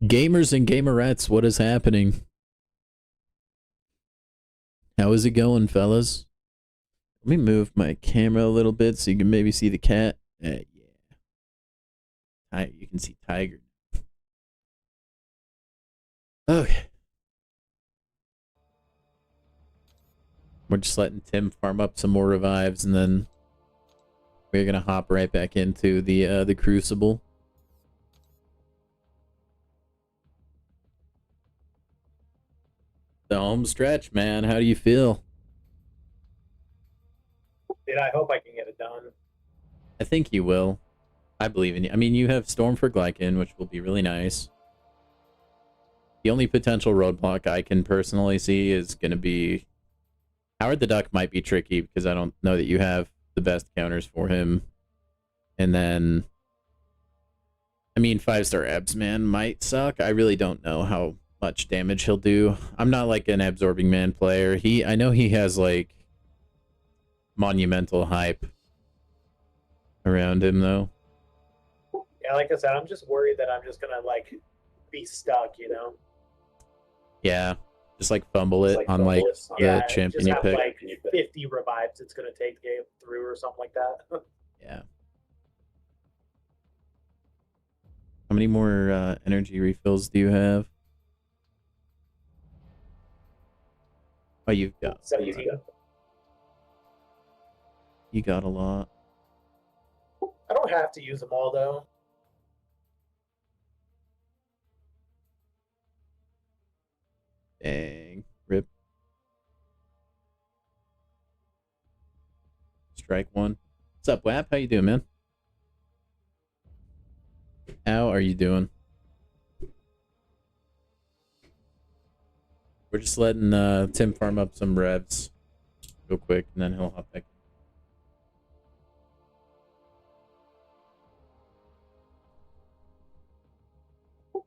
Gamers and gamerettes, what is happening? How is it going, fellas? Let me move my camera a little bit so you can maybe see the cat. Yeah. You can see Tiger. Okay. We're just letting Tim farm up some more revives, and then we're gonna hop right back into the Crucible. The home stretch, man. How do you feel? Dude, I hope I can get it done. I think you will. I believe in you. I mean, you have Storm for Glycan, which will be really nice. The only potential roadblock I can personally see is going to be... Howard the Duck might be tricky because I don't know that you have the best counters for him. And then... I mean, 5-star Abs, man, might suck. I really don't know how much damage he'll do. I'm not like an Absorbing Man player. I know he has like monumental hype around him though. Yeah, like I said, I'm just worried that I'm just gonna like be stuck, you know? Yeah, just like fumble it on like yeah, the champion just you have pick. like 50 revives it's gonna take to get through or something like that. Yeah. How many more energy refills do you have? Oh, you've got 17. You got a lot. I don't have to use them all though. Dang. Rip. Strike one. What's up, WAP? How you doing, man? How are you doing? We're just letting Tim farm up some revs real quick, and then he'll hop back.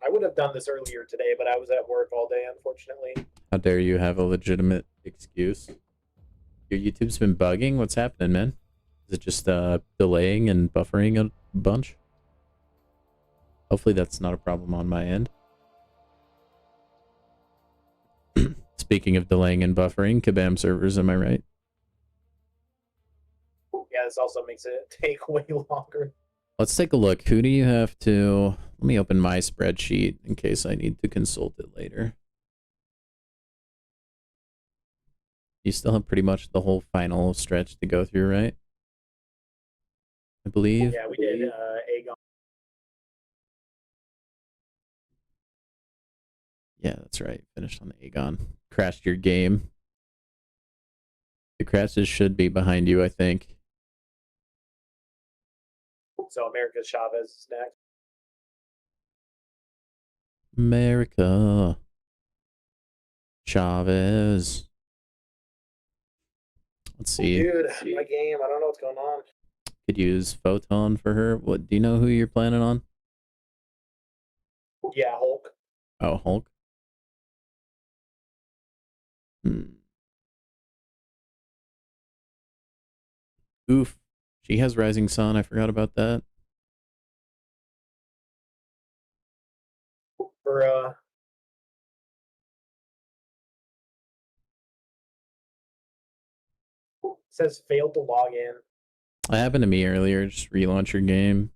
I would have done this earlier today, but I was at work all day, unfortunately. How dare you have a legitimate excuse? Your YouTube's been bugging? What's happening, man? Is it just delaying and buffering a bunch? Hopefully that's not a problem on my end. Speaking of delaying and buffering, Kabam servers, am I right? Yeah, this also makes it take way longer. Let's take a look. Who do you have to... Let me open my spreadsheet in case I need to consult it later. You still have pretty much the whole final stretch to go through, right? I believe. Yeah, we did Aegon. Yeah, that's right. Finished on the Aegon. Crashed your game. The crashes should be behind you, I think. So America's Chavez is next. America. Chavez. Let's see. Dude, my game, I don't know what's going on. Could use Photon for her. What, do you know who you're planning on? Yeah, Hulk. Oh, Hulk. Oof. She has Rising Sun. I forgot about that. For says failed to log in. That happened to me earlier. Just relaunch your game.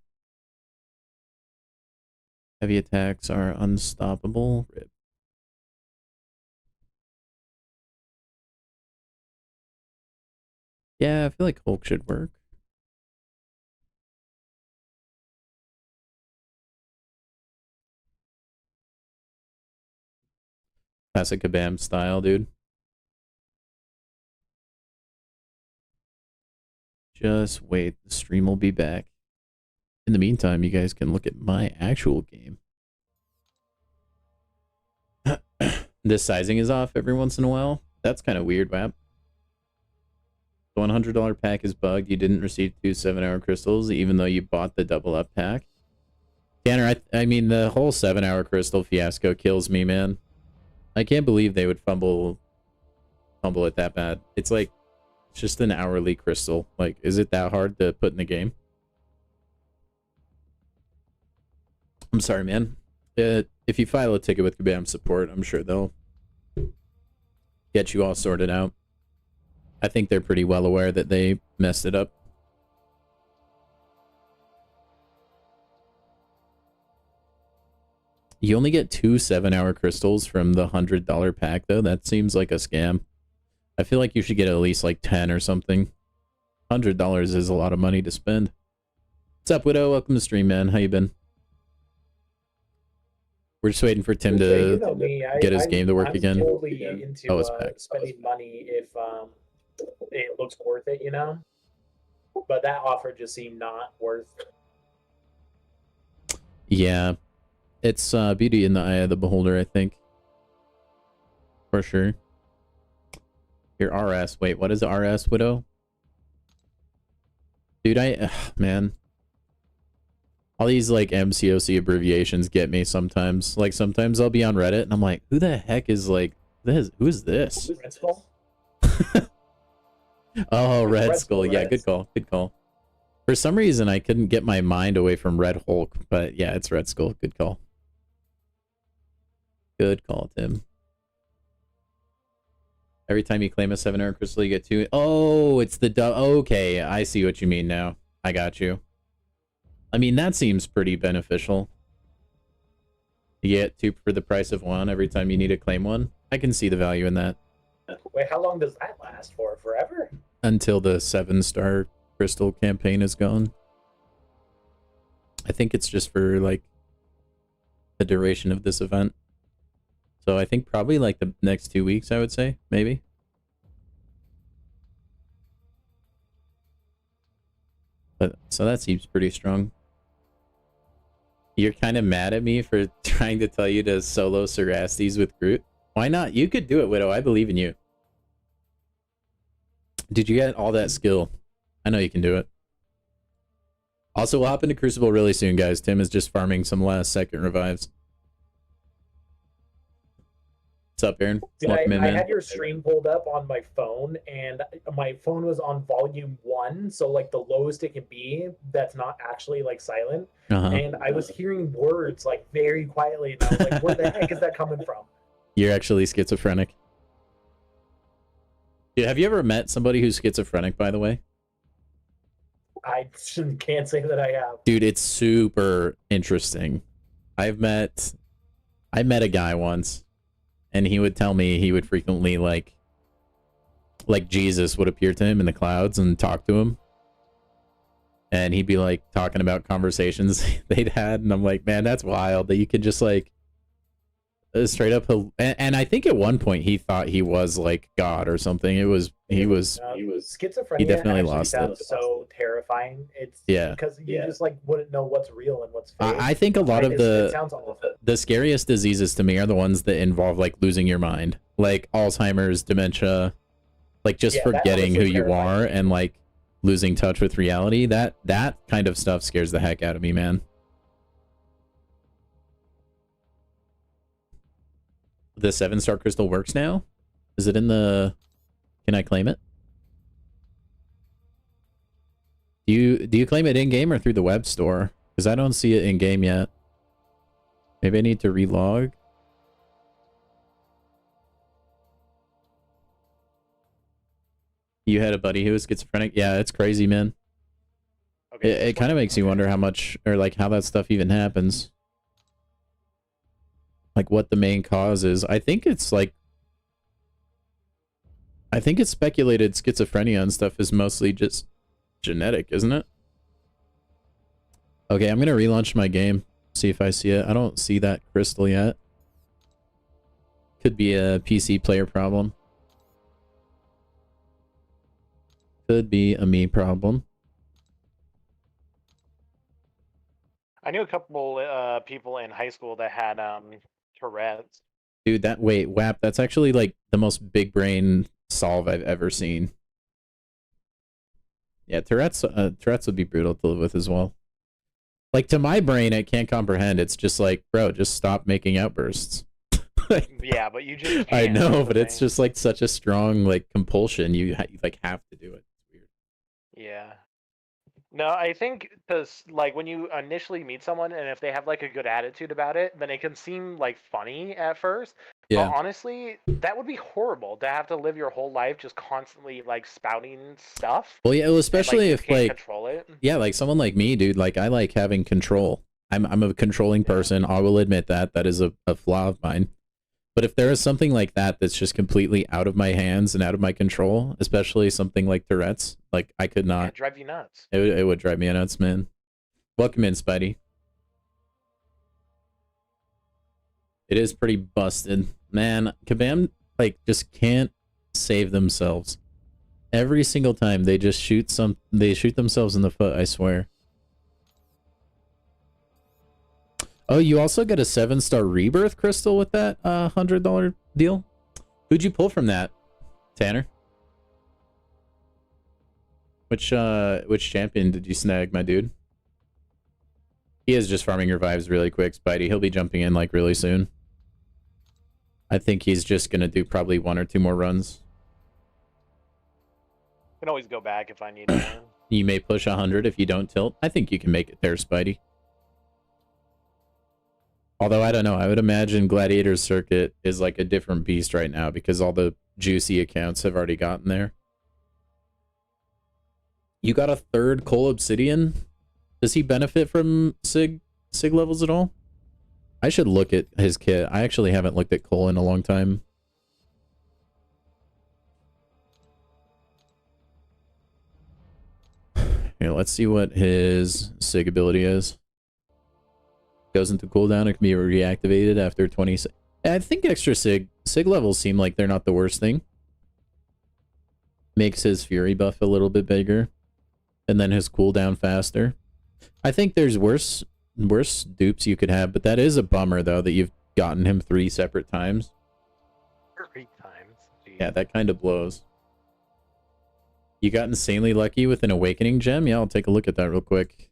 Heavy attacks are unstoppable. Rip. Yeah, I feel like Hulk should work. Classic Kabam style, dude. Just wait. The stream will be back. In the meantime, you guys can look at my actual game. This sizing is off every once in a while. That's kind of weird, WAP. The $100 pack is bugged. You didn't receive 2 7-hour crystals, even though you bought the double up pack. Tanner, I mean, the whole 7-hour crystal fiasco kills me, man. I can't believe they would fumble it that bad. It's like, it's just an hourly crystal. Like, is it that hard to put in the game? I'm sorry, man. If you file a ticket with Kabam support, I'm sure they'll get you all sorted out. I think they're pretty well aware that they messed it up. You only get 2 7-hour crystals from the $100 pack, though. That seems like a scam. I feel like you should get at least like 10 or something. $100 is a lot of money to spend. What's up, Widow? Welcome to stream, man. How you been? We're just waiting for Tim to get his game to work again. I'm totally into spending money if it looks worth it, you know? But that offer just seemed not worth it. Yeah. It's beauty in the eye of the beholder, I think. For sure. Your RS. Wait, what is the RS, Widow? Dude, man. All these, like, MCOC abbreviations get me sometimes. Like, sometimes I'll be on Reddit, and I'm like, who the heck is, like, this? Who is this? Red Skull? Oh, Red Skull. Yeah, good call. Good call. For some reason, I couldn't get my mind away from Red Hulk, but yeah, it's Red Skull. Good call. Good call, Tim. Every time you claim a 7-hour crystal, you get 2. Oh, it's the... Okay, I see what you mean now. I got you. I mean, that seems pretty beneficial. You get 2 for the price of 1 every time you need to claim 1. I can see the value in that. Wait, how long does that last for? Forever? Until the 7-star crystal campaign is gone. I think it's just for, like, the duration of this event. So I think probably, like, the next 2 weeks, I would say. Maybe. But, so that seems pretty strong. You're kind of mad at me for trying to tell you to solo Cerastes with Groot. Why not? You could do it, Widow. I believe in you. Did you get all that skill? I know you can do it. Also, we'll hop into Crucible really soon, guys. Tim is just farming some last-second revives. What's up, Aaron? Welcome in, man. I had your stream pulled up on my phone, and my phone was on volume 1, so like the lowest it can be. That's not actually like silent. And I was hearing words like very quietly, and I was like, "Where the heck is that coming from?" You're actually schizophrenic. Dude, have you ever met somebody who's schizophrenic, by the way? I can't say that I have. Dude, it's super interesting. I met a guy once, and he would tell me he would frequently like Jesus would appear to him in the clouds and talk to him. And he'd be like talking about conversations they'd had, and I'm like, man, that's wild that you could just like straight up. And I think at one point he thought he was like God or something. He was schizophrenia. He definitely lost it. So terrifying. It's because you just like wouldn't know what's real and what's fake. I think a lot of the scariest diseases to me are the ones that involve like losing your mind, like Alzheimer's, dementia, like just forgetting who you are and like losing touch with reality. That kind of stuff scares the heck out of me, man. The 7-star crystal works now? Is it in the... Can I claim it? Do you claim it in-game or through the web store? Because I don't see it in-game yet. Maybe I need to relog. You had a buddy who was schizophrenic? Yeah, it's crazy, man. Okay, it kind of makes you wonder how much, or like how that stuff even happens. Like what the main cause is. I think it's speculated schizophrenia and stuff is mostly just genetic, isn't it? Okay, I'm gonna relaunch my game. See if I see it. I don't see that crystal yet. Could be a PC player problem. Could be a me problem. I knew a couple people in high school that had Tourette's. Dude, WAP, that's actually like the most big brain solve I've ever seen. Yeah, Tourette's would be brutal to live with as well. Like, to my brain, it can't comprehend. It's just like, bro, just stop making outbursts. Yeah, but you just can't. I know, but it's just like such a strong like compulsion. You like have to do it. It's weird. Yeah. No, I think because like when you initially meet someone and if they have like a good attitude about it, then it can seem like funny at first. But Yeah. honestly, that would be horrible to have to live your whole life just constantly like spouting stuff Well, yeah, well, and like especially you if can't like, control it. yeah, like someone like me, dude, like I like having control. I'm a controlling Yeah. person. I will admit that. That is a flaw of mine. But if there is something like that that's just completely out of my hands and out of my control, especially something like Tourette's, like I could Yeah, not. drive you nuts. It would drive me nuts, man. Welcome in, Spidey. It is pretty busted, man. Kabam like just can't save themselves. Every single time they just they shoot themselves in the foot, I swear. Oh, you also get a 7-star rebirth crystal with that $100 deal? Who'd you pull from that, Tanner? Which champion did you snag, my dude? He is just farming revives really quick, Spidey. He'll be jumping in like really soon. I think he's just gonna do probably 1 or 2 more runs. Can always go back if I need to. You may push 100 if you don't tilt. I think you can make it there, Spidey. Although, I don't know. I would imagine Gladiator's Circuit is like a different beast right now because all the juicy accounts have already gotten there. You got a 3rd Cole Obsidian? Does he benefit from Sig levels at all? I should look at his kit. I actually haven't looked at Cole in a long time. Here, let's see what his Sig ability is. Goes into cooldown. It can be reactivated after 20 seconds. I think extra Sig levels seem like they're not the worst thing. Makes his Fury buff a little bit bigger. And then his cooldown faster. I think there's worse dupes you could have, but that is a bummer, though, that you've gotten him 3 separate times. 3 times? Jeez. Yeah, that kind of blows. You got insanely lucky with an Awakening gem? Yeah, I'll take a look at that real quick.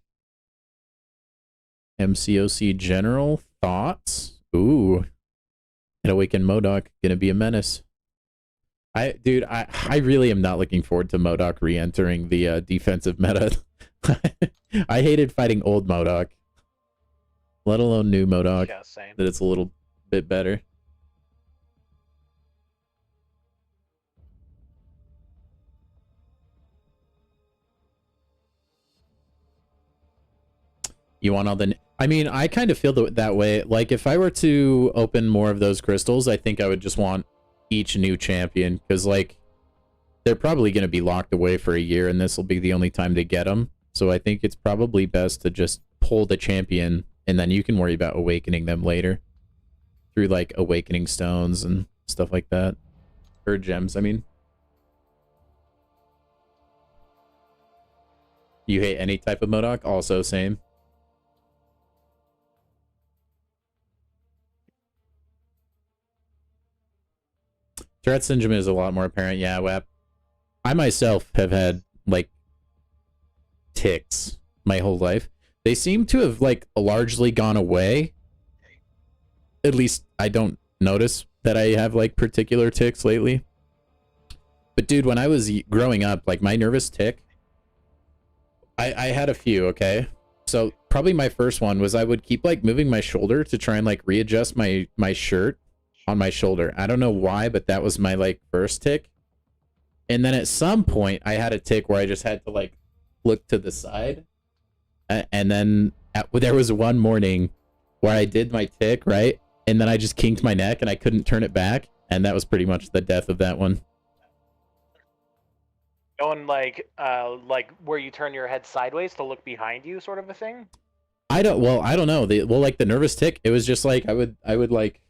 MCOC General thoughts? Ooh. An Awakened MODOK gonna be a menace. I really am not looking forward to MODOK re-entering the defensive meta. I hated fighting old MODOK. Let alone new MODOK. Yeah, same. That it's a little bit better. You want all the... I mean, I kind of feel that way. Like, if I were to open more of those crystals, I think I would just want each new champion. Because, like, they're probably going to be locked away for a year, and this will be the only time to get them. So I think it's probably best to just pull the champion, and then you can worry about awakening them later. Through, like, awakening stones and stuff like that. Or gems, I mean. You hate any type of MODOK? Also, same. Tourette syndrome is a lot more apparent. Yeah, WAP. I myself have had, like, tics my whole life. They seem to have, like, largely gone away. At least I don't notice that I have, like, particular tics lately. But, dude, when I was growing up, like, my nervous tic, I had a few, okay? So, probably my first one was I would keep, like, moving my shoulder to try and, like, readjust my shirt on my shoulder. I don't know why, but that was my, like, first tic. And then at some point, I had a tic where I just had to, like, look to the side. And then there was one morning where I did my tic, right? And then I just kinked my neck and I couldn't turn it back. And that was pretty much the death of that one. Going like where you turn your head sideways to look behind you, sort of a thing. I don't know. Like the nervous tic, it was just like I would like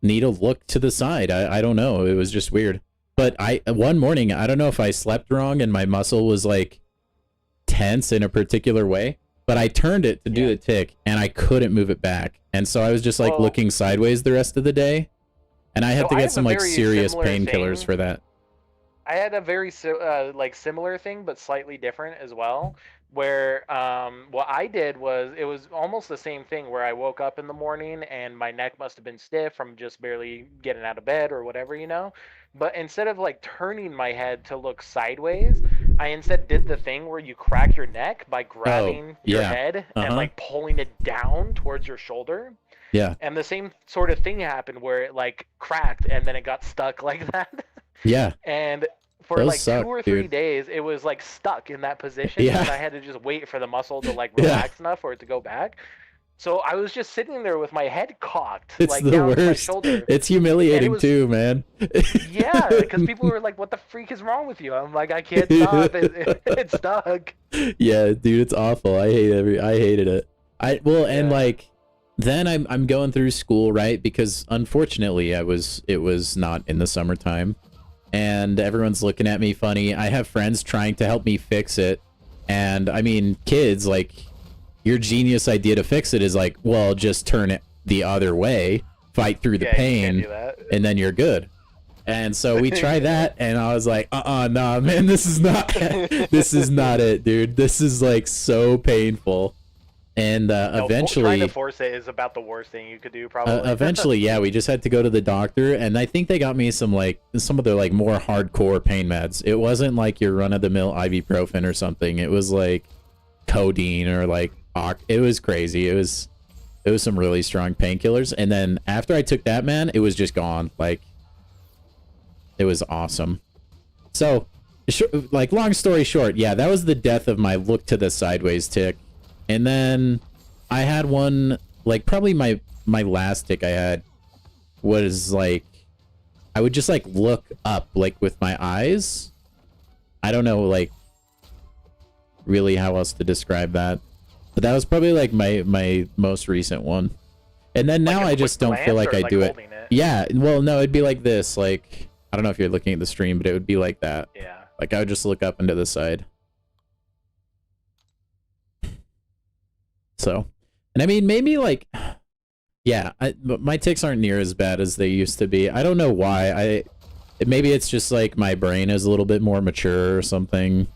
need to look to the side. I don't know. It was just weird. But one morning, I don't know if I slept wrong and my muscle was like tense in a particular way, but I turned it to do the tic and I couldn't move it back. And so I was just like looking sideways the rest of the day. And I had to get some like serious painkillers for that. I had a very like similar thing, but slightly different as well. Where what I did was it was almost the same thing. Where I woke up in the morning and my neck must have been stiff from just barely getting out of bed or whatever, you know. But instead of like turning my head to look sideways, I instead did the thing where you crack your neck by grabbing your head and like pulling it down towards your shoulder. Yeah. And the same sort of thing happened where it like cracked and then it got stuck like that. Yeah. And for Those like suck, 2 or 3 dude. days, it was like stuck in that position, Yeah. and I had to just wait for the muscle to like relax enough for it to go back. So I was just sitting there with my head cocked, It's like the down to my worst. shoulder. It's humiliating too, man. Yeah, because people were like, "What the freak is wrong with you?" I'm like, "I can't stop. It's stuck." Yeah, dude, it's awful. I hated it. And like then I'm going through school, right? Because unfortunately, it was not in the summertime, and everyone's looking at me funny. I have friends trying to help me fix it, and I mean, kids, like, your genius idea to fix it is like, well, just turn it the other way, fight through the pain, and then you're good. And so we try that, and I was like, nah, man, this is not it, dude. This is like so painful. And eventually, trying to force it is about the worst thing you could do, probably. Eventually, yeah, we just had to go to the doctor, and I think they got me some of the like more hardcore pain meds. It wasn't like your run-of-the-mill ibuprofen or something. It was like codeine or like it was crazy. It was some really strong painkillers, and then after I took that, man, it was just gone. Like, it was awesome. So, like, long story short, yeah, that was the death of my look to the sideways tick. And then I had one, like, probably my last tick I had was like, I would just like look up, like, with my eyes. I don't know, like, really how else to describe that, but that was probably like my most recent one. And then now I just don't feel like I do it. Yeah, well, no, it'd be like this. Like, I don't know if you're looking at the stream, but it would be like that. Yeah. Like, I would just look up into the side. So, and I mean, maybe like, yeah, but my ticks aren't near as bad as they used to be. I don't know why. Maybe it's just like my brain is a little bit more mature or something.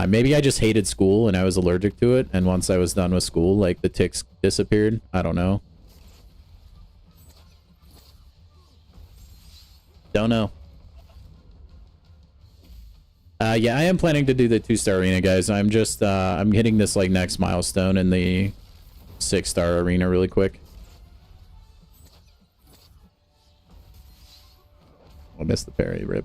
Maybe I just hated school and I was allergic to it, and once I was done with school, like, the ticks disappeared. I don't know. Don't know. Yeah, I am planning to do the 2-star arena, guys. I'm just, I'm hitting this, like, next milestone in the 6-star arena really quick. I missed the parry, rip.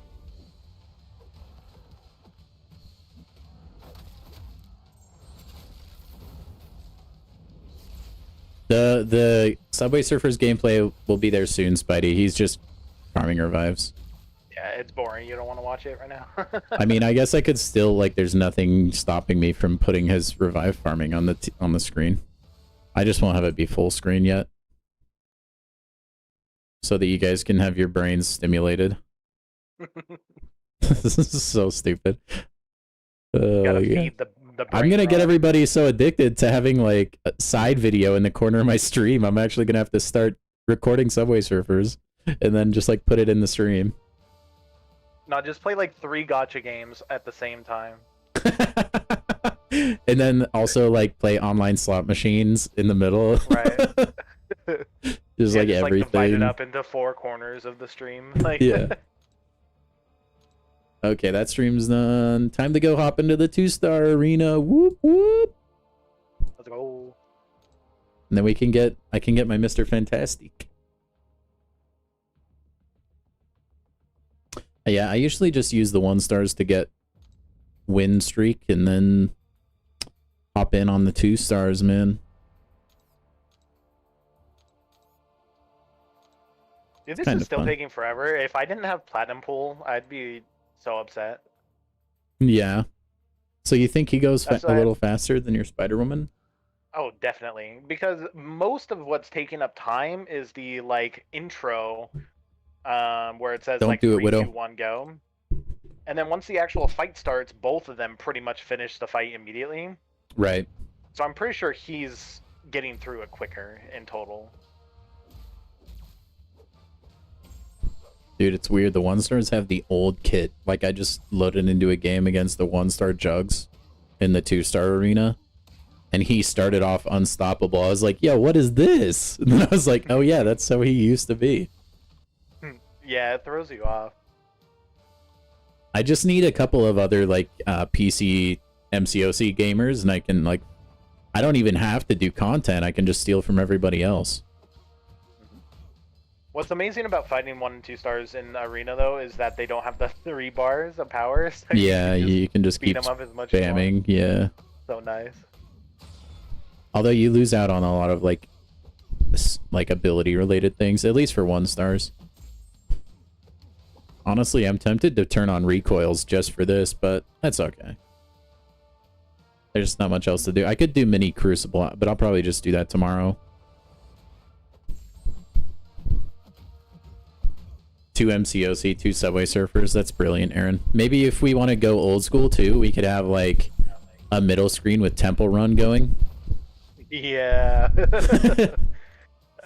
The Subway Surfers gameplay will be there soon, Spidey. He's just farming revives. Yeah, it's boring. You don't want to watch it right now. I mean, I guess I could still, like, there's nothing stopping me from putting his revive farming on the screen. I just won't have it be full screen yet, so that you guys can have your brains stimulated. This is so stupid. Feed the I'm gonna get everybody so addicted to having, like, a side video in the corner of my stream. I'm actually gonna have to start recording Subway Surfers and then just, like, put it in the stream. No, just play like 3 gacha games at the same time. And then also, like, play online slot machines in the middle. Right. just like everything. Like, divide it up into 4 corners of the stream. Like, yeah. Okay, that stream's done. Time to go hop into the 2-star arena. Whoop whoop. Let's go. And then I can get my Mr. Fantastic. Yeah, I usually just use the 1-stars to get win streak and then hop in on the 2-stars, man. Dude, this is still taking forever. If I didn't have Platinum Pool, I'd be so upset. Yeah. So you think he goes a little faster than your Spider-Woman? Oh, definitely. Because most of what's taking up time is the, like, intro, where it says, Don't like, do 3, it, Widow. 2, 1, go. And then once the actual fight starts, both of them pretty much finish the fight immediately. Right. So I'm pretty sure he's getting through it quicker in total. Dude, it's weird. The 1-stars have the old kit. Like, I just loaded into a game against the 1-star Jugs in the 2-star arena, and he started off unstoppable. I was like, yo, what is this? And then I was like, oh yeah, that's how he used to be. Yeah, it throws you off. I just need a couple of other like PC MCOC gamers, and I can like, I don't even have to do content. I can just steal from everybody else. What's amazing about fighting 1 and 2 stars in Arena though is that they don't have the 3 bars of power. So Yeah, you can just beat keep them up as much as you spamming. want. Yeah. So nice. Although you lose out on a lot of like ability related things, at least for 1 stars. Honestly, I'm tempted to turn on recoils just for this, but that's okay. There's not much else to do. I could do mini Crucible, but I'll probably just do that tomorrow. 2 MCOC, 2 Subway Surfers. That's brilliant, Aaron. Maybe if we want to go old school too, we could have like a middle screen with Temple Run going. Yeah.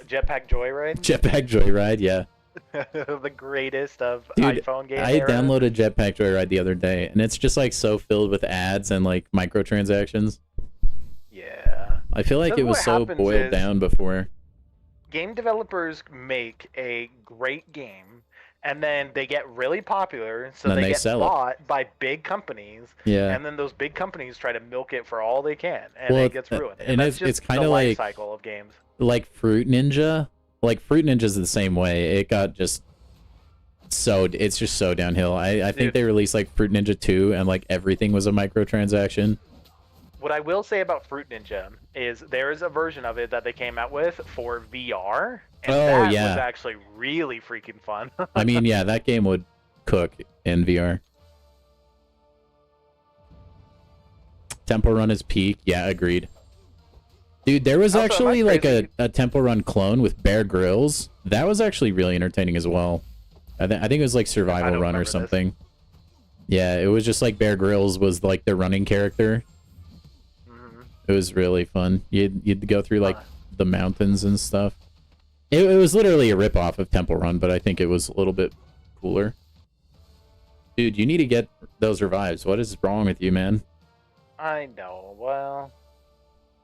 Jetpack Joyride? Jetpack Joyride, yeah. The greatest of Dude, iPhone games. I downloaded Jetpack Joyride the other day, and it's just like so filled with ads and like microtransactions. Yeah. I feel like it was so boiled down before. Game developers make a great game, and then they get really popular, so they get bought by big companies. Yeah. And then those big companies try to milk it for all they can, and it gets ruined. And it's kind of like cycle of games. Like Fruit Ninja. Like Fruit Ninja's the same way. It got just it's just so downhill. I think they released like Fruit Ninja 2 and like everything was a microtransaction. What I will say about Fruit Ninja is there is a version of it that they came out with for VR, and that was actually really freaking fun. I mean, yeah, that game would cook in VR. Temple Run is peak. Yeah, agreed. Dude, there was actually like a Temple Run clone with Bear Grylls. That was actually really entertaining as well. I think it was like Survival Run or something. Yeah, it was just like Bear Grylls was like the running character. It was really fun. You'd go through like the mountains and stuff. It was literally a ripoff of Temple Run, but I think it was a little bit cooler. Dude, you need to get those revives. What is wrong with you, man? I know. Well,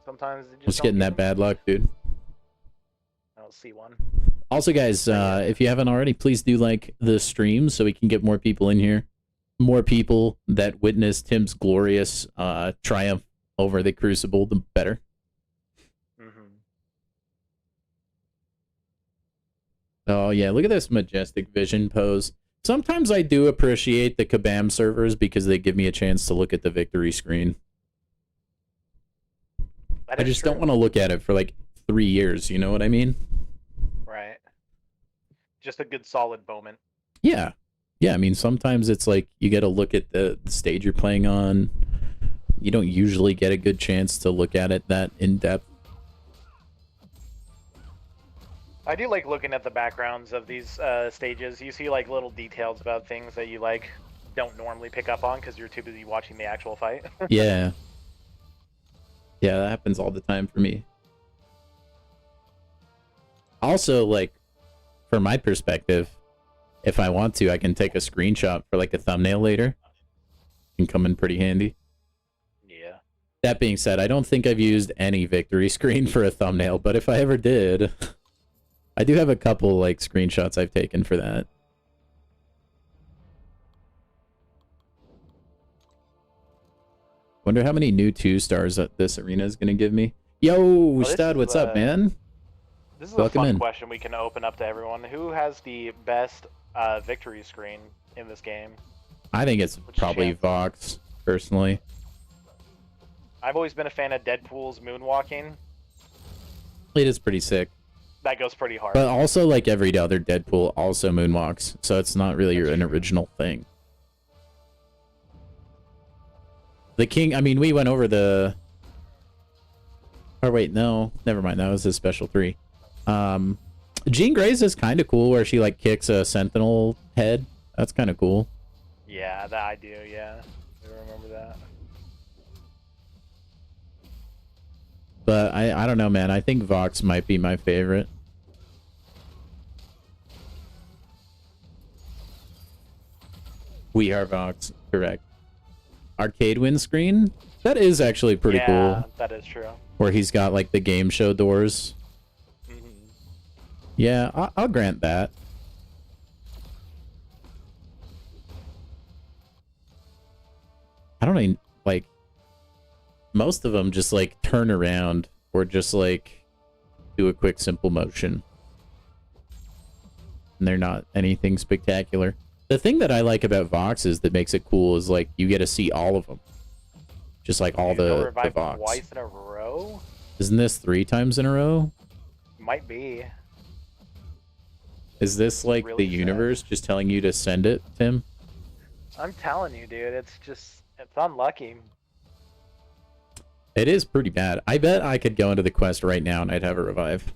sometimes they just getting that bad luck, dude. I don't see one. Also, guys, if you haven't already, please do like the stream so we can get more people in here. More people that witness Tim's glorious triumph over the Crucible, the better. Oh, yeah, look at this majestic vision pose. Sometimes I do appreciate the Kabam servers because they give me a chance to look at the victory screen. I just don't want to look at it for like 3 years, you know what I mean? Right. Just a good solid moment. Yeah. Yeah, I mean, sometimes it's like you get to look at the stage you're playing on. You don't usually get a good chance to look at it that in-depth. I do like looking at the backgrounds of these stages. You see like little details about things that you like don't normally pick up on because you're too busy watching the actual fight. Yeah. Yeah, that happens all the time for me. Also, like, from my perspective, if I want to, I can take a screenshot for like a thumbnail later. Can come in pretty handy. Yeah. That being said, I don't think I've used any victory screen for a thumbnail, but if I ever did, I do have a couple like screenshots I've taken for that. Wonder how many new 2 stars that this arena is going to give me. Yo, Stud, what's up, man? This is a fun question we can open up to everyone. Who has the best victory screen in this game? I think it's probably Vox, personally. I've always been a fan of Deadpool's moonwalking. It is pretty sick. That goes pretty hard. But also, like every other Deadpool also moonwalks, so it's not really an original thing. The King, I mean, we went over the... Oh, wait, no. Never mind, that was his special 3. Jean Grey's is kind of cool, where she, like, kicks a Sentinel head. That's kind of cool. Yeah, that I do, yeah. I remember that. But I don't know, man. I think Vox might be my favorite. We are Vox, correct. Arcade windscreen? That is actually pretty cool. Yeah, that is true. Where he's got like the game show doors. Yeah, I'll grant that. I don't even, like, most of them just, like, turn around or just, like, do a quick, simple motion. And they're not anything spectacular. The thing that I like about Voxes that makes it cool is, like, you get to see all of them. Just, like, all the Vox. Twice in a row? Isn't this 3 times in a row? Might be. Is this, like, really the universe just telling you to send it, Tim? I'm telling you, dude. It's unlucky. It is pretty bad. I bet I could go into the quest right now and I'd have a revive.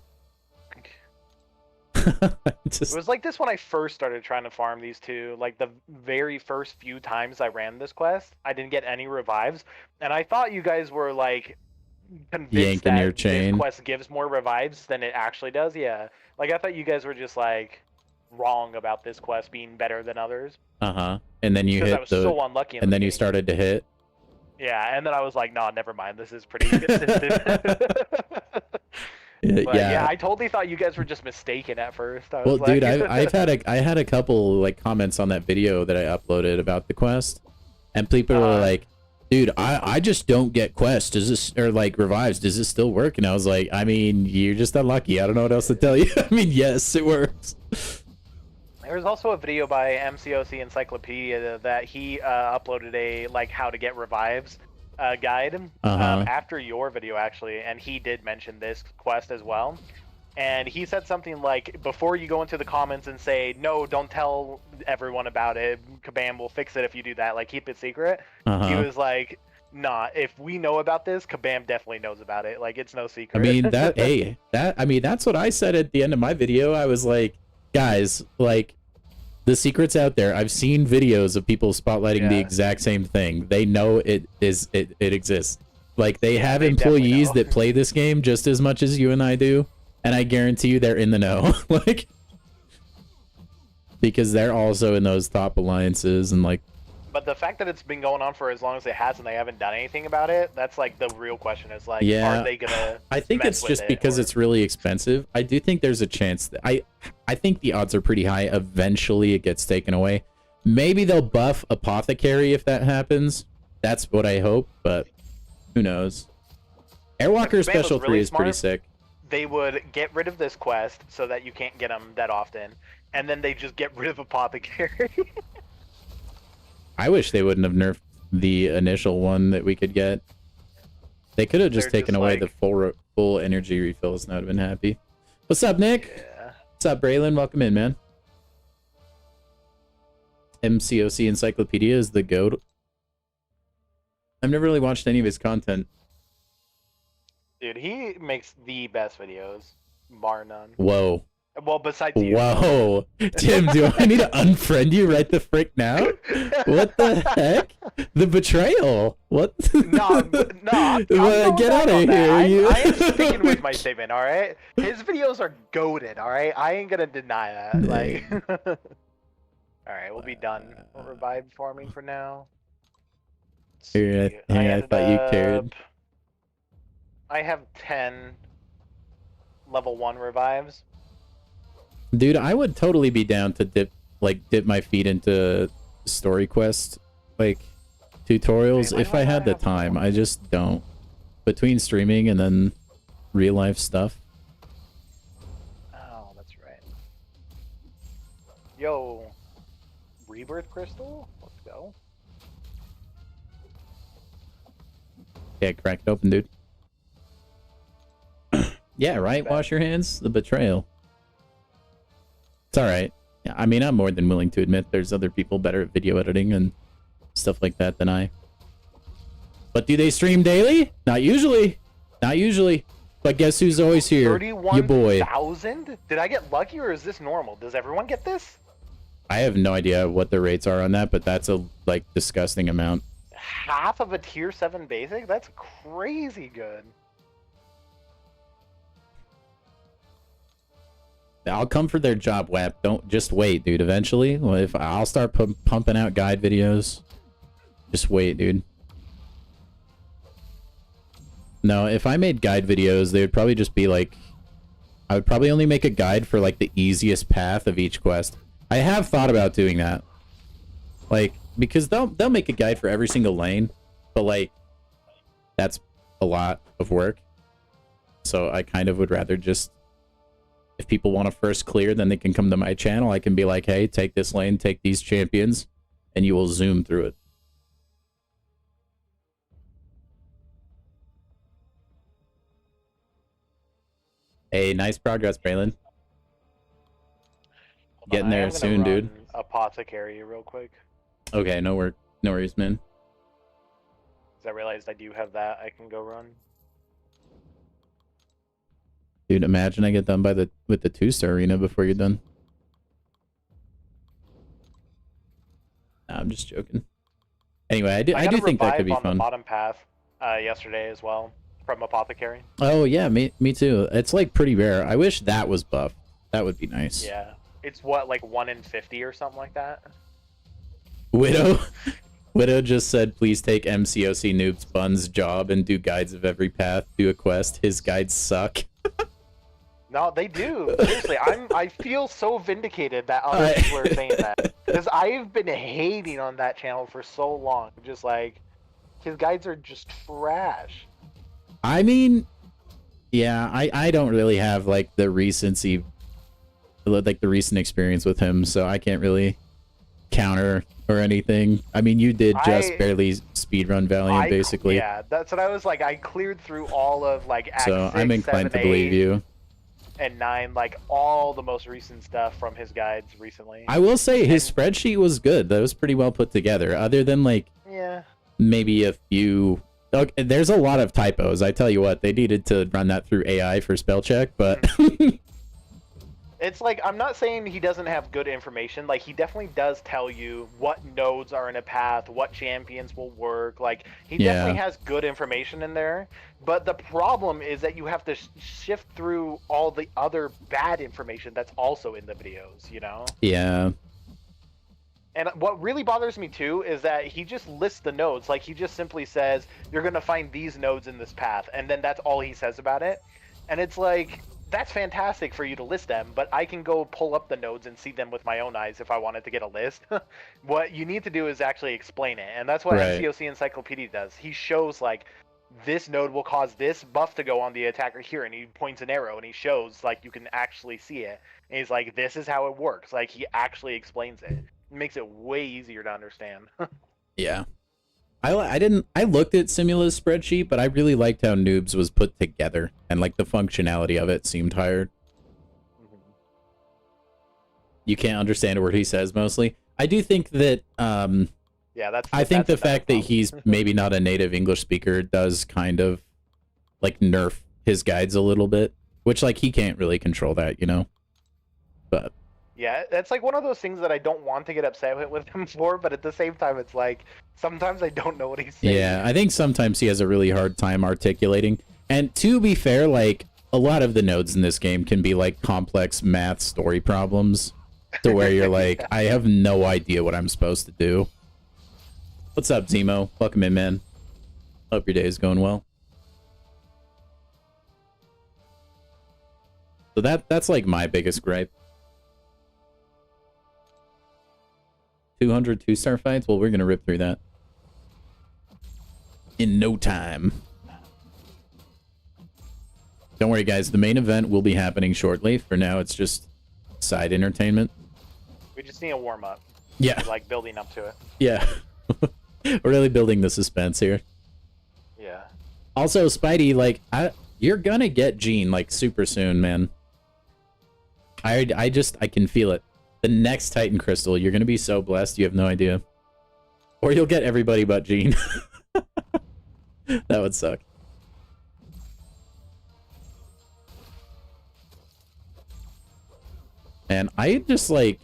It was like this when I first started trying to farm these two. Like the very first few times I ran this quest, I didn't get any revives, and I thought you guys were like convinced that your chain. This quest gives more revives than it actually does. Yeah, like I thought you guys were just like wrong about this quest being better than others. And then you hit I was so unlucky. And then you started to hit. Yeah, and then I was like, no, never mind. This is pretty consistent. Yeah, I totally thought you guys were just mistaken at first. I was dude, I had a couple like comments on that video that I uploaded about the quest, and people were like, "Dude, I just don't get quests. Does this or like revives? Does this still work?" And I was like, "I mean, you're just unlucky. I don't know what else to tell you. I mean, yes, it works." There's also a video by MCOC Encyclopedia that he uploaded a like how to get revives guide after your video actually, and he did mention this quest as well, and he said something like, before you go into the comments and say no, don't tell everyone about it, Kabam will fix it if you do that, like keep it secret, he was like, nah, if we know about this, Kabam definitely knows about it, like it's no secret. I mean that's what I said at the end of my video. I was like, guys, like the secret's out there. I've seen videos of people spotlighting the exact same thing. They know it exists. Like they have employees that play this game just as much as you and I do, and I guarantee you they're in the know. Like because they're also in those top alliances and like. But the fact that it's been going on for as long as it has and they haven't done anything about it, that's like the real question is like, are they gonna I think it's just because it's really expensive. I do think there's a chance that I think the odds are pretty high eventually it gets taken away. Maybe they'll buff Apothecary if that happens. That's what I hope, but who knows. Airwalker Special 3 is pretty sick. They would get rid of this quest so that you can't get them that often, and then they just get rid of Apothecary. I wish they wouldn't have nerfed the initial one that we could get. They could have just taken away the full energy refills and I would have been happy. What's up, Nick? Yeah. What's up, Braylon? Welcome in, man. MCOC Encyclopedia is the GOAT. I've never really watched any of his content. Dude, he makes the best videos, bar none. Whoa. Well, besides you. Whoa. Tim, do I need to unfriend you right the frick now? What the heck? The betrayal. What? No, get out of here. I am sticking with my statement, alright? His videos are goated, alright? I ain't gonna deny that. Like, alright, we'll be done. We'll revive farming for now. I thought you cared. I have 10 level 1 revives. Dude, I would totally be down to dip my feet into story quest like tutorials if I had the time. I just don't. Between streaming and then real life stuff. Oh, that's right. Yo, rebirth crystal? Let's go. Yeah, crack it open, dude. Yeah, right? Wash your hands. The betrayal. It's alright. Yeah, I mean, I'm more than willing to admit there's other people better at video editing and stuff like that than I. But do they stream daily? Not usually. Not usually. But guess who's always here? Your boy. 31,000? Did I get lucky or is this normal? Does everyone get this? I have no idea what the rates are on that, but that's a, like, disgusting amount. Half of a tier 7 basic? That's crazy good. I'll come for their job, WAP. Don't just wait, dude. Eventually, if I'll start pumping out guide videos, just wait, dude. No, if I made guide videos, they would probably just be like, I would probably only make a guide for like the easiest path of each quest. I have thought about doing that, like because they'll make a guide for every single lane, but like that's a lot of work. So I kind of would rather just, if people want to first clear, then they can come to my channel. I can be like, hey, take this lane, take these champions, and you will zoom through it. Hey, nice progress, Braylon. Getting there soon, dude. Apothecary real quick. Okay, no worries, man. Because I realized I do have that I can go run. Dude, imagine I get done with the 2-star arena before you're done. Nah, I'm just joking. Anyway, I do think that could be on fun. The bottom path yesterday as well from Apothecary. Oh yeah, me too. It's like pretty rare. I wish that was buffed. That would be nice. Yeah, it's what, like 1 in 50 or something like that. Widow just said, please take MCOC Noob's Bun's job and do guides of every path. Do a quest. His guides suck. No, they do. Seriously, I feel so vindicated that other people are saying that, because I've been hating on that channel for so long. Just like, his guides are just trash. I mean, yeah, I don't really have like the recency, like the recent experience with him, so I can't really counter or anything. I mean, you did just barely speedrun Valiant, basically. Yeah, that's what I was like. I cleared through all of like Act so 6, I'm inclined 7, to believe 8, you. And 9, like all the most recent stuff from his guides recently. I will say his spreadsheet was good. That was pretty well put together. Other than like, yeah, maybe a few. Okay, there's a lot of typos. I tell you what, they needed to run that through AI for spell check, but. It's like, I'm not saying he doesn't have good information. Like, he definitely does tell you what nodes are in a path, what champions will work. Like, he definitely has good information in there. But the problem is that you have to shift through all the other bad information that's also in the videos, you know? Yeah. And what really bothers me, too, is that he just lists the nodes. Like, he just simply says, you're going to find these nodes in this path. And then that's all he says about it. And it's like, that's fantastic for you to list them, but I can go pull up the nodes and see them with my own eyes if I wanted to get a list. What you need to do is actually explain it, and that's what MCOC Encyclopedia does. He shows, like, this node will cause this buff to go on the attacker here, and he points an arrow, and he shows, like, you can actually see it. And he's like, this is how it works. Like, he actually explains it. It makes it way easier to understand. Yeah. I looked at Simula's spreadsheet, but I really liked how Noobs was put together, and like the functionality of it seemed hard. You can't understand a word he says mostly. I do think that yeah, I think the fact that he's maybe not a native English speaker does kind of like nerf his guides a little bit, which like he can't really control that, you know. But yeah, it's like one of those things that I don't want to get upset with him for, but at the same time, it's like, sometimes I don't know what he's saying. Yeah, I think sometimes he has a really hard time articulating. And to be fair, like, a lot of the nodes in this game can be, like, complex math story problems, to where you're like, I have no idea what I'm supposed to do. What's up, Zemo? Welcome in, man. Hope your day is going well. So that's, like, my biggest gripe. 200 2-star fights? Well, we're going to rip through that in no time. Don't worry, guys. The main event will be happening shortly. For now, it's just side entertainment. We just need a warm-up. Yeah. Like, building up to it. Yeah. We're really building the suspense here. Yeah. Also, Spidey, like, you're going to get Gene, like, super soon, man. I can feel it. The next Titan Crystal, you're going to be so blessed, you have no idea. Or you'll get everybody but Gene. That would suck. And I just, like,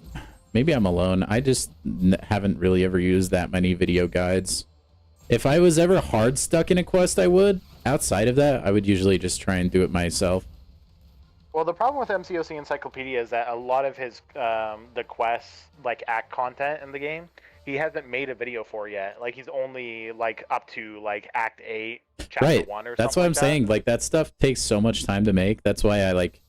maybe I'm alone. I just haven't really ever used that many video guides. If I was ever hard stuck in a quest, I would. Outside of that, I would usually just try and do it myself. Well, the problem with MCOC Encyclopedia is that a lot of his, the quests, like, act content in the game, he hasn't made a video for yet. Like, he's only, like, up to, like, Act 8, Chapter 1 or something. That's what I'm saying. Like, that stuff takes so much time to make. That's why I, like,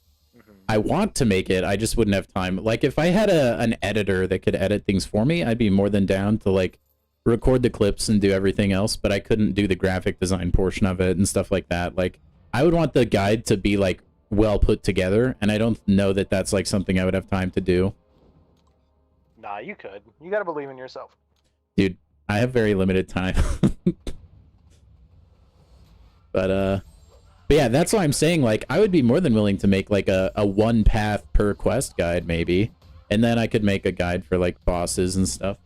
I want to make it. I just wouldn't have time. Like, if I had an editor that could edit things for me, I'd be more than down to, like, record the clips and do everything else, but I couldn't do the graphic design portion of it and stuff like that. Like, I would want the guide to be like well put together, and I don't know that that's like something I would have time to do. Nah, you could. You gotta believe in yourself. Dude, I have very limited time. But yeah, that's why I'm saying, like, I would be more than willing to make like a one path per quest guide maybe, and then I could make a guide for like bosses and stuff.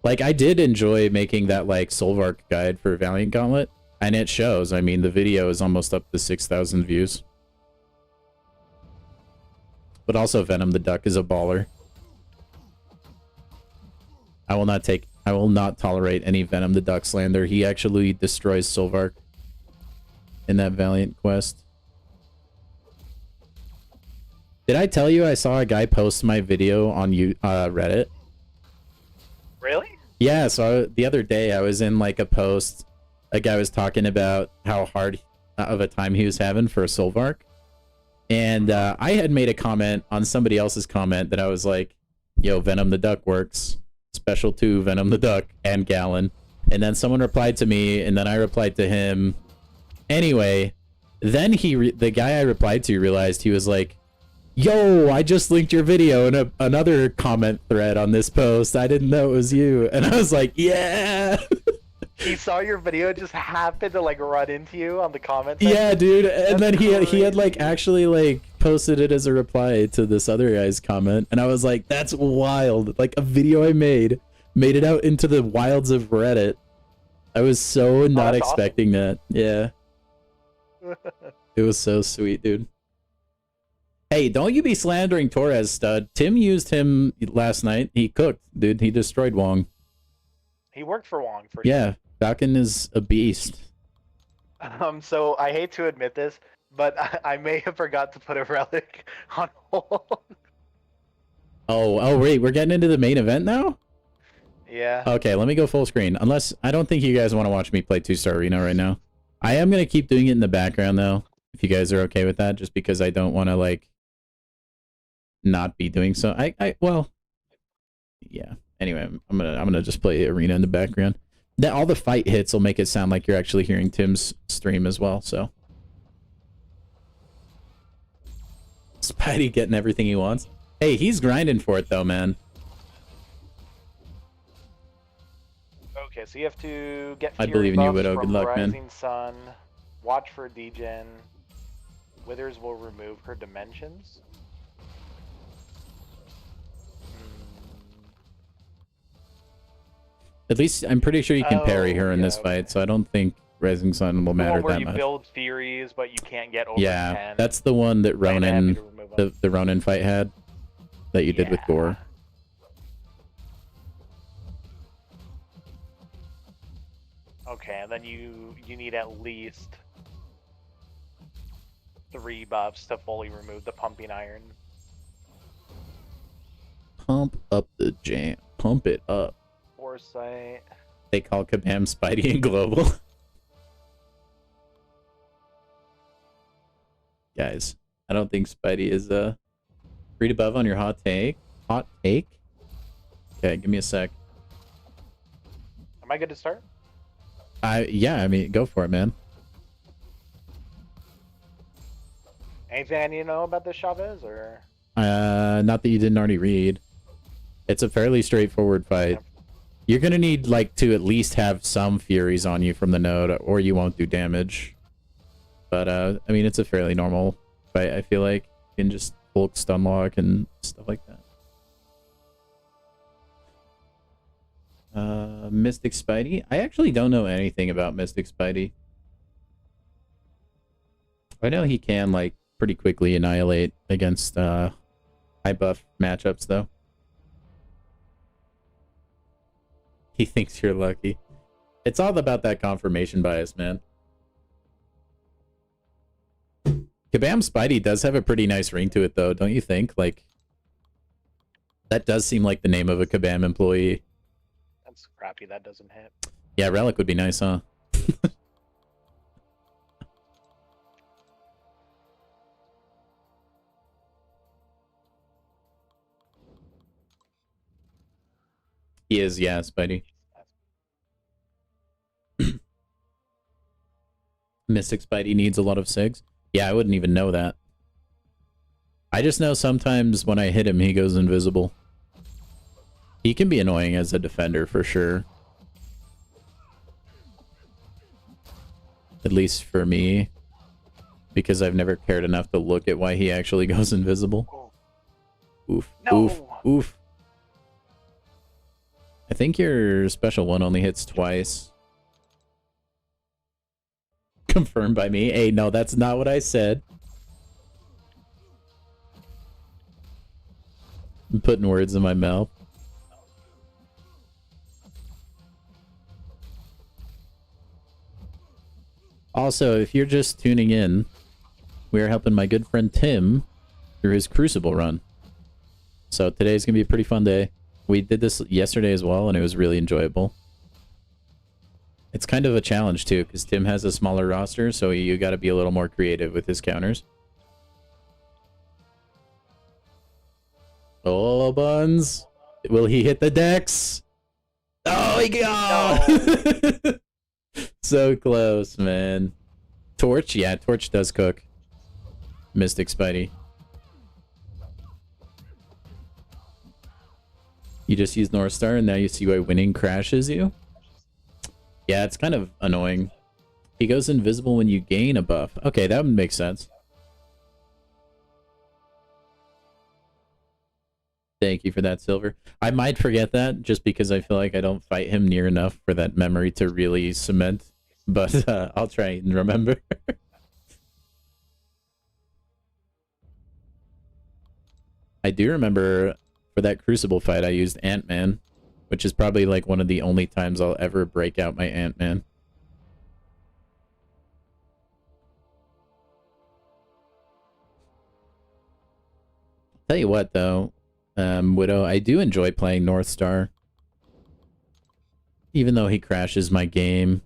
Like, I did enjoy making that like Solvark guide for Valiant Gauntlet, and it shows. I mean, the video is almost up to 6,000 views. But also Venom the Duck is a baller. I will not tolerate any Venom the Duck slander. He actually destroys Solvark in that Valiant quest. Did I tell you I saw a guy post my video on Reddit? Really? Yeah, so the other day I was in like a post. A guy was talking about how hard of a time he was having for Solvark. And I had made a comment on somebody else's comment that I was like, yo, Venom the Duck works. Special 2, Venom the Duck, and Gallon. And then someone replied to me, and then I replied to him. Anyway, then the guy I replied to realized he was like, yo, I just linked your video in another comment thread on this post. I didn't know it was you. And I was like, yeah. He saw your video, just happened to like run into you on the comment section. Yeah, dude. And That's then he had like actually like posted it as a reply to this other guy's comment, and I was like, that's wild. Like, a video I made it out into the wilds of Reddit. I was so not expecting that. Yeah. It was so sweet, dude. Hey, don't you be slandering Torres, stud. Tim used him last night. He cooked, dude. He destroyed Wong. He worked for Wong for Yeah, Falcon is a beast. So I hate to admit this, but I may have forgot to put a relic on hold. Oh, wait, we're getting into the main event now? Yeah. Okay, let me go full screen. Unless, I don't think you guys want to watch me play 2-Star Arena right now. I am going to keep doing it in the background, though, if you guys are okay with that, just because I don't want to, like, not be doing so. Well, yeah. Anyway, I'm gonna just play Arena in the background. All the fight hits will make it sound like you're actually hearing Tim's stream as well, so. Spidey getting everything he wants. Hey, he's grinding for it, though, man. Okay, so you have to get I Fury believe in you, buffs Widow. from Good luck, man. Rising Sun, watch for degen. Withers will remove her dimensions. At least I'm pretty sure you can parry her in this fight, so I don't think Rising Sun will matter where that you much. build Furies, but you can't get over 10. That's the one that Ronin, the Ronin fight had, that you did with Gore. Okay, and then you need at least 3 buffs to fully remove the Pumping Iron. Pump up the jam. Pump it up. Foresight. They call Kabam Spidey in Global. Guys, I don't think Spidey is read above on your hot take. Hot take? Okay, give me a sec. Am I good to start? Yeah, I mean, go for it, man. Anything I need to know about this Chavez, or? Not that you didn't already read. It's a fairly straightforward fight. You're gonna need like to at least have some Furies on you from the node, or you won't do damage. But I mean, it's a fairly normal fight. I feel like you can just bulk stun lock and stuff like that. Mystic Spidey. I actually don't know anything about Mystic Spidey. I know he can like pretty quickly annihilate against high buff matchups though. He thinks you're lucky. It's all about that confirmation bias, man. Kabam Spidey does have a pretty nice ring to it, though, don't you think? Like, that does seem like the name of a Kabam employee. That's crappy. That doesn't hit. Yeah, Relic would be nice, huh? He is, yeah, Spidey. Mystic Spidey needs a lot of SIGs. Yeah, I wouldn't even know that. I just know sometimes when I hit him, he goes invisible. He can be annoying as a defender for sure. At least for me. Because I've never cared enough to look at why he actually goes invisible. Oof, No. oof, oof. I think your special one only hits twice. Confirmed by me. Hey, no, that's not what I said. I'm putting words in my mouth. Also, if you're just tuning in, we are helping my good friend Tim through his Crucible run. So today's going to be a pretty fun day. We did this yesterday as well, and it was really enjoyable. It's kind of a challenge, too, because Tim has a smaller roster, so you got to be a little more creative with his counters. Oh, Buns. Will he hit the decks? Oh, he got... No. So close, man. Torch? Yeah, Torch does cook. Mystic Spidey. You just use North Star, and now you see why winning crashes you? Yeah, it's kind of annoying. He goes invisible when you gain a buff. Okay, that would make sense. Thank you for that, Silver. I might forget that just because I feel like I don't fight him near enough for that memory to really cement. But I'll try and remember. I do remember for that Crucible fight I used Ant-Man, which is probably like one of the only times I'll ever break out my Ant-Man. Tell you what, though, Widow, I do enjoy playing North Star. Even though he crashes my game.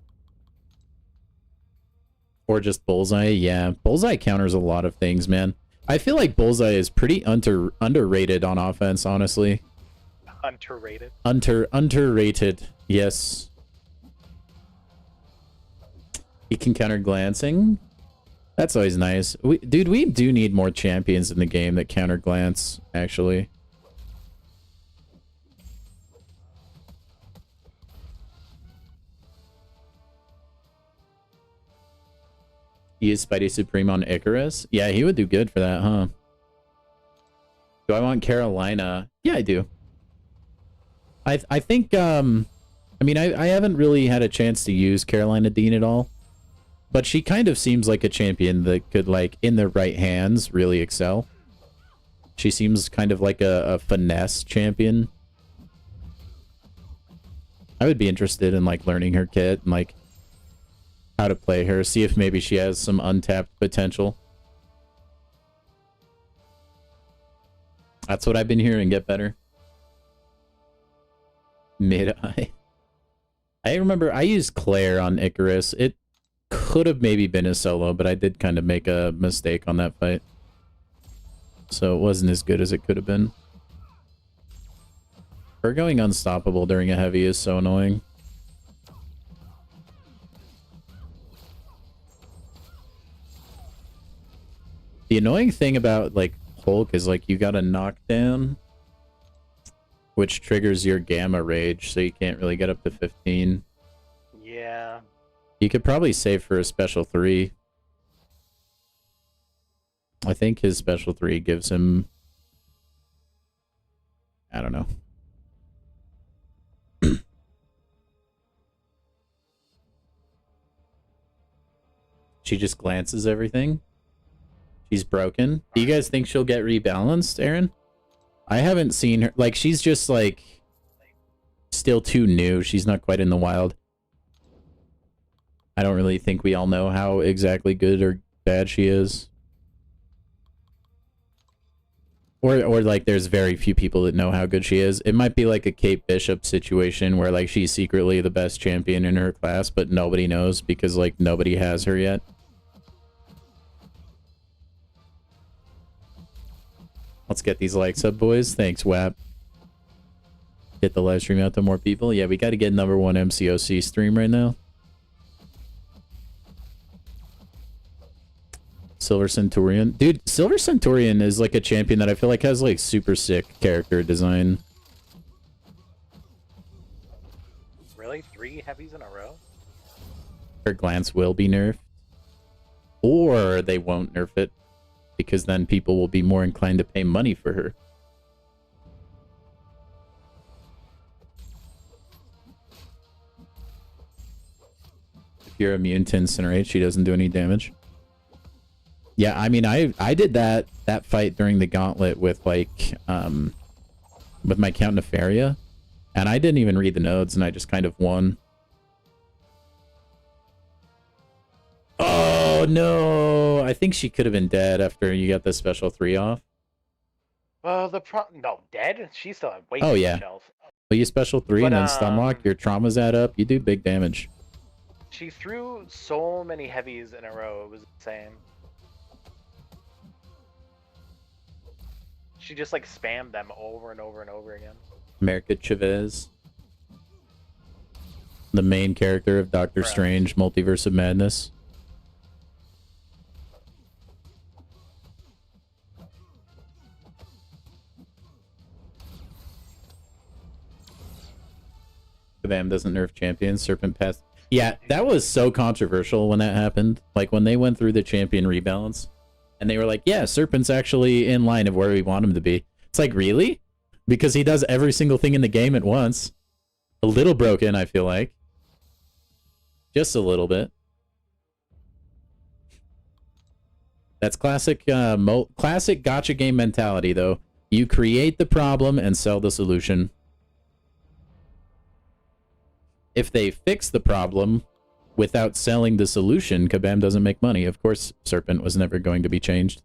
Or just Bullseye, yeah. Bullseye counters a lot of things, man. I feel like Bullseye is pretty underrated on offense, honestly. Underrated? Underrated, yes. He can counter glancing. That's always nice. Dude, we do need more champions in the game that counter glance, actually. Use Spidey Supreme on Icarus? Yeah, he would do good for that, huh? Do I want Carolina? Yeah, I do. I think, I mean, I haven't really had a chance to use Carolina Dean at all. But she kind of seems like a champion that could, like, in the right hands, really excel. She seems kind of like a finesse champion. I would be interested in, like, learning her kit and, like, how to play her. See if maybe she has some untapped potential. That's what I've been hearing. Get better. Mid-eye. I remember I used Claire on Icarus. It could have maybe been a solo, but I did kind of make a mistake on that fight. So it wasn't as good as it could have been. Her going unstoppable during a heavy is so annoying. The annoying thing about, like, Hulk is, like, you got a knockdown, which triggers your Gamma Rage, so you can't really get up to 15. Yeah. You could probably save for a special 3. I think his special 3 gives him... I don't know. She just glances everything. She's broken. Do you guys think she'll get rebalanced, Aaron? I haven't seen her. Like, she's just, like, still too new. She's not quite in the wild. I don't really think we all know how exactly good or bad she is. Or like, there's very few people that know how good she is. It might be like a Kate Bishop situation where, like, she's secretly the best champion in her class, but nobody knows because, like, nobody has her yet. Let's get these likes up, boys. Thanks, WAP. Get the live stream out to more people. Yeah, we got to get number 1 MCOC stream right now. Silver Centurion. Dude, Silver Centurion is like a champion that I feel like has like super sick character design. Really? 3 heavies in a row? Her glance will be nerfed. Or they won't nerf it, because then people will be more inclined to pay money for her. If you're immune to incinerate, she doesn't do any damage. Yeah, I mean, I did that fight during the gauntlet with like with my Count Nefaria, and I didn't even read the nodes, and I just kind of won. Oh no! I think she could have been dead after you got the special 3 off. Well, no, dead? She still had way too much yeah. health. But you special 3 and then stun lock, your traumas add up, you do big damage. She threw so many heavies in a row, it was insane. She just like spammed them over and over and over again. America Chavez. The main character of Doctor Strange, Multiverse of Madness. Kabam doesn't nerf champions. Serpent passed. Yeah, that was so controversial when that happened. Like when they went through the champion rebalance and they were like, yeah, Serpent's actually in line of where we want him to be. It's like, really? Because he does every single thing in the game at once. A little broken, I feel like. Just a little bit. That's classic classic gacha game mentality, though. You create the problem and sell the solution. If they fix the problem without selling the solution, Kabam doesn't make money. Of course, Serpent was never going to be changed.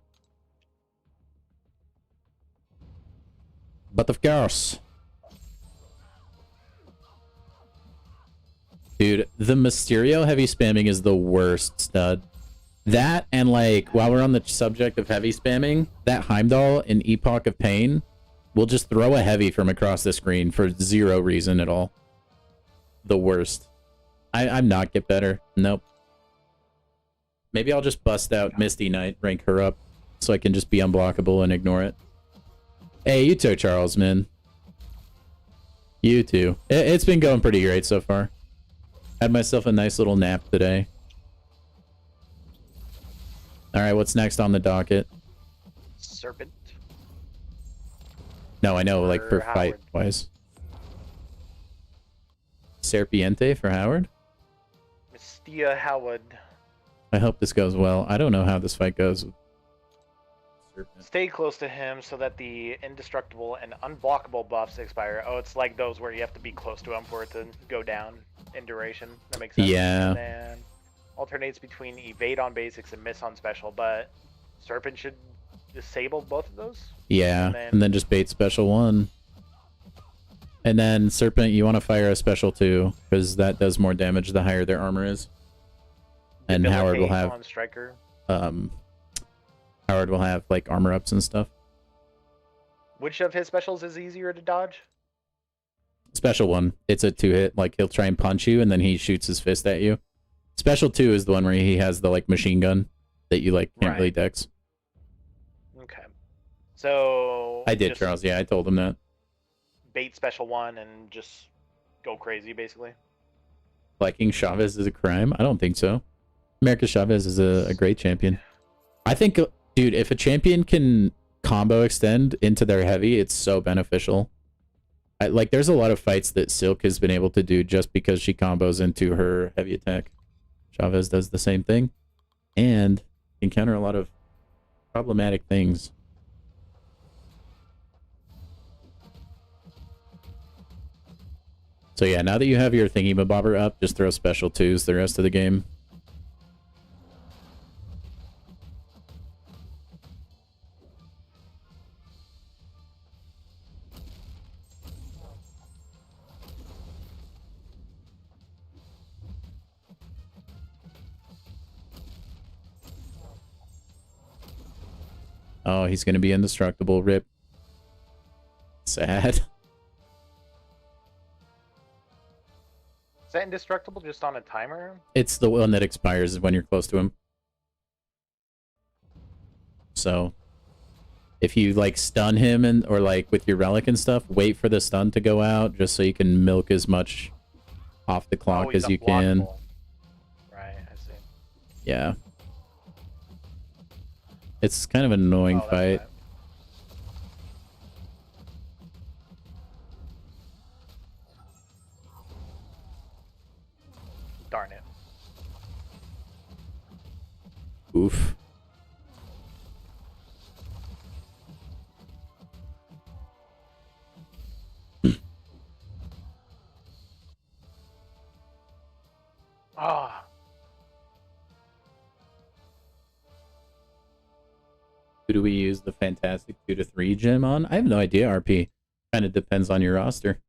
But of course. Dude, the Mysterio heavy spamming is the worst, stud. That, and like, while we're on the subject of heavy spamming, that Heimdall in Epoch of Pain will just throw a heavy from across the screen for 0 reason at all. The worst. I'm not get better. Nope. Maybe I'll just bust out Misty Knight, rank her up, so I can just be unblockable and ignore it. Hey, you too, Charles, man. You too. It's been going pretty great so far. Had myself a nice little nap today. Alright, what's next on the docket? Serpent. No, I know, like, for fight-wise. Serpiente for Howard? Mystia Howard. I hope this goes well. I don't know how this fight goes. Stay close to him so that the indestructible and unblockable buffs expire. Oh, it's like those where you have to be close to him for it to go down in duration. That makes sense. Yeah. And then alternates between evade on basics and miss on special, but Serpent should disable both of those? Yeah, and then just bait special 1. And then Serpent, you want to fire a special 2, because that does more damage the higher their armor is. And Howard will have on Striker. Howard will have like armor ups and stuff. Which of his specials is easier to dodge? Special 1. It's a 2-hit. Like he'll try and punch you, and then he shoots his fist at you. Special 2 is the one where he has the like machine gun that you like can't really dex. Okay. So I did, Charles. Yeah, I told him that. Bait special 1 and just go crazy, basically. Liking Chavez is a crime? I don't think so. America Chavez is a great champion. I think, dude, if a champion can combo extend into their heavy, it's so beneficial. Like, there's a lot of fights that Silk has been able to do just because she combos into her heavy attack. Chavez does the same thing and can counter a lot of problematic things. So yeah, now that you have your thingy-mabobber up, just throw special 2s the rest of the game. Oh, he's going to be indestructible. Rip. Sad. that indestructible just on a timer? It's the one that expires when you're close to him. So if you like stun him and or like with your relic and stuff, wait for the stun to go out just so you can milk as much off the clock as you can. Right, I see. Yeah. It's kind of an annoying fight. Right. Darn it. Oof. Ah. Who do we use the fantastic 2 to 3 gem on? I have no idea, RP. Kind of depends on your roster.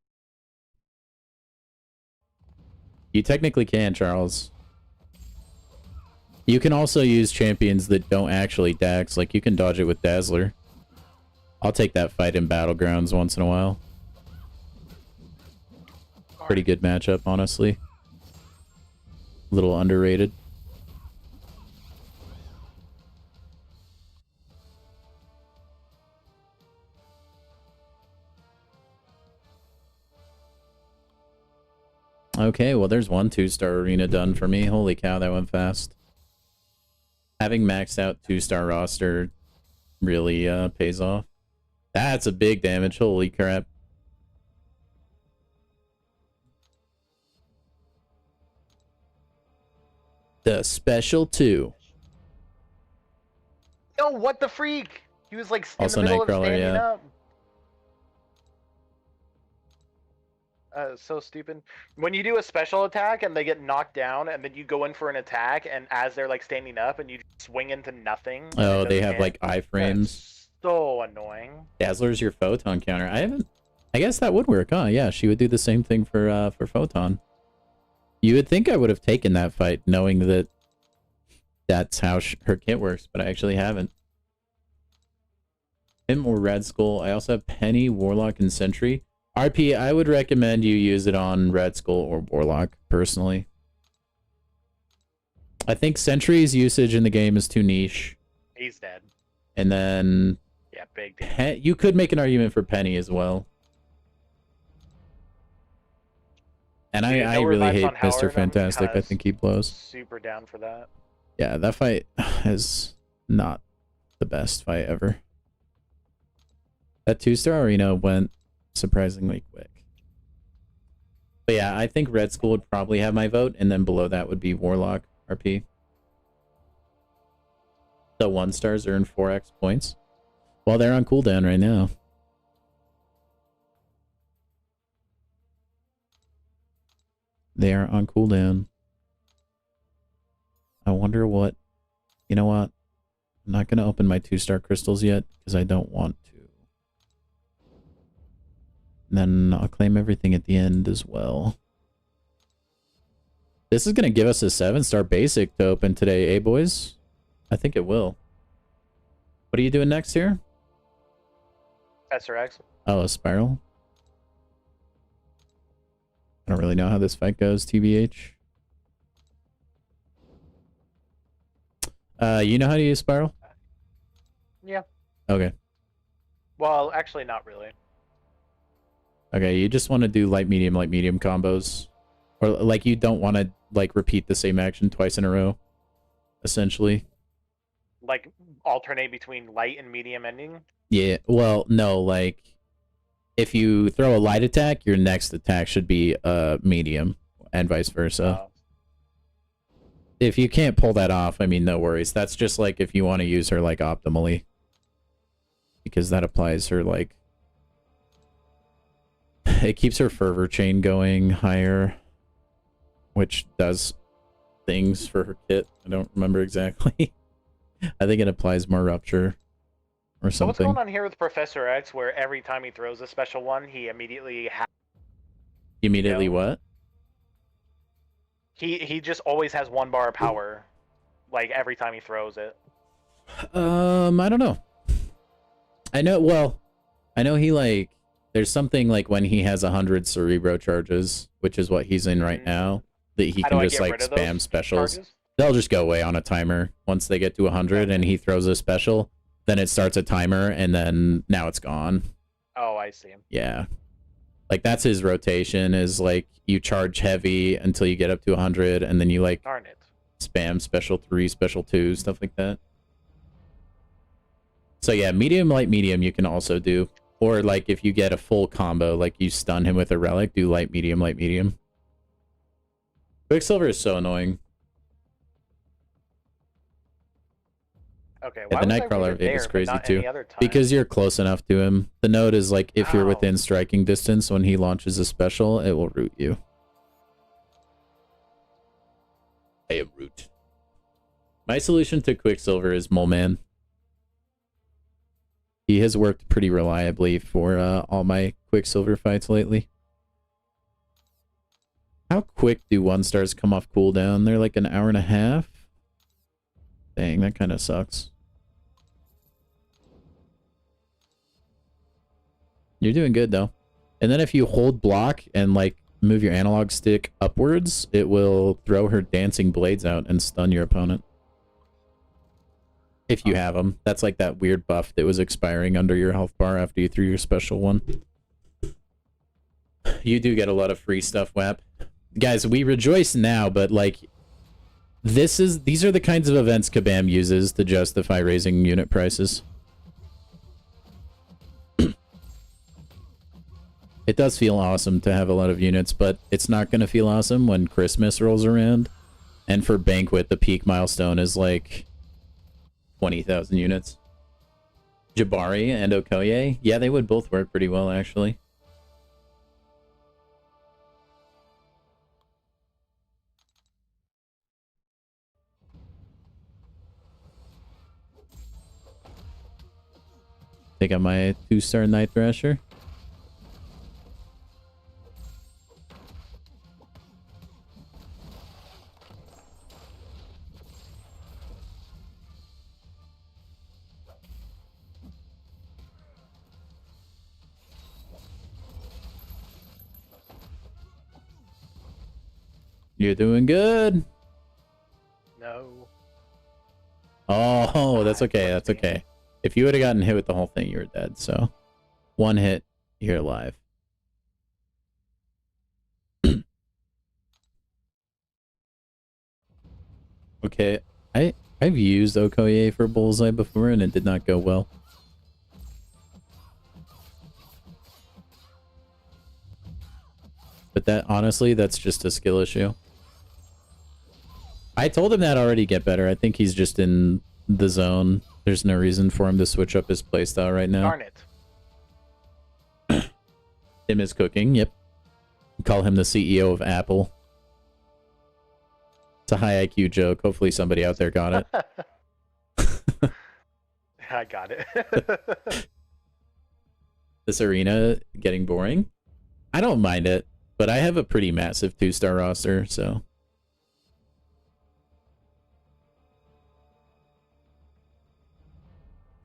You technically can, Charles. You can also use champions that don't actually dax. Like, you can dodge it with Dazzler. I'll take that fight in Battlegrounds once in a while. Pretty good matchup, honestly. A little underrated. Okay, well, there's one 2-star arena done for me. Holy cow, that went fast. Having maxed out 2-star roster really pays off. That's a big damage. Holy crap. The special 2. Yo, what the freak? He was like in Also the middle of Nightcrawler, standing yeah. up. So stupid. When you do a special attack and they get knocked down, and then you go in for an attack, and as they're like standing up, and you swing into nothing. Oh, they have like iframes. So annoying. Dazzler's your photon counter. I guess that would work, huh? Yeah, she would do the same thing for photon. You would think I would have taken that fight, knowing that that's how her kit works, but I actually haven't. Him or Red Skull. I also have Penny, Warlock, and Sentry. RP, I would recommend you use it on Red Skull or Warlock, personally. I think Sentry's usage in the game is too niche. He's dead. And then... Yeah, big deal. You could make an argument for Penny as well. And I really hate Mr. Fantastic. I think he blows. Super down for that. Yeah, that fight is not the best fight ever. That 2-star arena went surprisingly quick. But yeah, I think Red Skull would probably have my vote, and then below that would be Warlock, RP. The 1-stars earn 4x points. Well, they're on cooldown right now. They are on cooldown. I wonder what... You know what? I'm not going to open my 2-star crystals yet, because I don't want to. And then I'll claim everything at the end as well. This is going to give us a 7-star basic to open today, eh, boys? I think it will. What are you doing next here? SRX. Oh, a spiral? I don't really know how this fight goes, TBH. You know how to use spiral? Yeah. Okay. Well, actually, not really. Okay, you just want to do light medium combos. Or like you don't want to like repeat the same action twice in a row, essentially. Like alternate between light and medium ending? Yeah, well, no, like if you throw a light attack, your next attack should be medium and vice versa. If you can't pull that off, I mean, no worries. That's just like if you want to use her like optimally. Because that applies her like... It keeps her fervor chain going higher, which does things for her kit. I don't remember exactly. I think it applies more rupture or something. So what's going on here with Professor X, where every time he throws a special one, he immediately Immediately what? He just always has 1 bar of power, like every time he throws it. I don't know. I know he like there's something like when he has 100 Cerebro charges, which is what he's in right now, that he can just like spam specials. Charges? They'll just go away on a timer once they get to 100 and he throws a special. Then it starts a timer and then now it's gone. Oh, I see. Yeah. Like that's his rotation is like you charge heavy until you get up to 100 and then you like Darn it. spam special 3, special 2, stuff like that. So yeah, medium, light, medium you can also do. Or like if you get a full combo, like you stun him with a relic, do light, medium, light, medium. Quicksilver is so annoying. Okay, Yeah, why the was Nightcrawler there, is but crazy not too. any other time? Because you're close enough to him. The node is like if you're Oh. within striking distance when he launches a special, it will root you. I am root. My solution to Quicksilver is Mole Man. He has worked pretty reliably for all my Quicksilver fights lately. How quick do 1-stars come off cooldown? They're like an hour and a half? Dang, that kind of sucks. You're doing good, though. And then if you hold block and, like, move your analog stick upwards, it will throw her dancing blades out and stun your opponent. If you have them. That's like that weird buff that was expiring under your health bar after you threw your special one. You do get a lot of free stuff, WAP. Guys, we rejoice now, but, like, these are the kinds of events Kabam uses to justify raising unit prices. It does feel awesome to have a lot of units, but it's not going to feel awesome when Christmas rolls around. And for Banquet, the peak milestone is like 20,000 units. Jabari and Okoye? Yeah, they would both work pretty well, actually. Take out my 2-star Night Thrasher. You're doing good. No. Oh, that's okay. That's okay. If you would have gotten hit with the whole thing, you were dead. So, one hit, you're alive. Okay, I've used Okoye for Bullseye before, and it did not go well. But that, honestly, that's just a skill issue. I told him that already get better. I think he's just in the zone. There's no reason for him to switch up his playstyle right now. Darn it. Tim is cooking, yep. Call him the CEO of Apple. It's a high IQ joke. Hopefully somebody out there got it. I got it. This arena getting boring? I don't mind it, but I have a pretty massive 2-star roster, so...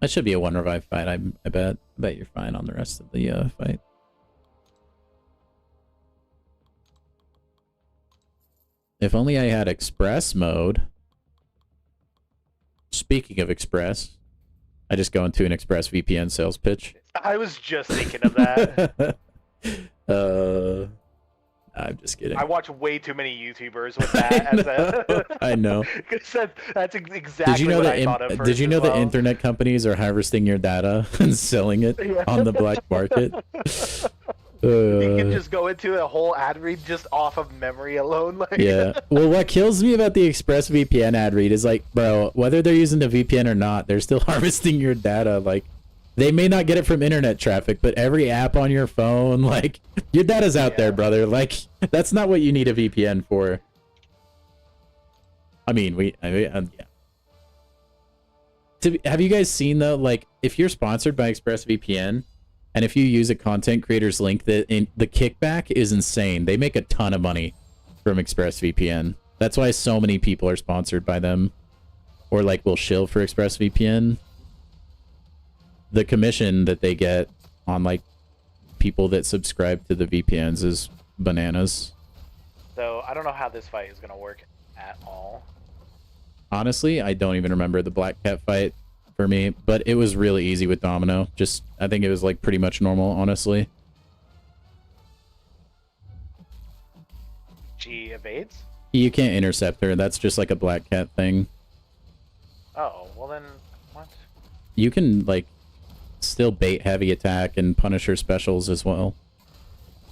That should be a 1 revive fight, I bet. I bet you're fine on the rest of the fight. If only I had Express mode. Speaking of Express, I just go into an Express VPN sales pitch. I was just thinking of that. I'm just kidding. I watch way too many YouTubers with that as a... I know. That's exactly what I thought of first. Did you know as well. that internet companies are harvesting your data and selling it on the black market? You can just go into a whole ad read just off of memory alone. Like... Yeah. Well, what kills me about the ExpressVPN ad read is like, bro, whether they're using the VPN or not, they're still harvesting your data. Like, they may not get it from internet traffic, but every app on your phone, like, your data's out there, brother. Like, that's not what you need a VPN for. I mean, yeah. Have you guys seen, though, like, if you're sponsored by ExpressVPN, and if you use a content creator's link, the kickback is insane. They make a ton of money from ExpressVPN. That's why so many people are sponsored by them, or, like, will shill for ExpressVPN. The commission that they get on, like, people that subscribe to the VPNs is bananas. So I don't know how this fight is gonna work at all. Honestly, I don't even remember the Black Cat fight for me, but it was really easy with Domino. Just, I think it was like pretty much normal, honestly. She evades? You can't intercept her. That's just like a Black Cat thing. Oh, well then, what? You can, like, still bait heavy attack and punish her specials as well.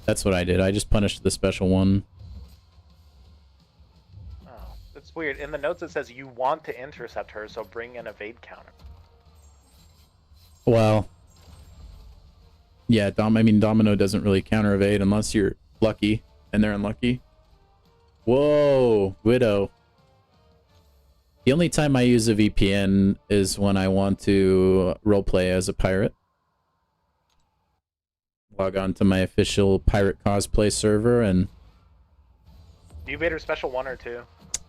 That's what I did. I just punished the special one. Oh, it's weird. In the notes it says you want to intercept her, so bring an evade counter. Well, yeah, I mean, Domino doesn't really counter evade unless you're lucky, and they're unlucky. Whoa, Widow. The only time I use a VPN is when I want to roleplay as a pirate. Log on to my official pirate cosplay server and... Do you bait her special 1 or 2?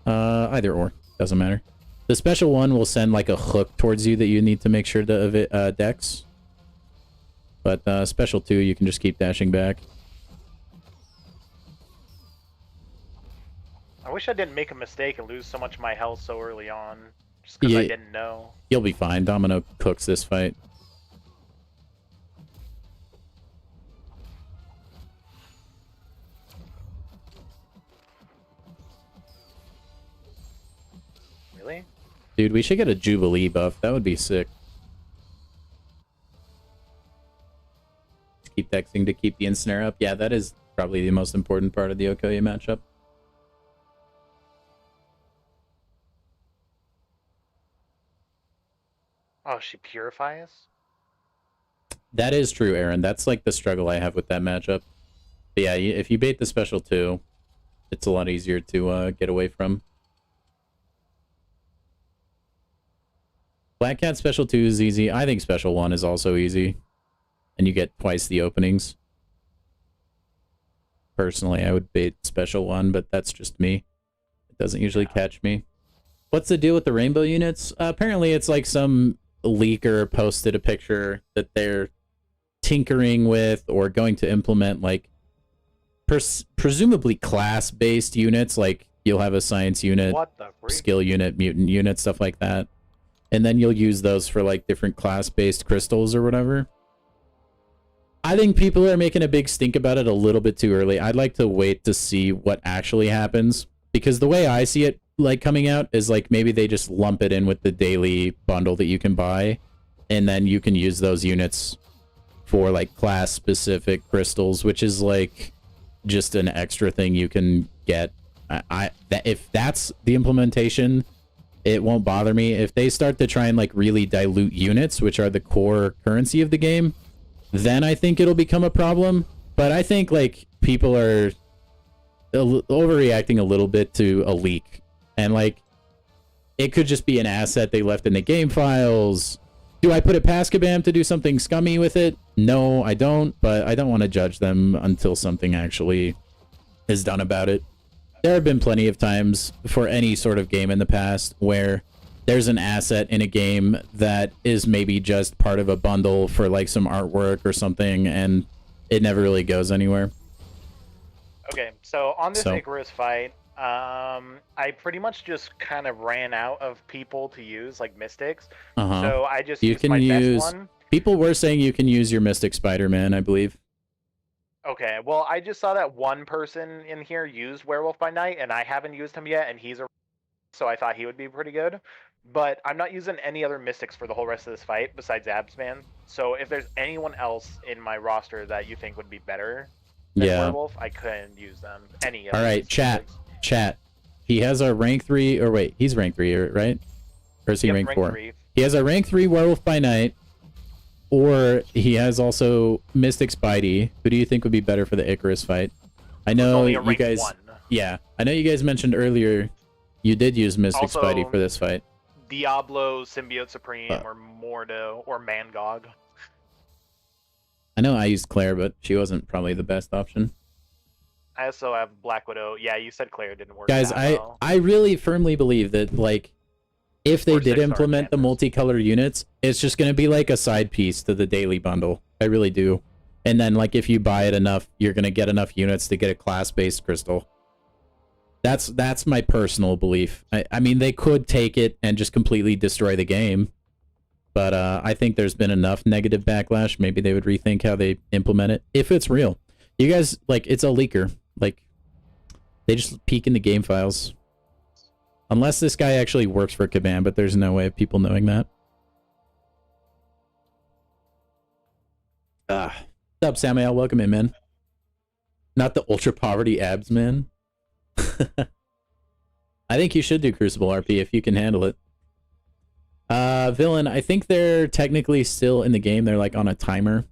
Either or. Doesn't matter. The special one will send like a hook towards you that you need to make sure to dex. But special 2, you can just keep dashing back. I wish I didn't make a mistake and lose so much of my health so early on. Just because I didn't know. You'll be fine. Domino cooks this fight. Really? Dude, we should get a Jubilee buff. That would be sick. Keep dexing to keep the ensnare up. Yeah, that is probably the most important part of the Okoye matchup. Oh, she purifies? That is true, Aaron. That's like the struggle I have with that matchup. But yeah, if you bait the special 2, it's a lot easier to get away from. Black Cat special 2 is easy. I think special 1 is also easy. And you get twice the openings. Personally, I would bait special 1, but that's just me. It doesn't usually catch me. What's the deal with the rainbow units? Apparently it's like some leaker posted a picture that they're tinkering with or going to implement like presumably class-based units. Like you'll have a science unit, skill unit, mutant unit, stuff like that. And then you'll use those for like different class-based crystals or whatever. I think people are making a big stink about it a little bit too early. I'd like to wait to see what actually happens, because the way I see it like coming out is like maybe they just lump it in with the daily bundle that you can buy, and then you can use those units for like class specific crystals, which is like just an extra thing you can get. If that's the implementation, it won't bother me. If they start to try and like really dilute units, which are the core currency of the game, then I think it'll become a problem. But I think like people are overreacting a little bit to a leak, and like it could just be an asset they left in the game files. Do I put it past Kabam to do something scummy with it? No, I don't, but I don't want to judge them until something actually is done about it. There have been plenty of times for any sort of game in the past where there's an asset in a game that is maybe just part of a bundle for like some artwork or something, and it never really goes anywhere. Okay, so on this Icarus fight, I pretty much just kind of ran out of people to use, like Mystics. So I just used my best one. People were saying you can use your Mystic Spider-Man, I believe. Okay, well, I just saw that one person in here used Werewolf by Night, and I haven't used him yet, and he's a... So I thought he would be pretty good. But I'm not using any other Mystics for the whole rest of this fight besides Absman. So if there's anyone else in my roster that you think would be better than Werewolf, I couldn't use them. Any of them. Alright, chat. He has a rank 3, or wait, he's rank 3, right? Or is he rank 4? 3. He has a rank 3 Werewolf by Night, or he has also Mystic Spidey. Who do you think would be better for the Icarus fight? I know you guys... 1. Yeah, I know you guys mentioned earlier you did use Mystic Spidey for this fight. Diablo, Symbiote Supreme, or Mordo, or Mangog. I know I used Claire, but she wasn't probably the best option. I also have Black Widow. Yeah, you said Claire didn't work. Guys, I really firmly believe that, like, if they did implement the multicolor units, it's just going to be like a side piece to the daily bundle. I really do. And then, like, if you buy it enough, you're going to get enough units to get a class-based crystal. That's my personal belief. I mean, they could take it and just completely destroy the game. But I think there's been enough negative backlash. Maybe they would rethink how they implement it. If it's real. You guys, like, it's a leaker. Like, they just peek in the game files. Unless this guy actually works for Kabam, but there's no way of people knowing that. What's up, Samuel? Welcome in, man. Not the ultra poverty abs, man. I think you should do Crucible RP if you can handle it. Villain, I think they're technically still in the game. They're like on a timer.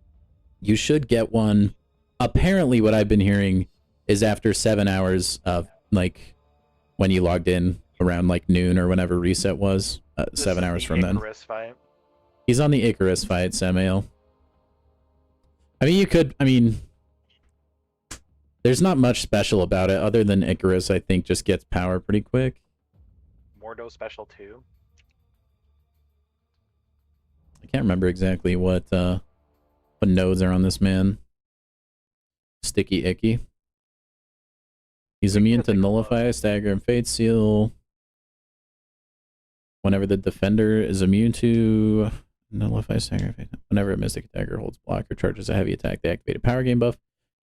You should get one. Apparently what I've been hearing is after 7 hours of like when you logged in around like noon or whenever reset was, 7 hours from then. Fight. He's on the Icarus fight, Samuel. I mean, you could, I mean, there's not much special about it other than Icarus, I think, just gets power pretty quick. Mordo special too. I can't remember exactly what nodes are on this man. Sticky Icky. He's immune to Nullify, Stagger, and Fate Seal. Whenever the defender is immune to Nullify, Stagger, Fate. Whenever a Mystic Dagger holds block or charges a heavy attack, they activate a power gain buff,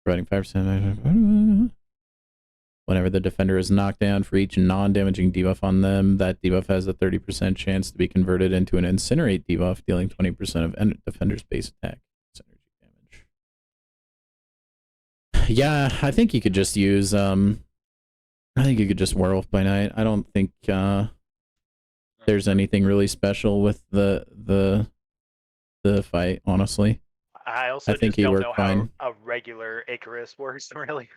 providing 5%. Whenever the defender is knocked down, for each non-damaging debuff on them, that debuff has a 30% chance to be converted into an Incinerate debuff, dealing 20% of defender's base attack damage. Yeah, I think you could just use, I think you could just Werewolf by Night. I don't think there's anything really special with the fight, honestly. I also think just he don't worked know fine. how a regular Icarus works, really.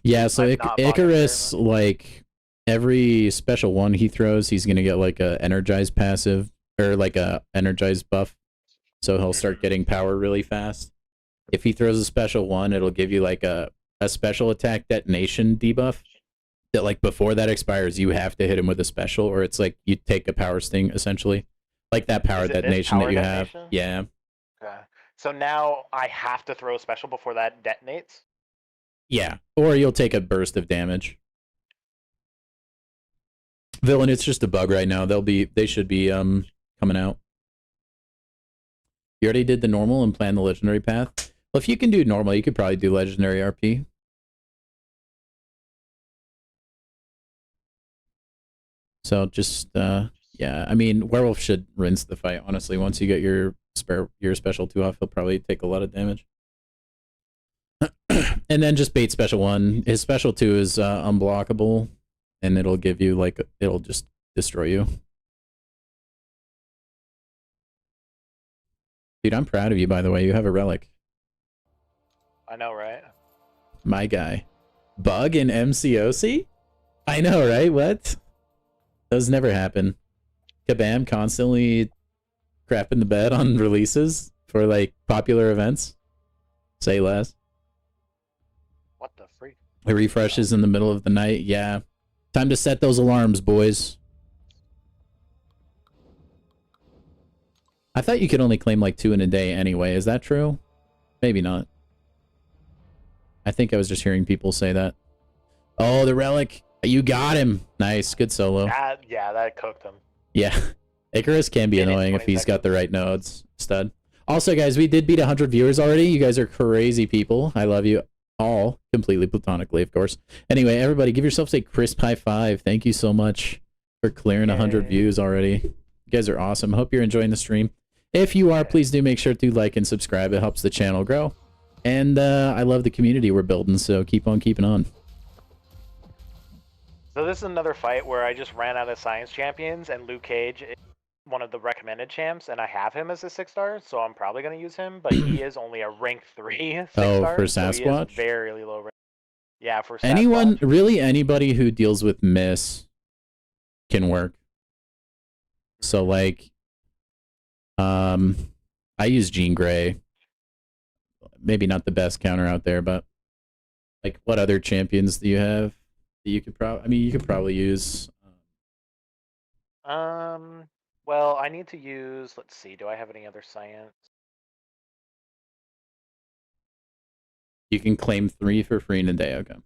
Yeah, so I've not bought it Icarus, very like, every special one he throws, he's going to get, like, a energized passive, or, like, a energized buff. So he'll start getting power really fast. If he throws a special one, it'll give you, like, a special attack detonation debuff. That, like, before that expires, you have to hit him with a special, or it's like you take a power sting, essentially. Like that power detonation that you have. Yeah. Okay. So now I have to throw a special before that detonates? Yeah, or you'll take a burst of damage. Villain, it's just a bug right now. They should be coming out. You already did the normal and planned the legendary path. Well, if you can do normal, you could probably do legendary RP. So just yeah, I mean, Werewolf should rinse the fight, honestly. Once you get your special 2 off, he'll probably take a lot of damage. And then just bait special 1. His special 2 is unblockable, and it'll give you, like, it'll just destroy you. Dude, I'm proud of you, by the way. You have a relic. I know, right? My guy. Bug in MCOC? I know, right? What? Those never happen. Kabam constantly crapping the bed on releases for, like, popular events. Say less. What the freak? It refreshes in the middle of the night. Yeah. Time to set those alarms, boys. I thought you could only claim like 2 in a day anyway. Is that true? Maybe not. I think I was just hearing people say that. Oh, the relic. You got him. Nice. Good solo. Yeah, that cooked him. Yeah. Icarus can be annoying if he's got the right nodes. Stud. Also, guys, we did beat 100 viewers already. You guys are crazy people. I love you all. Completely platonically, of course. Anyway, everybody, give yourselves a crisp high 5. Thank you so much for clearing 100 views already. You guys are awesome. Hope you're enjoying the stream. If you are, please do make sure to like and subscribe. It helps the channel grow. And I love the community we're building, so keep on keeping on. So this is another fight where I just ran out of science champions, and Luke Cage is one of the recommended champs, and I have him as a 6-star, so I'm probably going to use him, but he is only a rank 3 6-star. Oh, for Sasquatch? So he is very low rank. Yeah, for Sasquatch. Anyone, really anybody who deals with miss can work. So, like, I use Jean Grey. Maybe not the best counter out there, but, like, what other champions do you have that you could probably, I mean, you could probably use... Well, I need to use, let's see, do I have any other science? You can claim 3 for free in a day. Okay.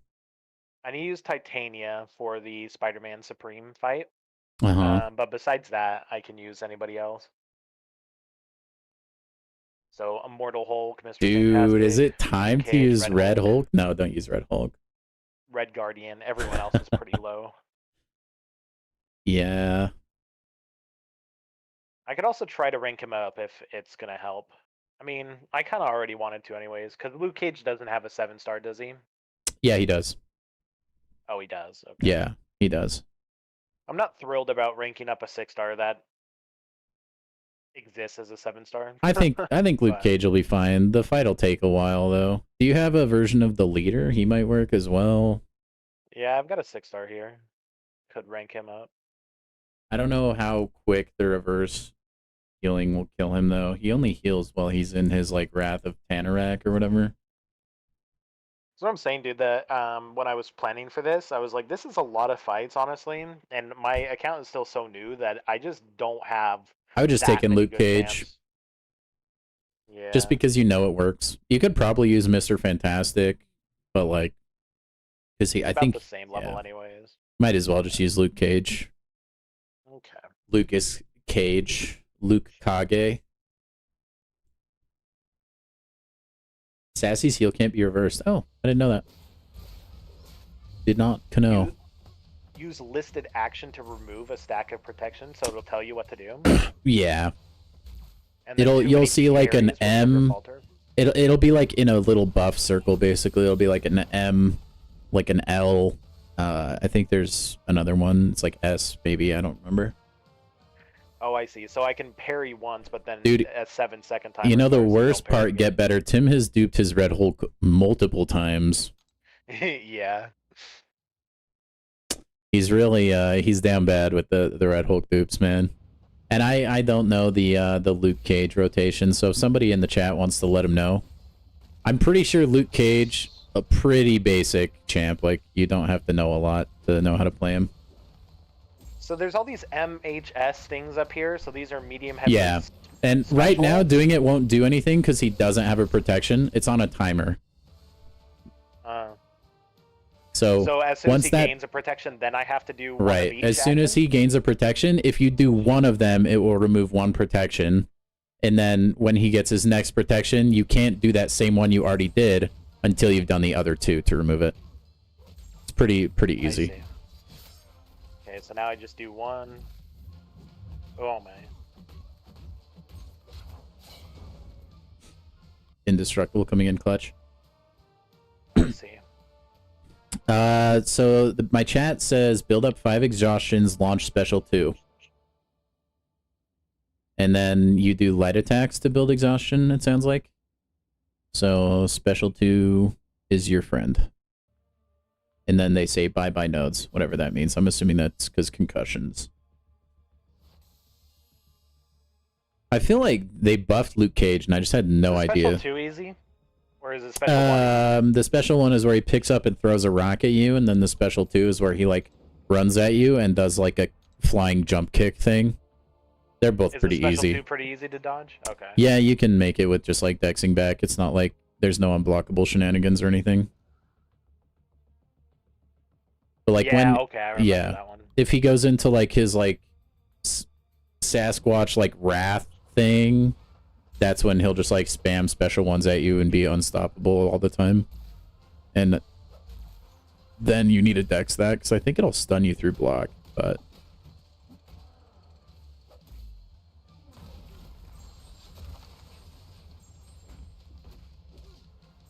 I need to use Titania for the Spider-Man Supreme fight. Uh-huh. But besides that, I can use anybody else. So Immortal Hulk, Mr. Dude, Fantastic, is it time Luke to Cage, use Red Hulk? No, don't use Red Hulk. Red Guardian. Everyone else is pretty low. Yeah. I could also try to rank him up if it's gonna help. I mean, I kind of already wanted to anyways, because Luke Cage doesn't have a 7-star, does he? Yeah, he does. Oh, he does. Okay. Yeah, he does. I'm not thrilled about ranking up a 6-star that exists as a 7-star. I think Luke Cage will be fine. The fight will take a while though. Do you have a version of the leader? He might work as well. Yeah, I've got a 6-star here. Could rank him up. I don't know how quick the reverse healing will kill him though. He only heals while he's in his like Wrath of Tanarak or whatever. That's what I'm saying, dude. That when I was planning for this, I was like, this is a lot of fights, honestly, and my account is still so new that I just don't have. I would just take in Luke Cage. Camps. Yeah. Just because you know it works. You could probably use Mr. Fantastic, but like, because I think the same level anyways. Might as well just use Luke Cage. Okay. Lucas Cage. Luke Kage. Sassy's heal can't be reversed. Oh, I didn't know that. Did not know. Use listed action to remove a stack of protection, so it'll tell you what to do. Yeah. And you'll see like an M. It'll be like in a little buff circle basically. It'll be like an M, like an L. I think there's another one. It's like S maybe. I don't remember. Oh, I see. So I can parry once, but then Dude, at 7-second time. You know the worst part, get better. Tim has duped his Red Hulk multiple times. Yeah. He's really he's damn bad with the Red Hulk dupes, man. And I don't know the Luke Cage rotation, so if somebody in the chat wants to let him know. I'm pretty sure Luke Cage, a pretty basic champ, like you don't have to know a lot to know how to play him. So there's all these MHS things up here. So these are medium heavy. Yeah, and right now doing it won't do anything because he doesn't have a protection. It's on a timer. So as soon as he gains a protection, then I have to do one of each as soon as he gains a protection, if you do one of them, it will remove one protection. And then when he gets his next protection, you can't do that same one you already did until you've done the other two to remove it. It's pretty easy. Okay, so now I just do one. Oh man. Indestructible coming in clutch. Let's see. So my chat says build up 5 exhaustions, launch special 2. And then you do light attacks to build exhaustion, it sounds like. So special 2 is your friend. And then they say bye-bye nodes, whatever that means. I'm assuming that's because concussions. I feel like they buffed Luke Cage, and I just had no idea. Special 2 easy? Or is it special 1? The special 1 is where he picks up and throws a rock at you, and then the special 2 is where he, like, runs at you and does, like, a flying jump kick thing. They're both pretty easy. Is the special 2 pretty easy to dodge? Okay. Yeah, you can make it with just, like, dexing back. It's not like there's no unblockable shenanigans or anything. But, like, I remember that one. If he goes into, like, his, like, Sasquatch, like, wrath thing, that's when he'll just, like, spam special ones at you and be unstoppable all the time. And then you need to dex that, because I think it'll stun you through block, but...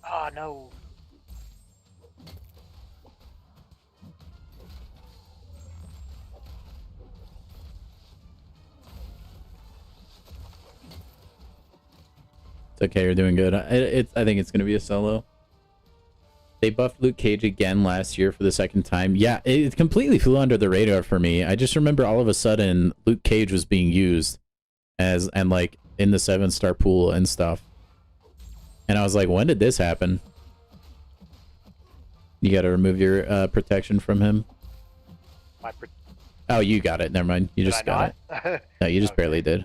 Oh, no. It's okay, you're doing good. I think it's going to be a solo. They buffed Luke Cage again last year for the second time. Yeah, it completely flew under the radar for me. I just remember all of a sudden Luke Cage was being used and like in the 7-star pool and stuff. And I was like, when did this happen? You got to remove your protection from him. Oh, you got it. Never mind. You just got it. No, you just barely did.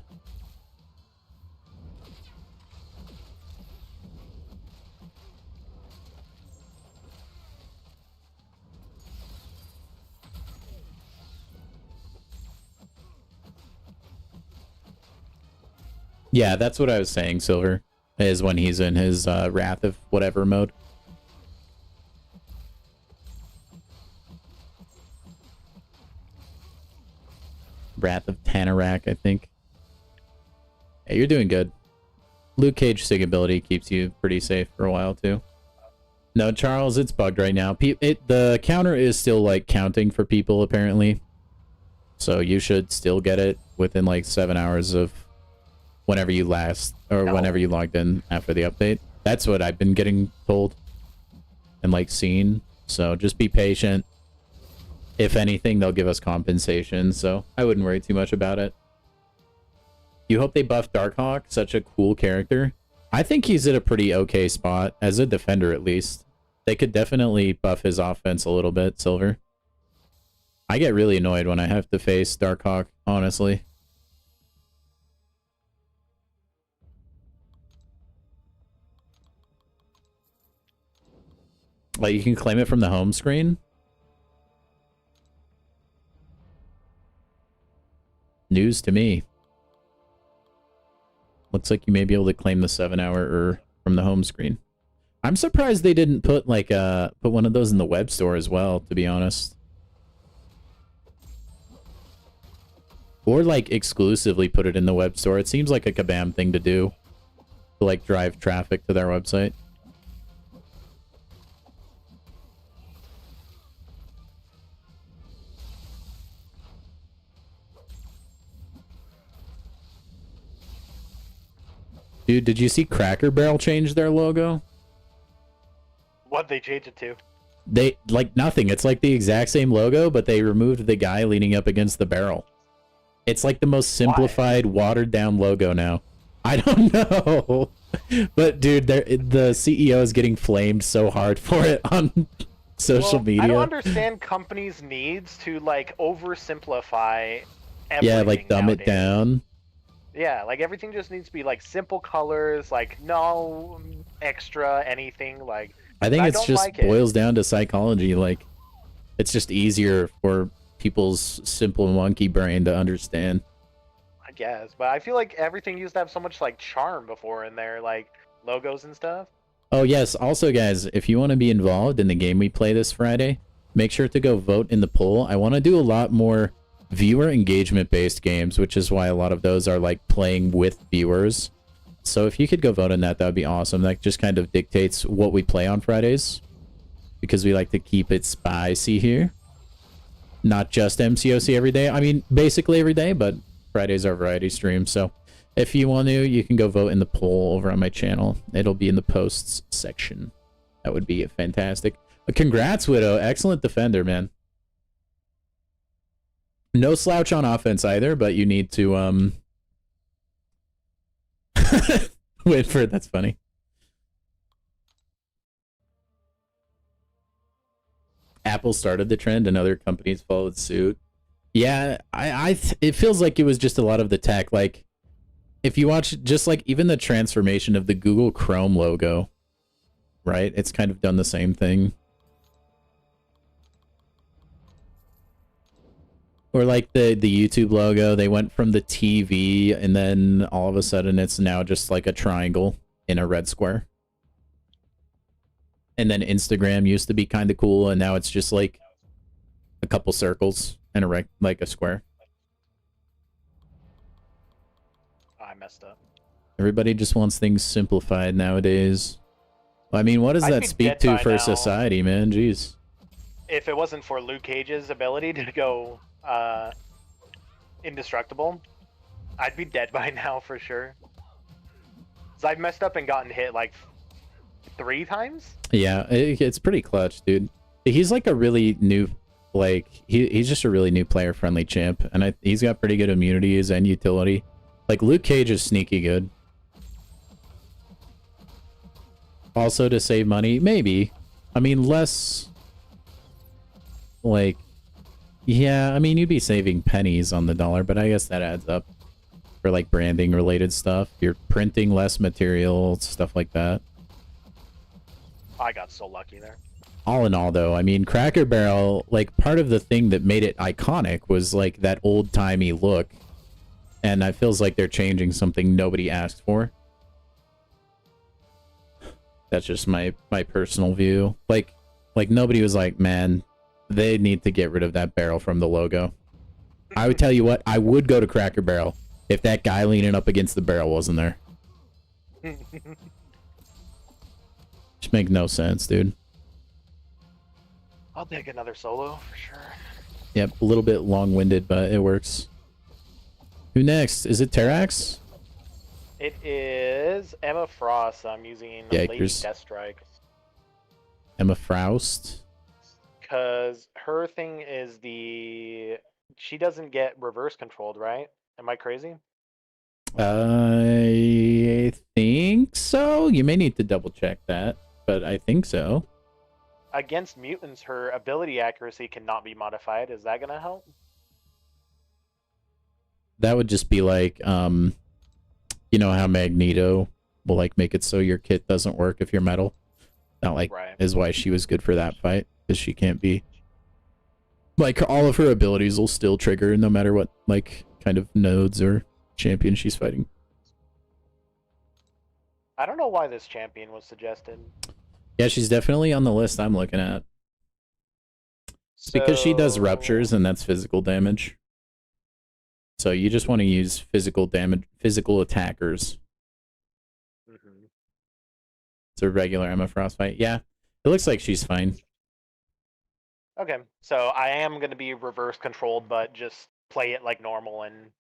Yeah, that's what I was saying, Silver, is when he's in his Wrath of whatever mode. Wrath of Tanarak, I think. Hey, you're doing good. Luke Cage sig ability keeps you pretty safe for a while, too. No, Charles, it's bugged right now. The counter is still, like, counting for people, apparently. So you should still get it within, like, 7 hours of whenever you last, or whenever you logged in after the update. That's what I've been getting told and, like, seen. So just be patient. If anything, they'll give us compensation, so I wouldn't worry too much about it. You hope they buff Darkhawk, such a cool character. I think he's at a pretty okay spot, as a defender at least. They could definitely buff his offense a little bit, Silver. I get really annoyed when I have to face Darkhawk, honestly. Like, you can claim it from the home screen? News to me. Looks like you may be able to claim the 7-hour from the home screen. I'm surprised they didn't put like put one of those in the web store as well, to be honest. Or like exclusively put it in the web store. It seems like a Kabam thing to do, to like drive traffic to their website. Dude, did you see Cracker Barrel change their logo? What'd they change it to? They, like, nothing. It's like the exact same logo, but they removed the guy leaning up against the barrel. It's like the most simplified, watered-down logo now. I don't know. But, dude, the CEO is getting flamed so hard for it on social media. I don't understand companies' needs to, like, oversimplify everything. Yeah, like, dumb nowadays. it down. Yeah, like everything just needs to be like simple colors, like no extra anything. Like I think it's just boils down to psychology. Like, it's just easier for people's simple monkey brain to understand. I guess, but I feel like everything used to have so much like charm before in there, like logos and stuff. Oh yes, also guys, if you want to be involved in the game we play this Friday, make sure to go vote in the poll. I want to do a lot more viewer engagement based games, which is why a lot of those are like playing with viewers. So if you could go vote on that, that would be awesome. That just kind of dictates what we play on Fridays, because we like to keep it spicy here. Not just MCOC every day. I mean, basically every day, but Fridays are variety stream. So if you want to, you can go vote in the poll over on my channel. It'll be in the posts section. That would be fantastic. But congrats, Widow. Excellent defender, man. No slouch on offense either, but you need to wait for it. That's funny. Apple started the trend and other companies followed suit. Yeah, it feels like it was just a lot of the tech. Like, if you watch just like even the transformation of the Google Chrome logo, right? It's kind of done the same thing. Or like the YouTube logo, they went from the TV and then all of a sudden it's now just like a triangle in a red square. And then Instagram used to be kind of cool and now it's just like a couple circles and like a square. I messed up. Everybody just wants things simplified nowadays. I mean, what does that speak to for society, man? Jeez. If it wasn't for Luke Cage's ability to go indestructible, I'd be dead by now for sure. 'Cause I've messed up and gotten hit like 3 times. Yeah, it's pretty clutch, dude. He's like a really new, like he's just a really new player friendly champ, and he's got pretty good immunities and utility. Like Luke Cage is sneaky good. Also to save money, maybe. I mean, less like. Yeah, I mean, you'd be saving pennies on the dollar, but I guess that adds up for, like, branding-related stuff. You're printing less material, stuff like that. I got so lucky there. All in all, though, I mean, Cracker Barrel, like, part of the thing that made it iconic was, like, that old-timey look. and it feels like they're changing something nobody asked for. That's just my personal view. Like nobody was like, man, they need to get rid of that barrel from the logo. I would tell you what, I would go to Cracker Barrel if that guy leaning up against the barrel wasn't there. Just make no sense, dude. I'll take another solo for sure. Yep, a little bit long-winded, but it works. Who next? Is it Terax? It is Emma Frost. I'm using Lady Deathstrike. Emma Frost? Because her thing is she doesn't get reverse controlled, right? Am I crazy? I think so. You may need to double check that, but I think so. Against mutants, her ability accuracy cannot be modified. Is that gonna help? That would just be like, you know how Magneto will like make it so your kit doesn't work if you're metal. Not like is why she was good for that fight, because she can't be like all of her abilities will still trigger no matter what like kind of nodes or champion she's fighting. I don't know why this champion was suggested. Yeah, she's definitely on the list I'm looking at. It's because she does ruptures and that's physical damage. So you just want to use physical damage, physical attackers. Mm-hmm. It's a regular Emma Frost fight. Yeah, it looks like she's fine. Okay, so I am going to be reverse controlled, but just play it like normal and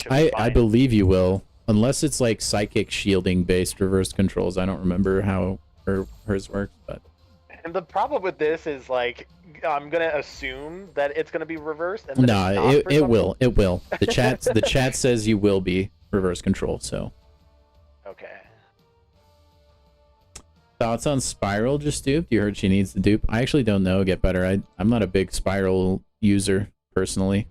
I believe you will. Unless it's like psychic shielding based reverse controls. I don't remember how hers works, but... And the problem with this is like I'm gonna assume that it's gonna be reversed. And no, it will. It will. The chat says you will be reverse control. So. Okay. Thoughts on Spiral just duped? You heard she needs to dupe. I actually don't know. Get better. I'm not a big Spiral user personally.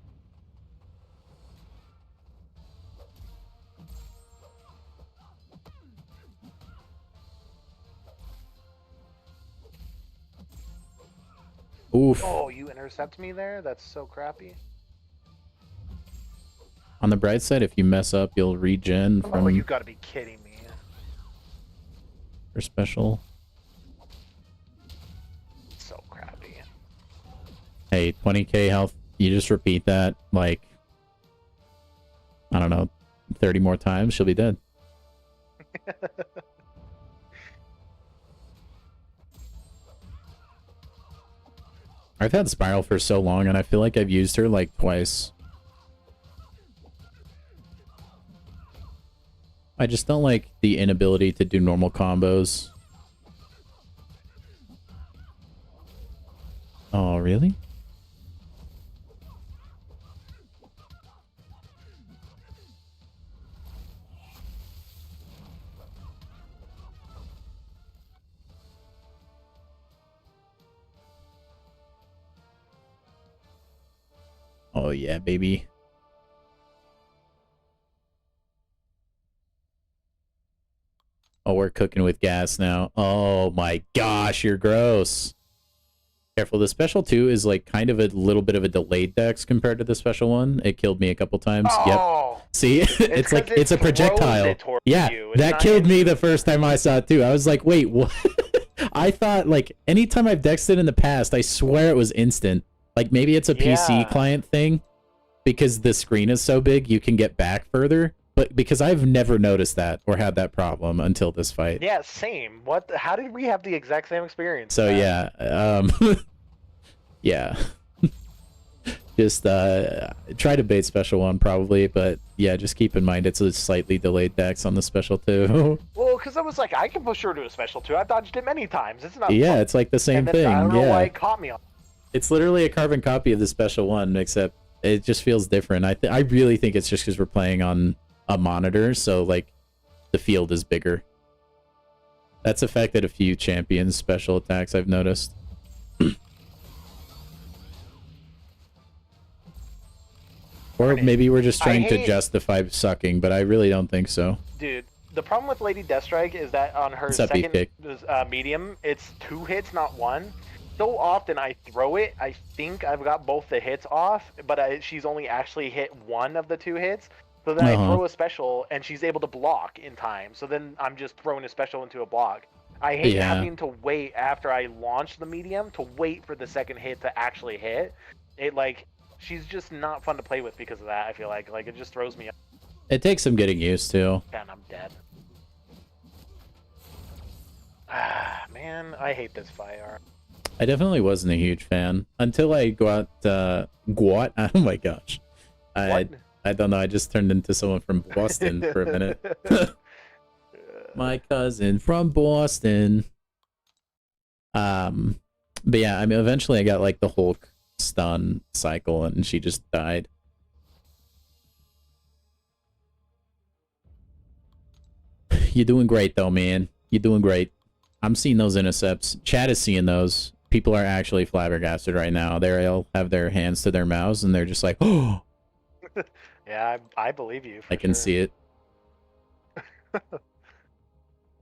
Oof. Oh, you intercept me there? That's so crappy. On the bright side, if you mess up, you'll regen from... Oh, you gotta be kidding me. For special. So crappy. Hey, 20k health. You just repeat that, like... I don't know, 30 more times, she'll be dead. I've had Spiral for so long, and I feel like I've used her, like, twice. I just don't like the inability to do normal combos. Oh, really? Oh yeah, baby. Oh, we're cooking with gas now. Oh my gosh, you're gross. Careful, the special 2 is like kind of a little bit of a delayed dex compared to the special 1. It killed me a couple times. Oh, yep. See? it's like it's a projectile. Yeah, that killed me the first time I saw it too. I was like, wait, what? I thought like anytime I've dexed it in the past, I swear it was instant. Like maybe it's a PC client thing. Because the screen is so big, you can get back further. But because I've never noticed that or had that problem until this fight. Yeah, same. What? How did we have the exact same experience? So yeah, yeah. Just try to bait special 1 probably, but yeah, just keep in mind it's a slightly delayed dex on the special 2. Well, because I was like, I can push her to a special 2. I've dodged it many times. It's not. Yeah, fun. It's like the same thing. I don't know yeah. why it caught me on. It's literally a carbon copy of the special 1, except it just feels different. I really think it's just because we're playing on a monitor, so like the field is bigger. That's affected a few champions' special attacks I've noticed. Or maybe we're just trying to justify sucking, but I really don't think so. Dude, the problem with Lady Deathstrike is that on her second medium, it's 2 hits, not 1. So often I throw it, I think I've got both the hits off, but she's only actually hit 1 of the 2 hits. So then I throw a special, and she's able to block in time. So then I'm just throwing a special into a block. I hate having to wait after I launch the medium to wait for the second hit to actually hit. It like she's just not fun to play with because of that. I feel like it just throws me up. It takes some getting used to. And I'm dead. Ah, man, I hate this fire. I definitely wasn't a huge fan until I got oh my gosh. I don't know, I just turned into someone from Boston for a minute. My cousin from Boston. But yeah, I mean eventually I got like the Hulk stun cycle and she just died. You're doing great though, man. You're doing great. I'm seeing those intercepts. Chat is seeing those. People are actually flabbergasted right now. They'll have their hands to their mouths and they're just like, oh. Yeah, I believe you. I can see it.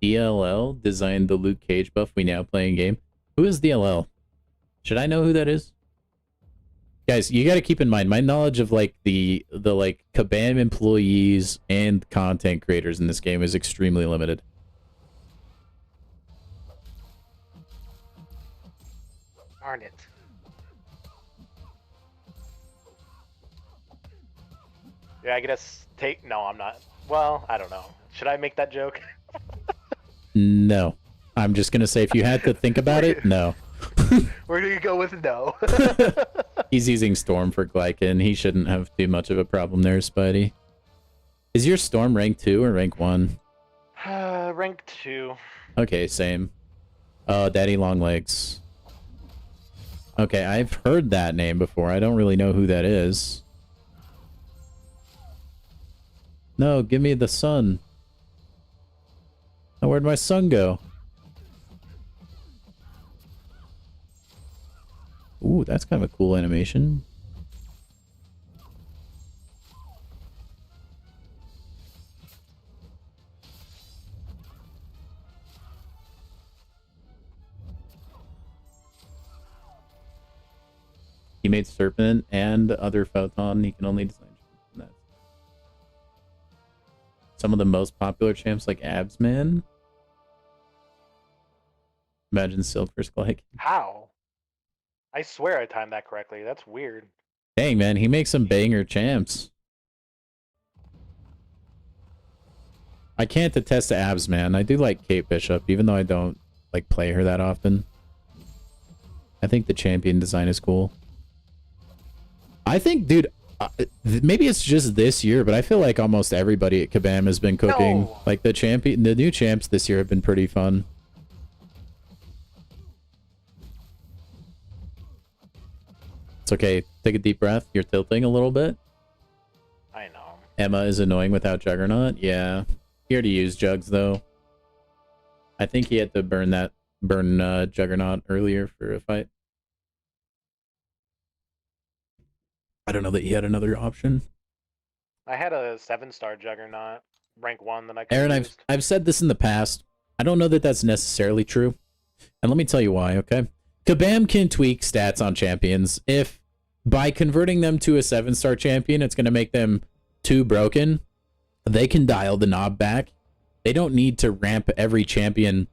DLL designed the Luke Cage buff we now play in game. Who is DLL? Should I know who that is? Guys, you got to keep in mind my knowledge of like the like Kabam employees and content creators in this game is extremely limited. Darn it. Yeah, I guess no, I'm not. Well, I don't know. Should I make that joke? No. I'm just going to say if you had to think about it, no. We're going to go with no. He's using Storm for Glycan. He shouldn't have too much of a problem there, Spidey. Is your Storm rank 2 or rank 1? Rank 2. Okay, same. Oh, Daddy Longlegs. Okay, I've heard that name before. I don't really know who that is. No, give me the sun. Oh, where'd my son go? Ooh, that's kind of a cool animation. He made Serpent and other Photon. He can only design that. Some of the most popular champs like Absman. Imagine Silk vs. Glycan. How? I swear I timed that correctly. That's weird. Dang, man, he makes some banger champs. I can't attest to Absman. I do like Kate Bishop, even though I don't like play her that often. I think the champion design is cool. I think, dude, maybe it's just this year, but I feel like almost everybody at Kabam has been cooking. No. Like the new champs this year have been pretty fun. It's okay. Take a deep breath. You're tilting a little bit. I know. Emma is annoying without Juggernaut. Yeah. He already used Jugs, though. I think he had to burn Juggernaut earlier for a fight. I don't know that he had another option. I had a 7-star Juggernaut, rank 1 that I could Aaron, I've said this in the past. I don't know that that's necessarily true. And let me tell you why, okay? Kabam can tweak stats on champions. If by converting them to a 7-star champion, it's going to make them too broken, they can dial the knob back. They don't need to ramp every champion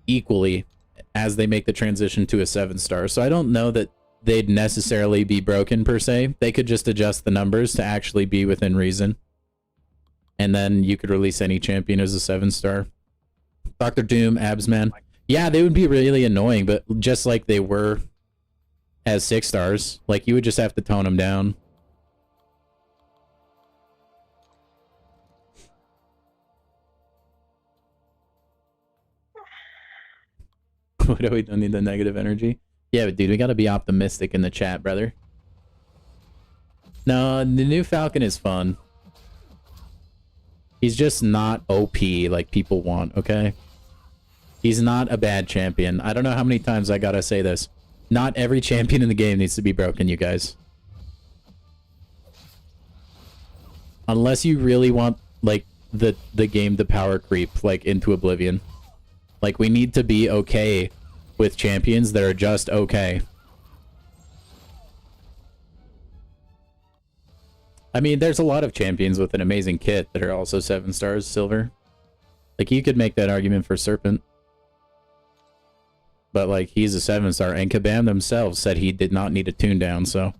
equally as they make the transition to a 7-star. So I don't know that they'd necessarily be broken per se. They could just adjust the numbers to actually be within reason. And then you could release any champion as a 7-star. Dr. Doom, Absman. Yeah, they would be really annoying, but just like they were as 6-stars, like you would just have to tone them down. What do we don't need the negative energy? Yeah, but dude, we gotta be optimistic in the chat, brother. No, the new Falcon is fun. He's just not OP like people want, okay? He's not a bad champion. I don't know how many times I gotta say this. Not every champion in the game needs to be broken, you guys. Unless you really want, like, the game to power creep, like, into oblivion. Like, we need to be okay with champions that are just okay. I mean, there's a lot of champions with an amazing kit that are also 7 stars silver. Like, you could make that argument for Serpent. But, like, he's a 7-star, and Kabam themselves said he did not need a tune down, so...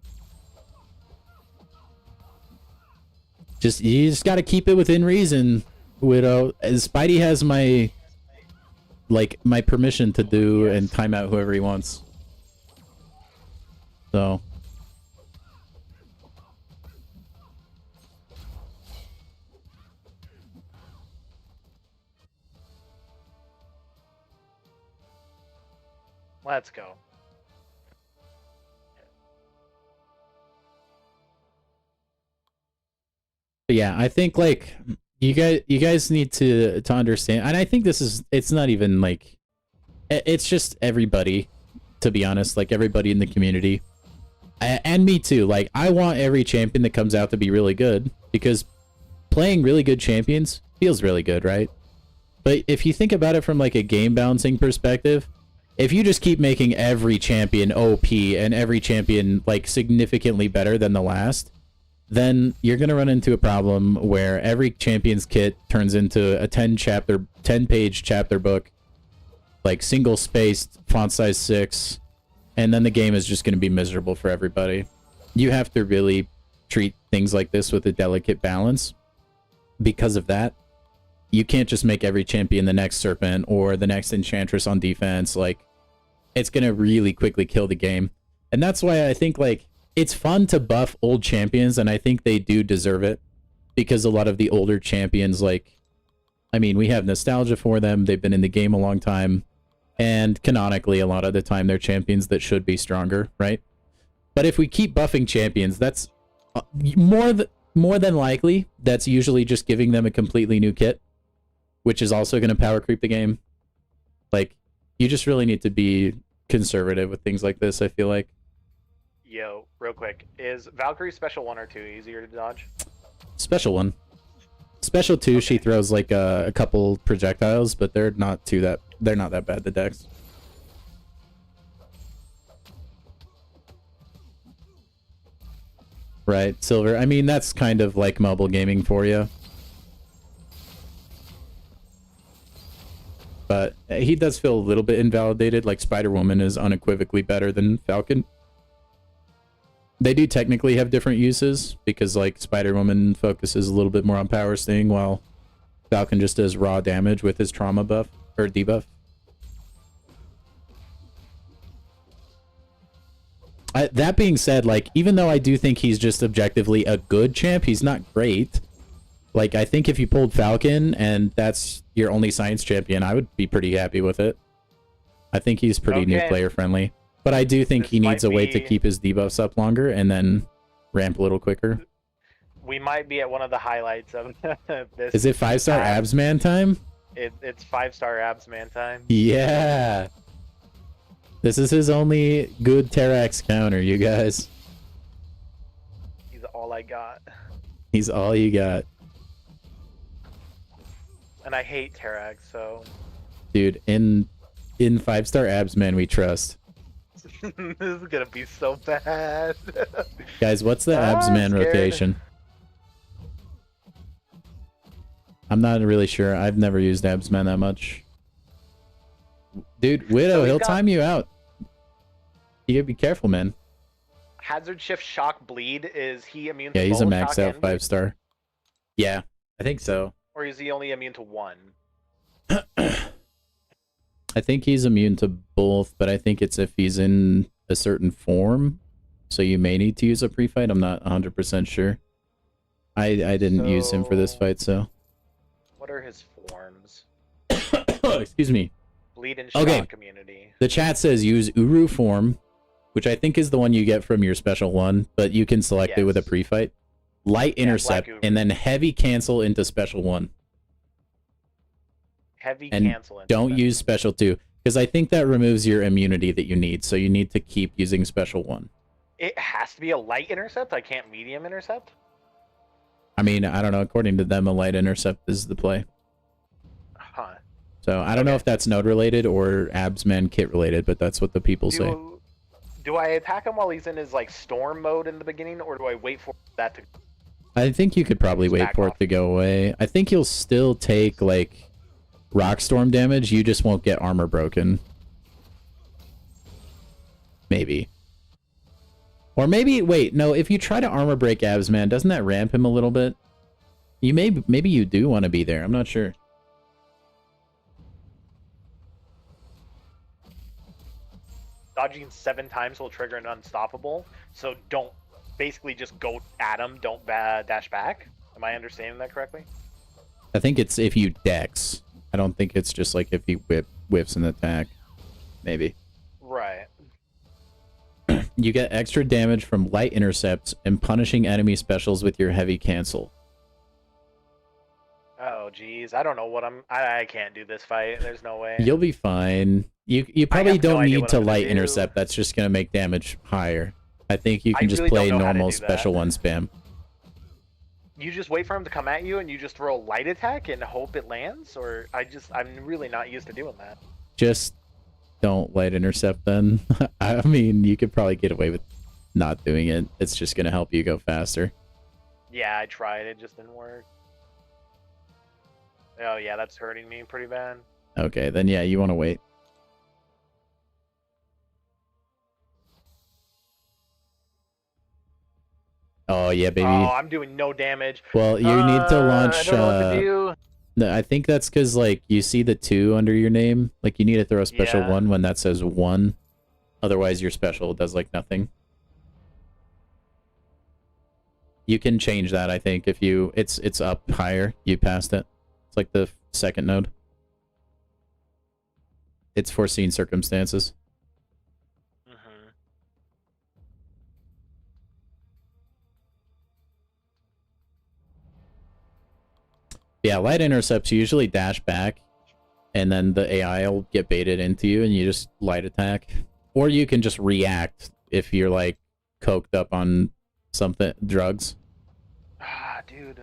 You just gotta keep it within reason, Widow. Spidey has my... like, my permission to do and time out whoever he wants. So... Let's go. But yeah, I think like you guys need to understand, and I think it's not even like it's just everybody, to be honest, like everybody in the community, and me too. Like I want every champion that comes out to be really good, because playing really good champions feels really good, right? But if you think about it from like a game balancing perspective, if you just keep making every champion OP and every champion like significantly better than the last, then you're going to run into a problem where every champion's kit turns into a 10-page chapter book, like single-spaced, font size 6, and then the game is just going to be miserable for everybody. You have to really treat things like this with a delicate balance. Because of that, you can't just make every champion the next Serpent or the next Enchantress on defense. Like, it's going to really quickly kill the game. And that's why I think, like, it's fun to buff old champions, and I think they do deserve it. Because a lot of the older champions, like, I mean, we have nostalgia for them. They've been in the game a long time. And canonically, a lot of the time, they're champions that should be stronger, right? But if we keep buffing champions, that's more than likely, that's usually just giving them a completely new kit, which is also going to power creep the game. Like, you just really need to be conservative with things like this, I feel like. Yo, real quick. Is Valkyrie Special 1 or 2 easier to dodge? Special 1. Special 2, okay. She throws like a couple projectiles, but they're not that bad, the dex. Right, Silver. I mean, that's kind of like mobile gaming for you. But he does feel a little bit invalidated. Like, Spider-Woman is unequivocally better than Falcon. They do technically have different uses, because, like, Spider-Woman focuses a little bit more on power sting, while Falcon just does raw damage with his trauma buff, or debuff. That being said, like, even though I do think he's just objectively a good champ, he's not great. Like, I think if you pulled Falcon and that's your only science champion, I would be pretty happy with it. I think he's pretty new player friendly. But I do think he needs a way to keep his debuffs up longer and then ramp a little quicker. We might be at one of the highlights of this. Is it 5-star abs man time? It's 5-star abs man time. Yeah. This is his only good Terrax counter, you guys. He's all I got. He's all you got. And I hate Terrax, so... Dude, in 5-star abs man we trust. This is gonna be so bad. Guys, what's the abs man rotation? I'm not really sure. I've never used abs man that much. Dude, Widow, he'll time you out. You gotta be careful, man. Hazard shift shock bleed, is he immune to both? Yeah, he's a maxed out 5-star. Yeah, I think so. Or is he only immune to one? I think he's immune to both, but I think it's if he's in a certain form. So you may need to use a pre-fight. I'm not 100% sure. I didn't use him for this fight, so... What are his forms? Excuse me. Bleed and shock community. The chat says use Uru form, which I think is the one you get from your special one, but you can select it with a pre-fight. Light intercept, and then heavy cancel into special 1. Heavy and cancel into don't use special 2, because I think that removes your immunity that you need, so you need to keep using special 1. It has to be a light intercept? I can't medium intercept? I mean, I don't know. According to them, a light intercept is the play. Huh. So I don't know if that's node related or absman kit related, but that's what the people say. Do I attack him while he's in his like storm mode in the beginning, or do I wait for that to... I think you could probably wait back for off. it to go away. I think you'll still take, like, rock storm damage. You just won't get armor broken. Maybe. Or maybe, wait, no, if you try to armor break Abs, man, doesn't that ramp him a little bit? You maybe you do want to be there. I'm not sure. Dodging 7 times will trigger an unstoppable, so don't basically just go at him, don't dash back. Am I understanding that correctly? I think it's if you dex. I don't think it's just like if he whiffs an attack. Maybe. Right. You get extra damage from light intercepts and punishing enemy specials with your heavy cancel. Oh, geez. I don't know what I can't do this fight. There's no way. You'll be fine. You probably don't need to light do. intercept. That's just going to make damage higher. I think you can just really play don't know how to normal do special that. one spam. You just wait for him to come at you and you just throw a light attack and hope it lands? Or I'm really not used to doing that. Just don't light intercept then. I mean, you could probably get away with not doing it. It's just going to help you go faster. Yeah, I tried. It just didn't work. Oh, yeah, that's hurting me pretty bad. Okay, then yeah, you want to wait. Oh, yeah, baby. Oh, I'm doing no damage. Well, you need to launch... I don't know what to do. No, I think that's because, like, you see the 2 under your name. Like, you need to throw a special 1 when that says 1. Otherwise, your special does, like, nothing. You can change that, I think, if you... It's up higher. You passed it. It's like the 2nd node. It's foreseen circumstances. Yeah, light intercepts usually dash back, and then the AI will get baited into you, and you just light attack. Or you can just react if you're, like, coked up on something, drugs. Ah, dude.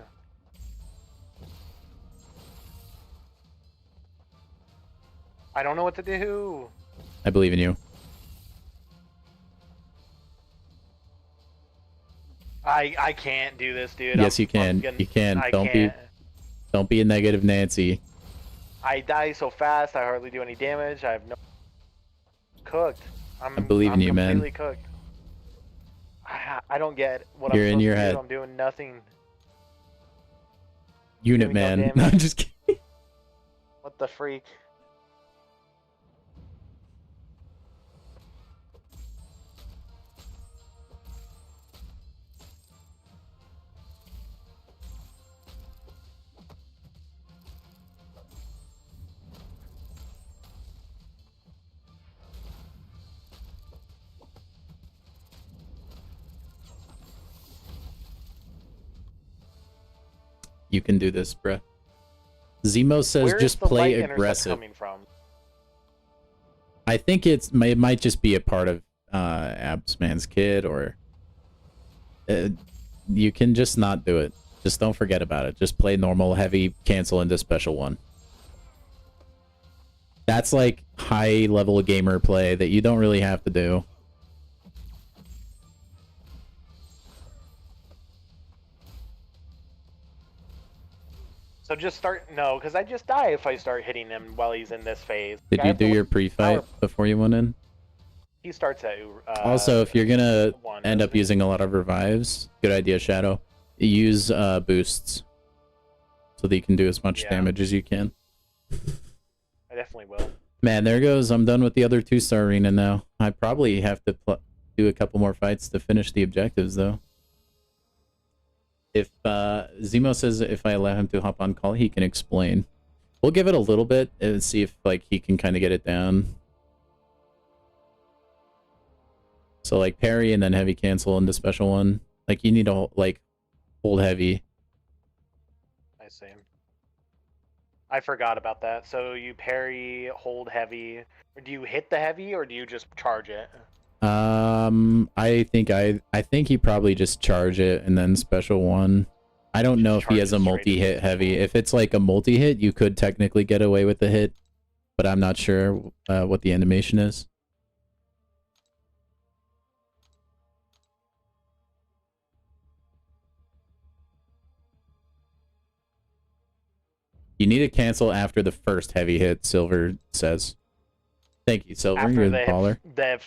I don't know what to do. I believe in you. I can't do this, dude. Yes, you can. You can. Don't be a negative Nancy. I die so fast. I hardly do any damage. I have no cooked. I believe in you, man. I'm completely cooked. I don't get what You're I'm in supposed your to head. do. I'm doing nothing. Unit Doing man. no No, I'm damage. just kidding. What the freak? You can do this, bruh. Zemo says Where just is the play light intercept aggressive. coming from? I think it might just be a part of Absman's kid, or you can just not do it. Just don't forget about it. Just play normal, heavy, cancel into special 1. That's like high level gamer play that you don't really have to do. So just start because I just die if I start hitting him while he's in this phase. Did you do your pre-fight before you went in? He starts at. Also, if you're gonna 1, end up doesn't he? using a lot of revives, good idea, Shadow. Use boosts so that you can do as much damage as you can. I definitely will. Man, there goes. I'm done with the other 2-star arena now. I probably have to do a couple more fights to finish the objectives, though. If Zemo says if I allow him to hop on call, he can explain. We'll give it a little bit and see if like he can kind of get it down. So like parry and then heavy cancel into special 1. Like you need to like hold heavy. I see. I forgot about that. So you parry, hold heavy. Or do you hit the heavy or do you just charge it? I think he probably just charge it and then special 1. I don't know if he has a multi-hit heavy. If it's like a multi-hit, you could technically get away with the hit, but I'm not sure what the animation is. You need to cancel after the first heavy hit, Silver says. Thank you, Silver. After You're the caller. the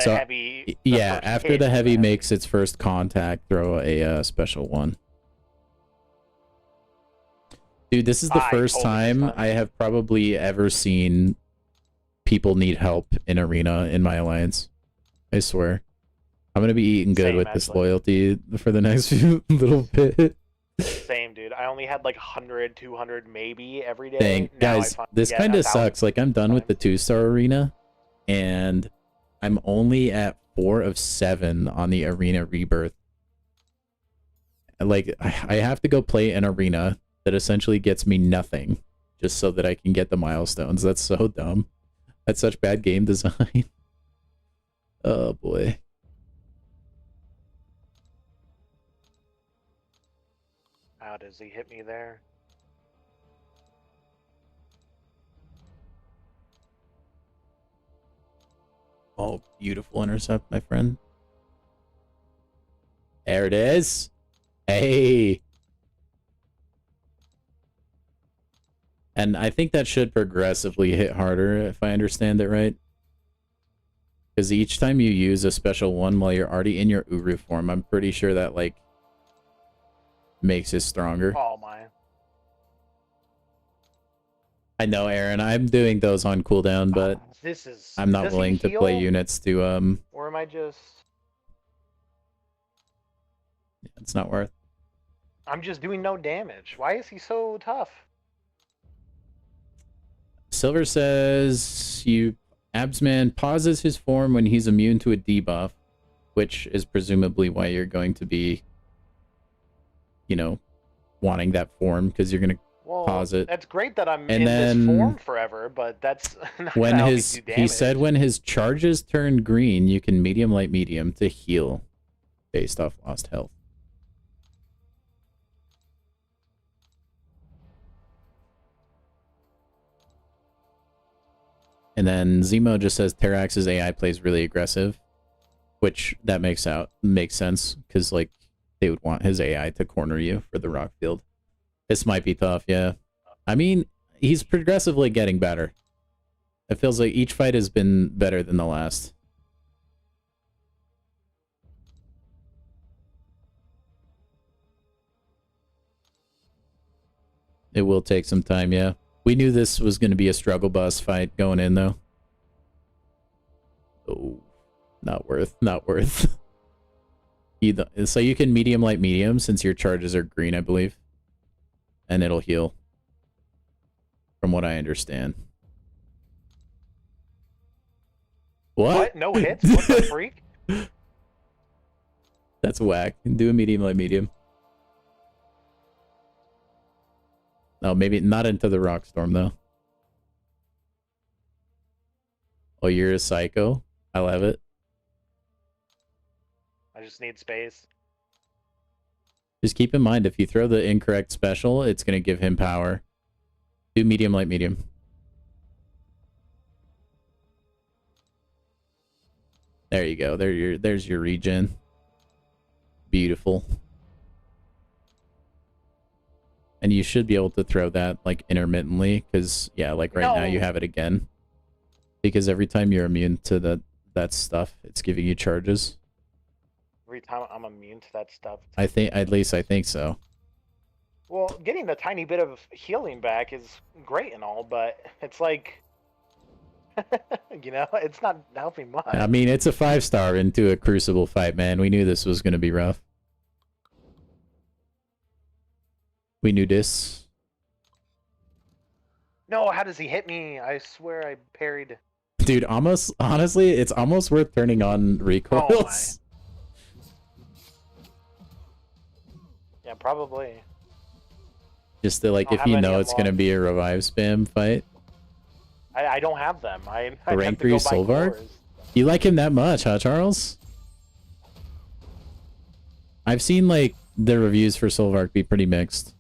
So, heavy. Yeah, first after hit the of heavy makes its first contact, throw a special one. Dude, this is the first time I have probably ever seen people need help in arena in my alliance. I swear. I'm gonna be eating good Same, with this actually. loyalty for the next few little bit. Same, dude. I only had like 100, 200 maybe every day. Dang, Now guys, this kind of sucks. Like, I'm done with the 2-star arena, and I'm only at 4 of 7 on the arena rebirth. Like, I have to go play an arena that essentially gets me nothing just so that I can get the milestones. That's so dumb. That's such bad game design. Oh, boy. How does he hit me there? Oh, beautiful intercept, my friend. There it is. Hey. And I think that should progressively hit harder, if I understand it right. Because each time you use a special one while you're already in your Uru form, I'm pretty sure that, like, makes it stronger. Oh, my. I know, Aaron. I'm doing those on cooldown, but I'm not willing to play units to, Or am I just... It's not worth. I'm just doing no damage. Why is he so tough? Silver says Absman pauses his form when he's immune to a debuff, which is presumably why you're going to be, you know, wanting that form, because you're going to pause it. That's great that I'm in this form forever, but that's not when how his he said when his charges turn green, you can medium light medium to heal based off lost health. And then Zemo just says Terax's AI plays really aggressive, which that makes sense, because like they would want his AI to corner you for the rock field. This might be tough, yeah. I mean, he's progressively getting better. It feels like each fight has been better than the last. It will take some time, yeah. We knew this was going to be a struggle bus fight going in, though. Oh, not worth. So you can medium light medium since your charges are green, I believe. And it'll heal. From what I understand. What? No hits? What the freak? That's whack. Do a medium light medium. No, maybe not into the rock storm, though. Oh, you're a psycho? I love it. I just need space. Just keep in mind, if you throw the incorrect special, it's going to give him power. Do medium light medium. There you go. There's your regen. Beautiful. And you should be able to throw that, like, intermittently, because, yeah, like, right now you have it again. Because every time you're immune to that stuff, it's giving you charges. Every time I'm immune to that stuff. At least I think so. Well, getting a tiny bit of healing back is great and all, but it's like... you know, it's not helping much. I mean, it's a 5-star into a Crucible fight, man. We knew this was going to be rough. We knew this. No, how does he hit me? I swear I parried. Dude, honestly, it's almost worth turning on recoils. Yeah, probably. Just to, like, if you know it's going to be a revive spam fight. I don't have them. I rank 3 Solvark? You like him that much, huh, Charles? I've seen, like, the reviews for Solvark be pretty mixed.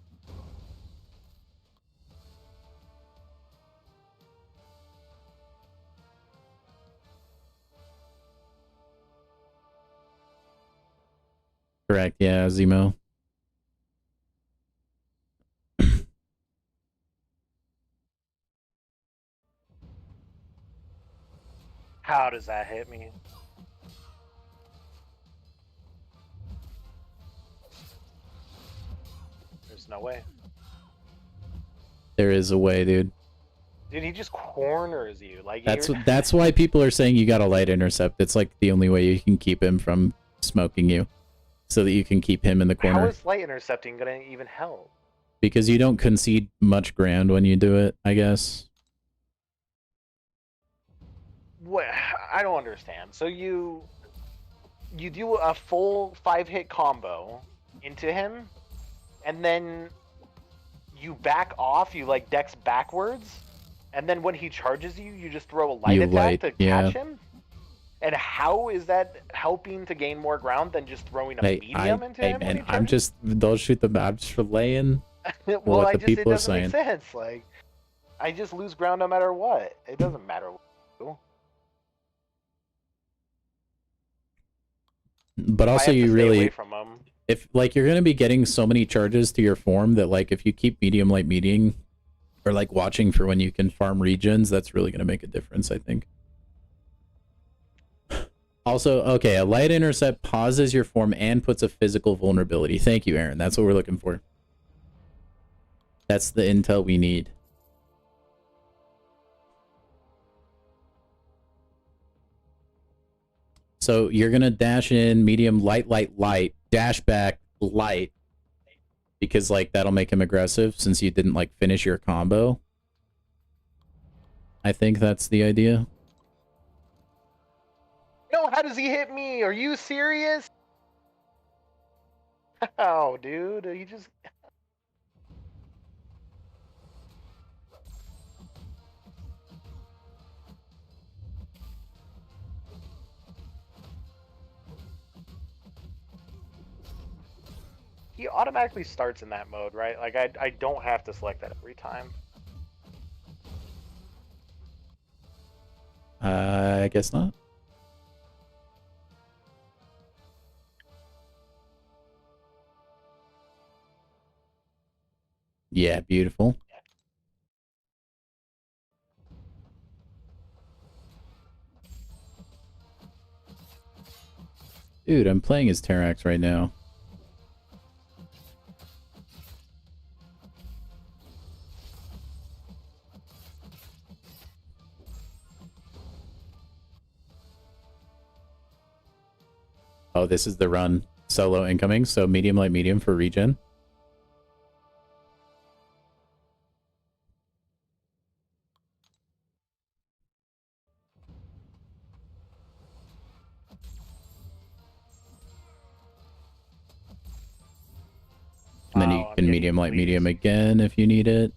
Correct, yeah, Zemo. How does that hit me? There's no way. There is a way, dude. Dude, he just corners you. Like that's why people are saying you got a light intercept. It's like the only way you can keep him from smoking you, so that you can keep him in the corner. How is light intercepting gonna even help? Because you don't concede much ground when you do it, I guess. What? I don't understand. So you do a full 5-hit combo into him, and then you back off. You like dex backwards, and then when he charges you, you just throw a light attack to catch him. And how is that helping to gain more ground than just throwing a medium into him? Man, I'm just don't shoot the I'm just relaying well, what the it people are doesn't saying. make sense. Like, I just lose ground no matter what. It doesn't matter what you do. But also, you really, away from him. if like you're gonna be getting so many charges to your form that like if you keep medium, light, medium, or like watching for when you can farm regions, that's really gonna make a difference, I think. Also, okay, a light intercept pauses your form and puts a physical vulnerability. Thank you, Aaron. That's what we're looking for. That's the intel we need. So you're going to dash in medium, light, light, light, dash back, light. Because, like, that'll make him aggressive since you didn't, like, finish your combo. I think that's the idea. No, how does he hit me? Are you serious? Oh, dude, he just... He automatically starts in that mode, right? Like, I don't have to select that every time. I guess not. Yeah, beautiful. Dude, I'm playing as Terax right now. Oh, this is the run. Solo incoming, so medium, light, medium for regen. And then you can medium, light, medium again if you need it.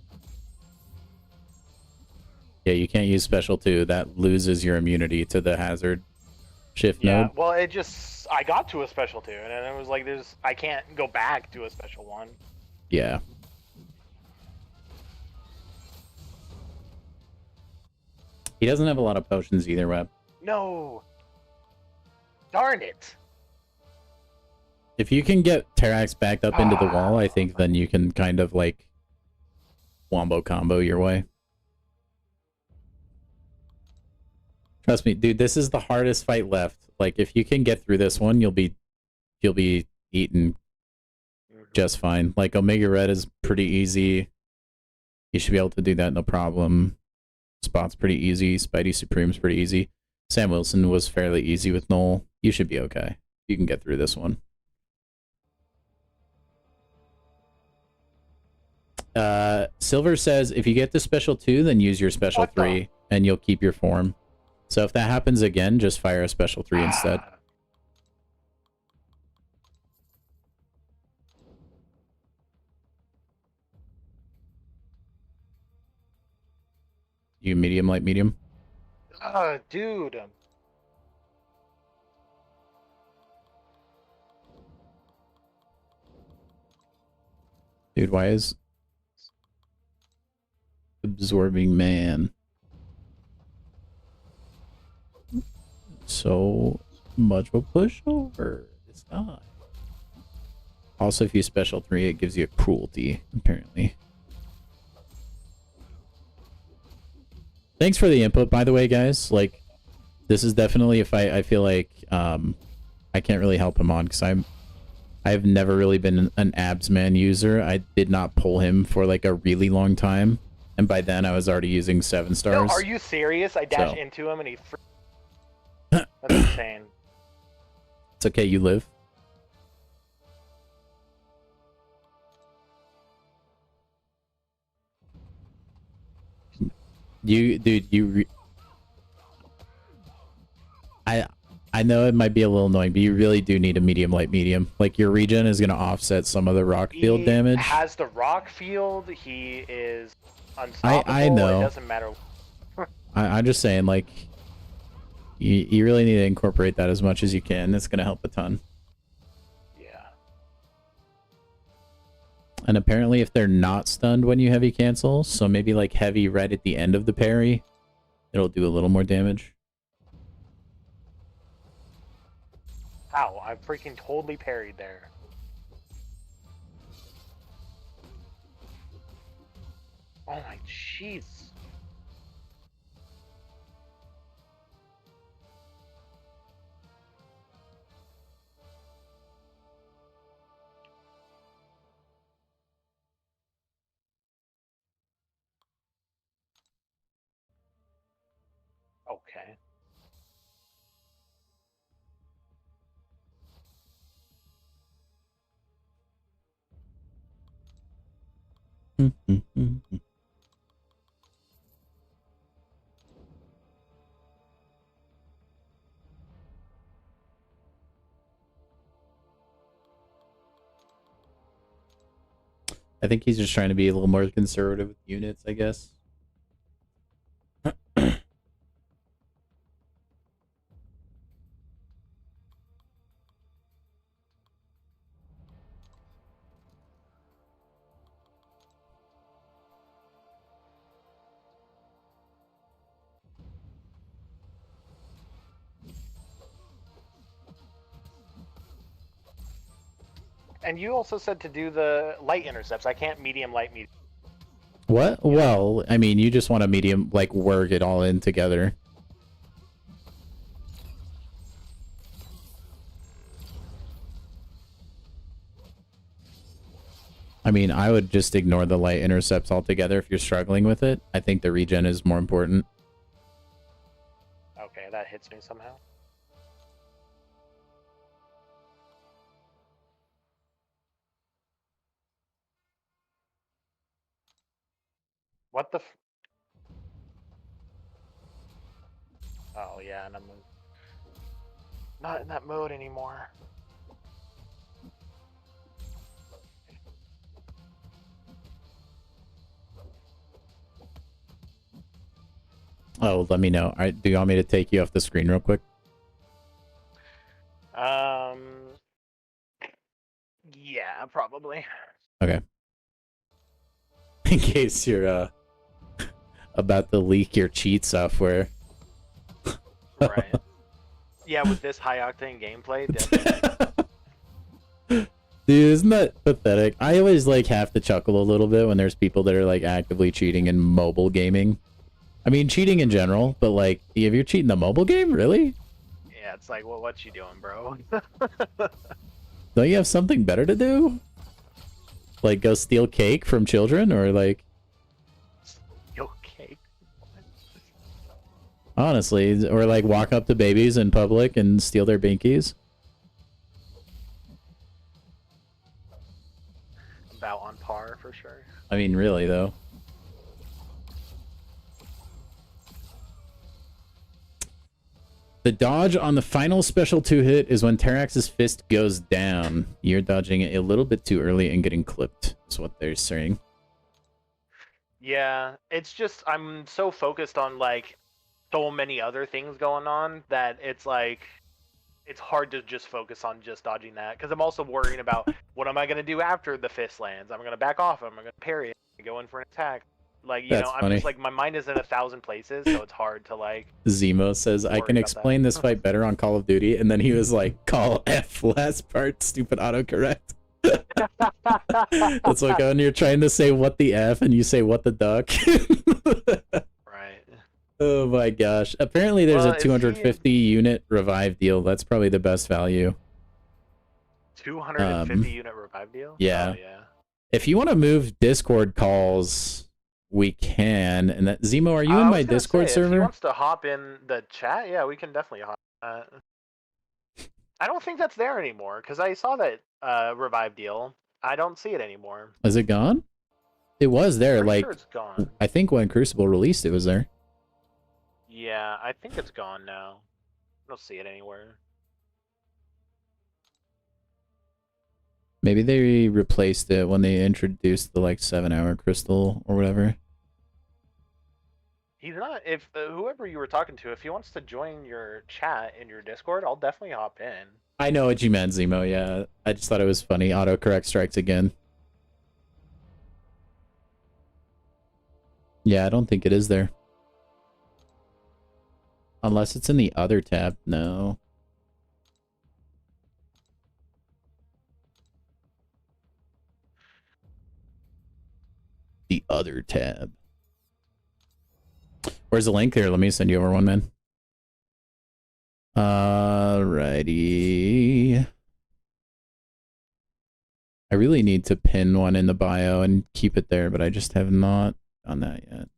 Yeah, you can't use special 2. That loses your immunity to the hazard shift node. Yeah, well, it just... I got to a special 2, and then it was like, I can't go back to a special 1. Yeah. He doesn't have a lot of potions either, Web. No! Darn it! If you can get Terax backed up into the wall, I think then you can kind of, like, wombo combo your way. Trust me, dude, this is the hardest fight left. Like, if you can get through this one, you'll be eaten just fine. Like, Omega Red is pretty easy. You should be able to do that no problem. Spot's pretty easy. Spidey Supreme's pretty easy. Sam Wilson was fairly easy with Null. You should be okay. You can get through this one. Silver says, if you get the special 2, then use your special 3, and you'll keep your form. So if that happens again, just fire a special 3 instead. You medium, light, medium? Dude. Dude, why is absorbing man so much of a pushover? It's not. Also, if you special 3, it gives you a cruelty, apparently. Thanks for the input, by the way, guys. Like, This is definitely a fight I feel like I can't really help him on because I've never really been an abs man user. I did not pull him for like a really long time, and by then I was already using 7 stars. No, are you serious? I dash into him and he. That's insane. It's okay, you live. I know it might be a little annoying, but you really do need a medium, light, medium. Like, your regen is going to offset some of the rock field damage. He has the rock field. He is unstoppable. I know. It doesn't matter. I'm just saying, like, you really need to incorporate that as much as you can. It's going to help a ton. Yeah. And apparently if they're not stunned when you heavy cancel, so maybe like heavy right at the end of the parry, it'll do a little more damage. Ow, I freaking totally parried there. Oh my jeez. Okay. I think he's just trying to be a little more conservative with units, I guess. And you also said to do the light intercepts. I can't medium, light, medium. What? Well, I mean, you just want to medium, like, work it all in together. I mean, I would just ignore the light intercepts altogether if you're struggling with it. I think the regen is more important. Okay, that hits me somehow. What the f... Oh, yeah, and I'm not in that mode anymore. Oh, let me know. All right, do you want me to take you off the screen real quick? Yeah, probably. Okay. In case you're about to leak your cheat software. Right. Yeah, with this high octane gameplay, definitely. Dude, isn't that pathetic? I always like have to chuckle a little bit when there's people that are like actively cheating in mobile gaming. I mean, cheating in general, but like, if you're cheating the mobile game, really? Yeah, it's like, well, what you doing, bro? Don't you have something better to do? Like go steal cake from children, or like... Steal cake? Honestly, or like walk up to babies in public and steal their binkies? About on par, for sure. I mean, really, though. The dodge on the final special 2-hit is when Terax's fist goes down. You're dodging it a little bit too early and getting clipped, is what they're saying. Yeah, it's just, I'm so focused on, like, so many other things going on that it's like, it's hard to just focus on just dodging that. Because I'm also worrying about, what am I going to do after the fist lands? I'm going to back off him, I'm going to parry it, go in for an attack. Like, you know, I'm just like, my mind is in 1,000 places, so it's hard to like... Zemo says, I can explain this fight better on Call of Duty, and then he was like, call F last part, stupid autocorrect. It's like when you're trying to say what the F and you say what the duck. Right. Oh my gosh. Apparently there's a Well, is he 250 unit revive deal. That's probably the best value. 250 unit revive deal? Yeah. Oh, yeah. If you want to move Discord calls, we can. And that Zemo, are you in I my was gonna Discord say, if he server? wants to hop in the chat, yeah, we can definitely hop. I don't think that's there anymore because I saw that revive deal. I don't see it anymore. Is it gone? It was there. Pretty Like, sure it's gone. I think when Crucible released, it was there. Yeah, I think it's gone now. I don't see it anywhere. Maybe they replaced it when they introduced the like 7-hour crystal or whatever. He's not. If whoever you were talking to, if he wants to join your chat in your Discord, I'll definitely hop in. I know what you meant, Zemo. Yeah, I just thought it was funny. Autocorrect strikes again. Yeah, I don't think it is there. Unless it's in the other tab. No. The other tab. Where's the link here? Let me send you over one, man. Alrighty. I really need to pin one in the bio and keep it there, but I just have not done that yet.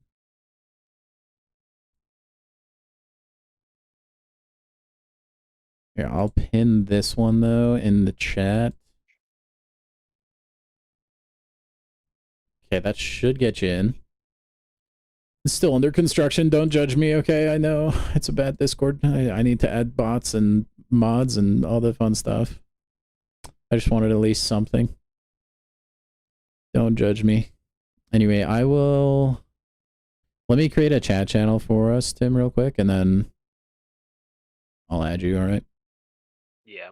Here, I'll pin this one, though, in the chat. Okay, that should get you in. It's still under construction. Don't judge me, okay? I know it's a bad Discord. I need to add bots and mods and all the fun stuff. I just wanted at least something. Don't judge me. Anyway, I will... Let me create a chat channel for us, Tim, real quick, and then I'll add you, alright? Yeah.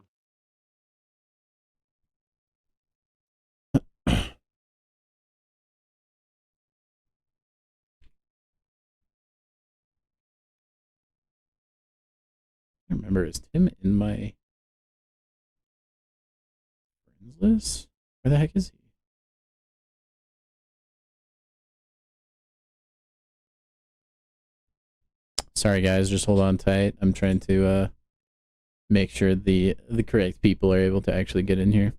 I remember, is Tim in my friends list? Where the heck is he? Sorry guys, just hold on tight. I'm trying to make sure the correct people are able to actually get in here.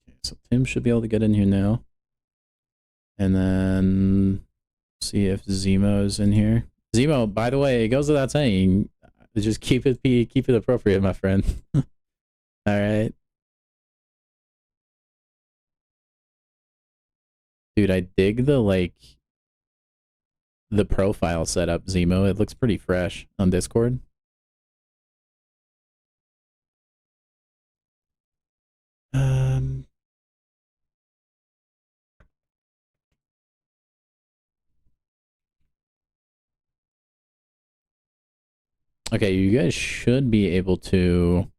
Okay, so Tim should be able to get in here now. And then see if Zemo's in here. Zemo, by the way, it goes without saying, just keep it appropriate, my friend. All right. Dude, I dig the profile setup, Zemo. It looks pretty fresh on Discord. Okay, you guys should be able to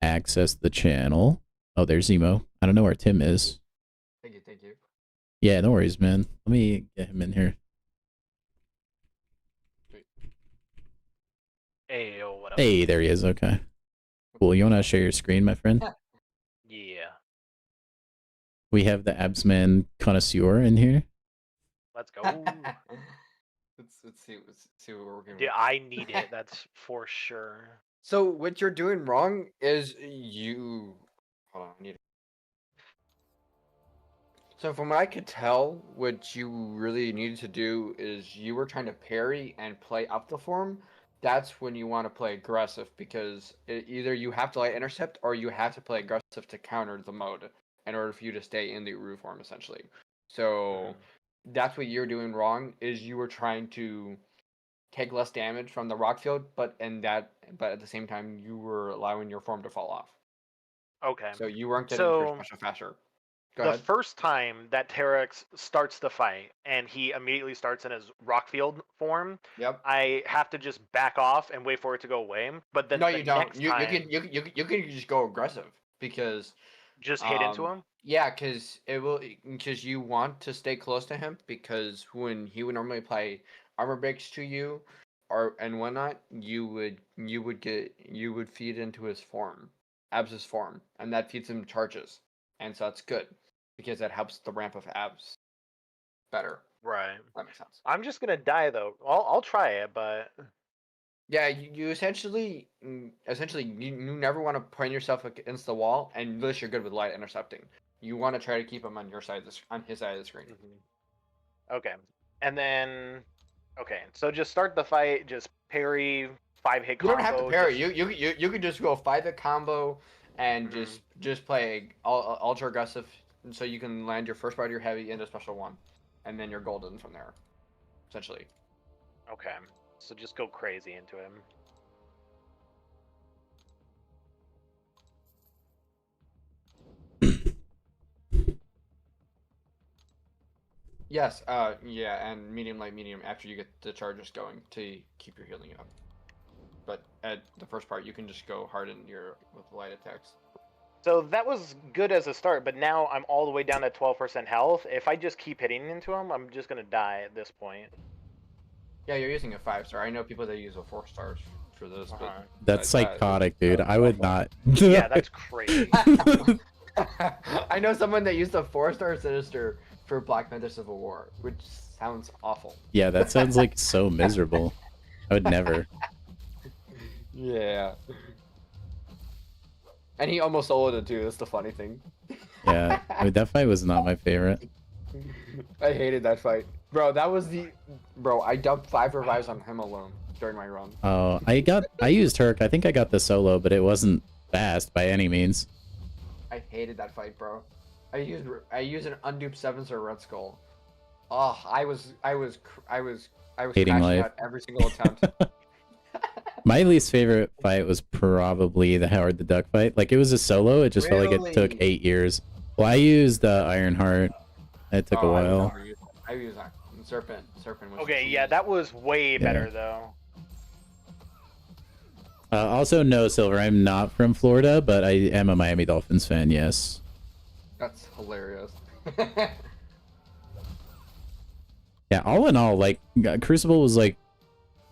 access the channel. Oh, there's Zemo. I don't know where Tim is. Thank you. Yeah, no worries, man. Let me get him in here. Hey, yo, what up? Hey, there he is. Okay. Cool. You want to share your screen, my friend? Yeah. We have the Absman connoisseur in here. Let's go. let's see what we're working with. Yeah, I need it. That's for sure. So what you're doing wrong is you. Hold on, I need. So from what I could tell, what you really needed to do is you were trying to parry and play up the form. That's when you want to play aggressive because either you have to intercept or you have to play aggressive to counter the mode in order for you to stay in the Uru form essentially. So that's what you're doing wrong is you were trying to take less damage from the rock field, but at the same time you were allowing your form to fall off. Okay. So you weren't getting your special faster. The first time that Terex starts the fight and he immediately starts in his Rockfield form, yep. I have to just back off and wait for it to go away. But then no, you don't. You can just go aggressive because just hit into him. Yeah, because you want to stay close to him because when he would normally apply armor breaks to you, and whatnot, you would feed into his form, Abs's form, and that feeds him charges, and so that's good because that helps the ramp of Abs better. Right. That makes sense. I'm just gonna die though. I'll try it, but Yeah, you essentially you never want to point yourself against the wall unless you're good with light intercepting. You want to try to keep him on your side on his side of the screen. Okay, and then so just start the fight. Just parry 5-hit combo. You don't have to parry. You could just go 5-hit combo and just play ultra aggressive, so you can land your first part of your heavy into special one, and then you're golden from there, essentially. Okay, so just go crazy into him. Yes, yeah, and medium, light, medium after you get the charges going to keep your healing up. But at the first part, you can just go hard in with light attacks. So that was good as a start, but now I'm all the way down at 12% health. If I just keep hitting into him, I'm just gonna die at this point. Yeah, you're using a 5-star. I know people that use a 4-star for this, but that's psychotic, dude. I would not. Yeah, that's crazy. I know someone that used a 4-star Sinister for Black Panther Civil War, which sounds awful. Yeah, that sounds like so miserable. I would never. Yeah. And he almost soloed it too, that's the funny thing. Yeah, I mean, that fight was not my favorite. I hated that fight. Bro, I dumped 5 revives on him alone during my run. Oh, I used Herc. I think I got the solo, but it wasn't fast by any means. I hated that fight, bro. I used an unduped 7-star Red Skull. Oh, I was Hating crashing life. out every single attempt. My least favorite fight was probably the Howard the Duck fight. Like, it was a solo. It just felt like it took 8 years. Well, I used Ironheart. It took a while. I used that. Serpent. Was Okay, yeah, that was way better though. Also, no, Silver. I'm not from Florida, but I am a Miami Dolphins fan. Yes. That's hilarious. Yeah. All in all, like, Crucible was like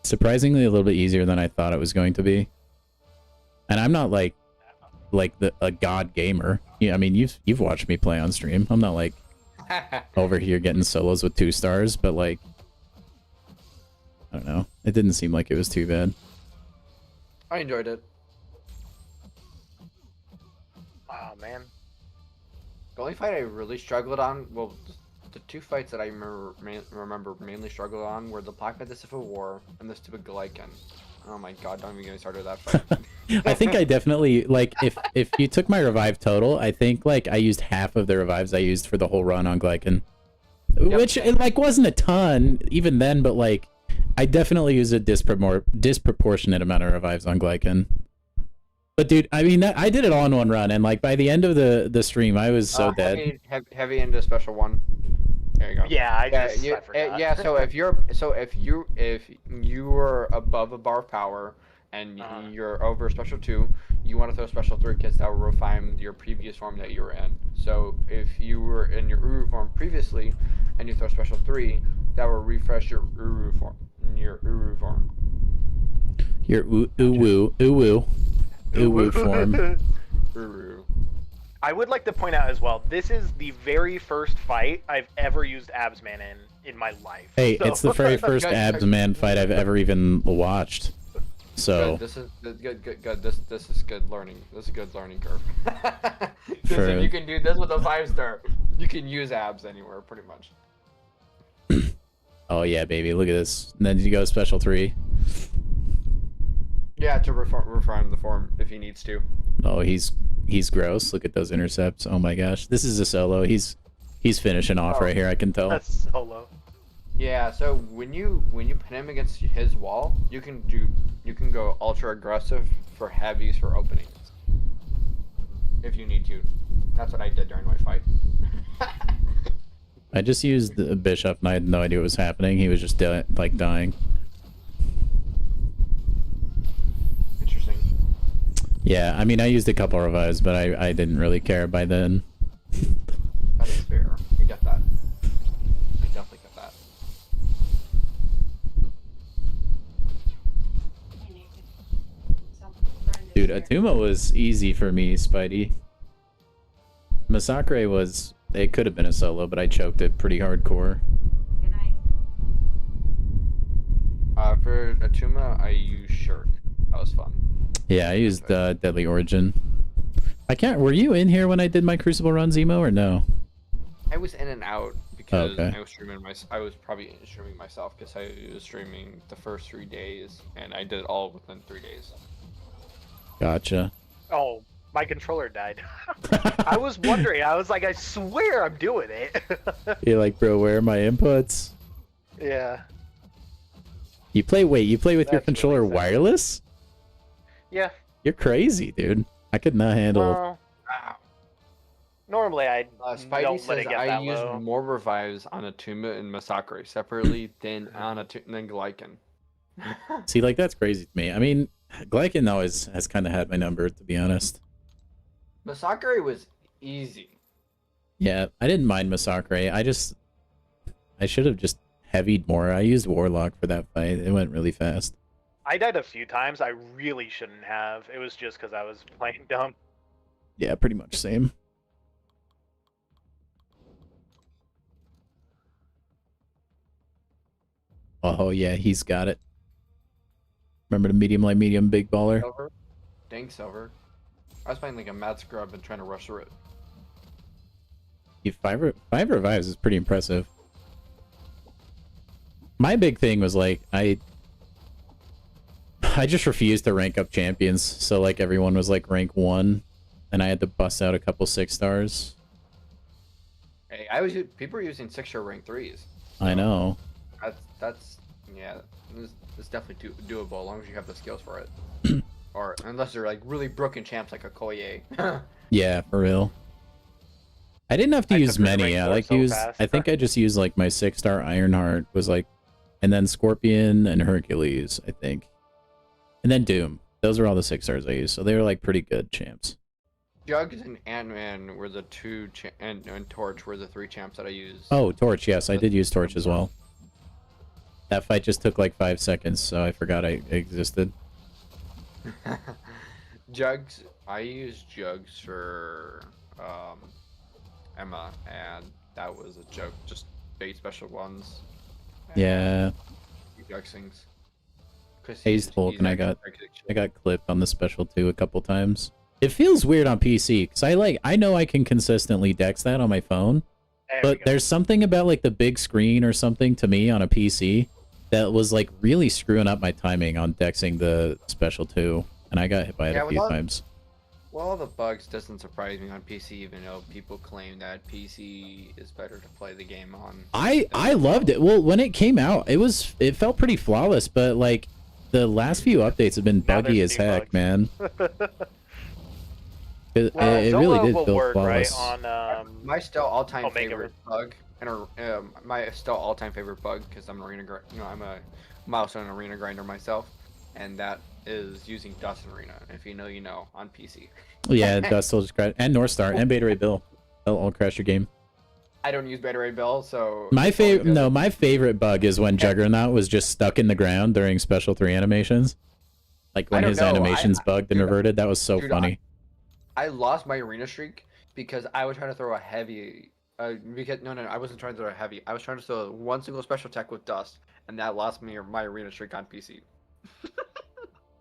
surprisingly a little bit easier than I thought it was going to be. And I'm not like a god gamer. Yeah, I mean, you've watched me play on stream. I'm not like over here getting solos with 2 stars, but like, I don't know. It didn't seem like it was too bad. I enjoyed it. Oh man. The only fight I really struggled on, well, the 2 fights that I remember mainly struggled on were the Black Panther Civil War and the stupid Glycan. Oh my god, don't even get me started with that fight. I think I definitely, like, if you took my revive total, I think, like, I used half of the revives I used for the whole run on Glycan. Yep. Which, it, like, wasn't a ton, even then, but, like, I definitely used a disproportionate amount of revives on Glycan. But, dude, I mean, I did it all in one run, and, like, by the end of the stream, I was so dead. Heavy into special one. There you go. Yeah, I forgot. Yeah, so if you were above a bar of power and you're over special 2, you want to throw special 3 because that will refine your previous form that you were in. So if you were in your Uru form previously and you throw special 3, that will refresh your Uru form. Your Uru form form. Uru. I would like to point out as well, this is the very first fight I've ever used Absman in my life. Hey, so. It's the very first Absman fight I've ever even watched. So good. This is good. This is good learning. This is a good learning curve. For... If you can do this with a 5-star, you can use Abs anywhere pretty much. Oh yeah, baby! Look at this. And then you go special 3. Yeah, to refine the form if he needs to. Oh, he's gross. Look at those intercepts. Oh my gosh, this is a solo. He's finishing off right here. I can tell. That's solo. Yeah. So when you pin him against his wall, you can go ultra aggressive for heavies for openings if you need to. That's what I did during my fight. I just used the bishop and I had no idea what was happening. He was just like dying. Interesting. Yeah, I mean, I used a couple of revives, but I didn't really care by then. That is fair. I get that. I definitely get that. Atuma was easy for me, Spidey. Masacre was... It could have been a solo, but I choked it pretty hardcore. For Atuma, I used Shirk. That was fun. Yeah, I used Deadly Origin. I can't... Were you in here when I did my Crucible runs, Emo, or no? I was in and out because okay. I was streaming I was probably streaming myself because I was streaming the first 3 days, and I did it all within 3 days. Gotcha. Oh, my controller died. I was wondering. I was like, I swear I'm doing it. You're like, bro, where are my inputs? Yeah. You play with your controller really wireless? Yeah. You're crazy, dude. I could not handle... Well, normally I Spidey don't let it says get I that use low. more revives on Atuma and Masacre separately than on than Glycan. See, like, that's crazy to me. I mean, Glycan always has kind of had my number, to be honest. Masacre was easy. Yeah, I didn't mind Masacre. I should have just heavied more. I used Warlock for that fight. It went really fast. I died a few times. I really shouldn't have. It was just because I was playing dumb. Yeah, pretty much same. Oh, yeah, he's got it. Remember the medium, light, medium, big baller? Silver. Dang Silver. I was playing like a mad scrub and trying to rush through it. Five revives is pretty impressive. My big thing was like I just refused to rank up champions, so like everyone was like rank 1, and I had to bust out a couple 6 stars. Hey, people were using 6-star rank 3s. I know. That's yeah. It's definitely doable as long as you have the skills for it. Or unless they're like really broken champs like a Koye. Yeah, for real. I didn't have to use many. I think I just used like my 6-star Ironheart was like, and then Scorpion and Hercules, I think. And then Doom. Those are all the 6 stars I used, so they were like pretty good champs. Jugs and Ant-Man were the 2 and Torch were the 3 champs that I used. Oh, Torch, yes, I did use Torch as well. That fight just took like 5 seconds, so I forgot I existed. Jugs, I used Jugs for Emma, and that was a joke. Just bait special ones. Yeah. Jugs things. Hazed Hulk, and I got clipped on the special too a couple times. It feels weird on PC because I know I can consistently dex that on my phone, but there's something about like the big screen or something to me on a PC that was like really screwing up my timing on dexing the special 2, and I got hit by it a few times. Well, all the bugs doesn't surprise me on PC, even though people claim that PC is better to play the game on. I loved it. Well, when it came out, it felt pretty flawless, but like the last few updates have been buggy as heck, man. It really did feel flawless. Right, on, my still all-time favorite bug, and my still all-time favorite bug, because I'm I'm a milestone arena grinder myself, and that is using Dust Arena. If you know, you know, on PC. Yeah, Dust will just crash, and North Star and Beta Ray Bill. They'll all crash your game. I don't use Beta Ray Bill, so my favorite bug is when Juggernaut was just stuck in the ground during Special 3 animations. Like when his animations bugged and reverted. That was so funny. I lost my arena streak because I was trying to throw a heavy. No, I wasn't trying to throw a heavy. I was trying to throw one single special attack with Dust, and that lost me my arena streak on PC.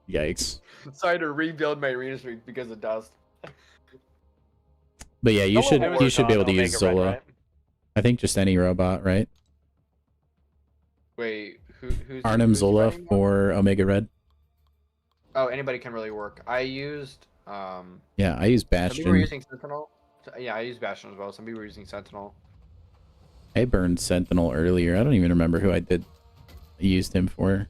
Yikes! So I had to rebuild my arena streak because of Dust. But yeah, you should be able to use Zola. Right? I think just any robot, right? Wait, who's Arnim Zola for Omega Red? Oh, anybody can really work. I used yeah, I used Bastion. Some people were using Sentinel. Yeah, I used Bastion as well. Some people were using Sentinel. I burned Sentinel earlier. I don't even remember who I used him for.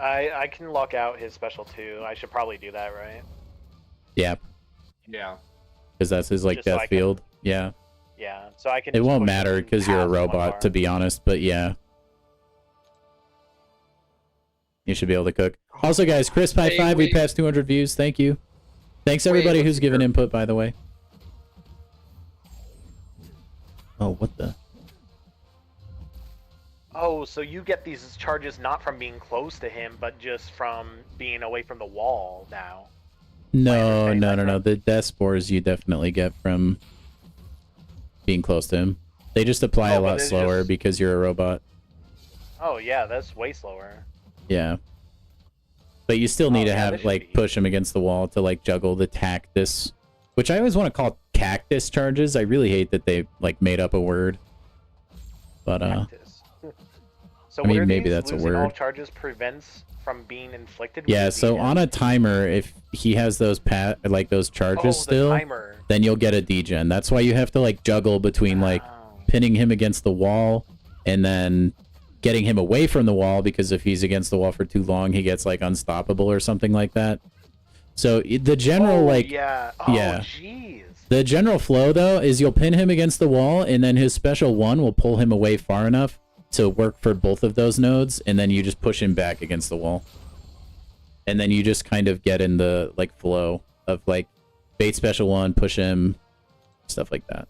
I can lock out his special 2. I should probably do that, right? Yeah. Yeah. Because that's his like death field. Yeah. Yeah. So I can. It won't matter because you're a robot, to be honest. But yeah. You should be able to cook. Also, guys, Chris Pie 5, we passed 200 views. Thank you. Thanks everybody who's given input, by the way. Oh, what the? Oh, so you get these charges not from being close to him, but just from being away from the wall now. No. The death spores you definitely get from being close to him. They just apply a lot slower because you're a robot. Oh yeah, that's way slower. Yeah. But you still need to have like push him against the wall to like juggle the cactus, which I always want to call cactus charges. I really hate that they like made up a word. But Cactus. So I mean, maybe these? that's a Losing word. all charges prevents from being inflicted with Yeah, a so degen? on a timer, if he has those those charges still, timer. then you'll get a degen. That's why you have to like juggle between like pinning him against the wall and then getting him away from the wall, because if he's against the wall for too long, he gets like unstoppable or something like that. So the general jeez. The general flow though is you'll pin him against the wall, and then his special one will pull him away far enough to work for both of those nodes, and then you just push him back against the wall. And then you just kind of get in the like flow of like bait special one, push him, stuff like that.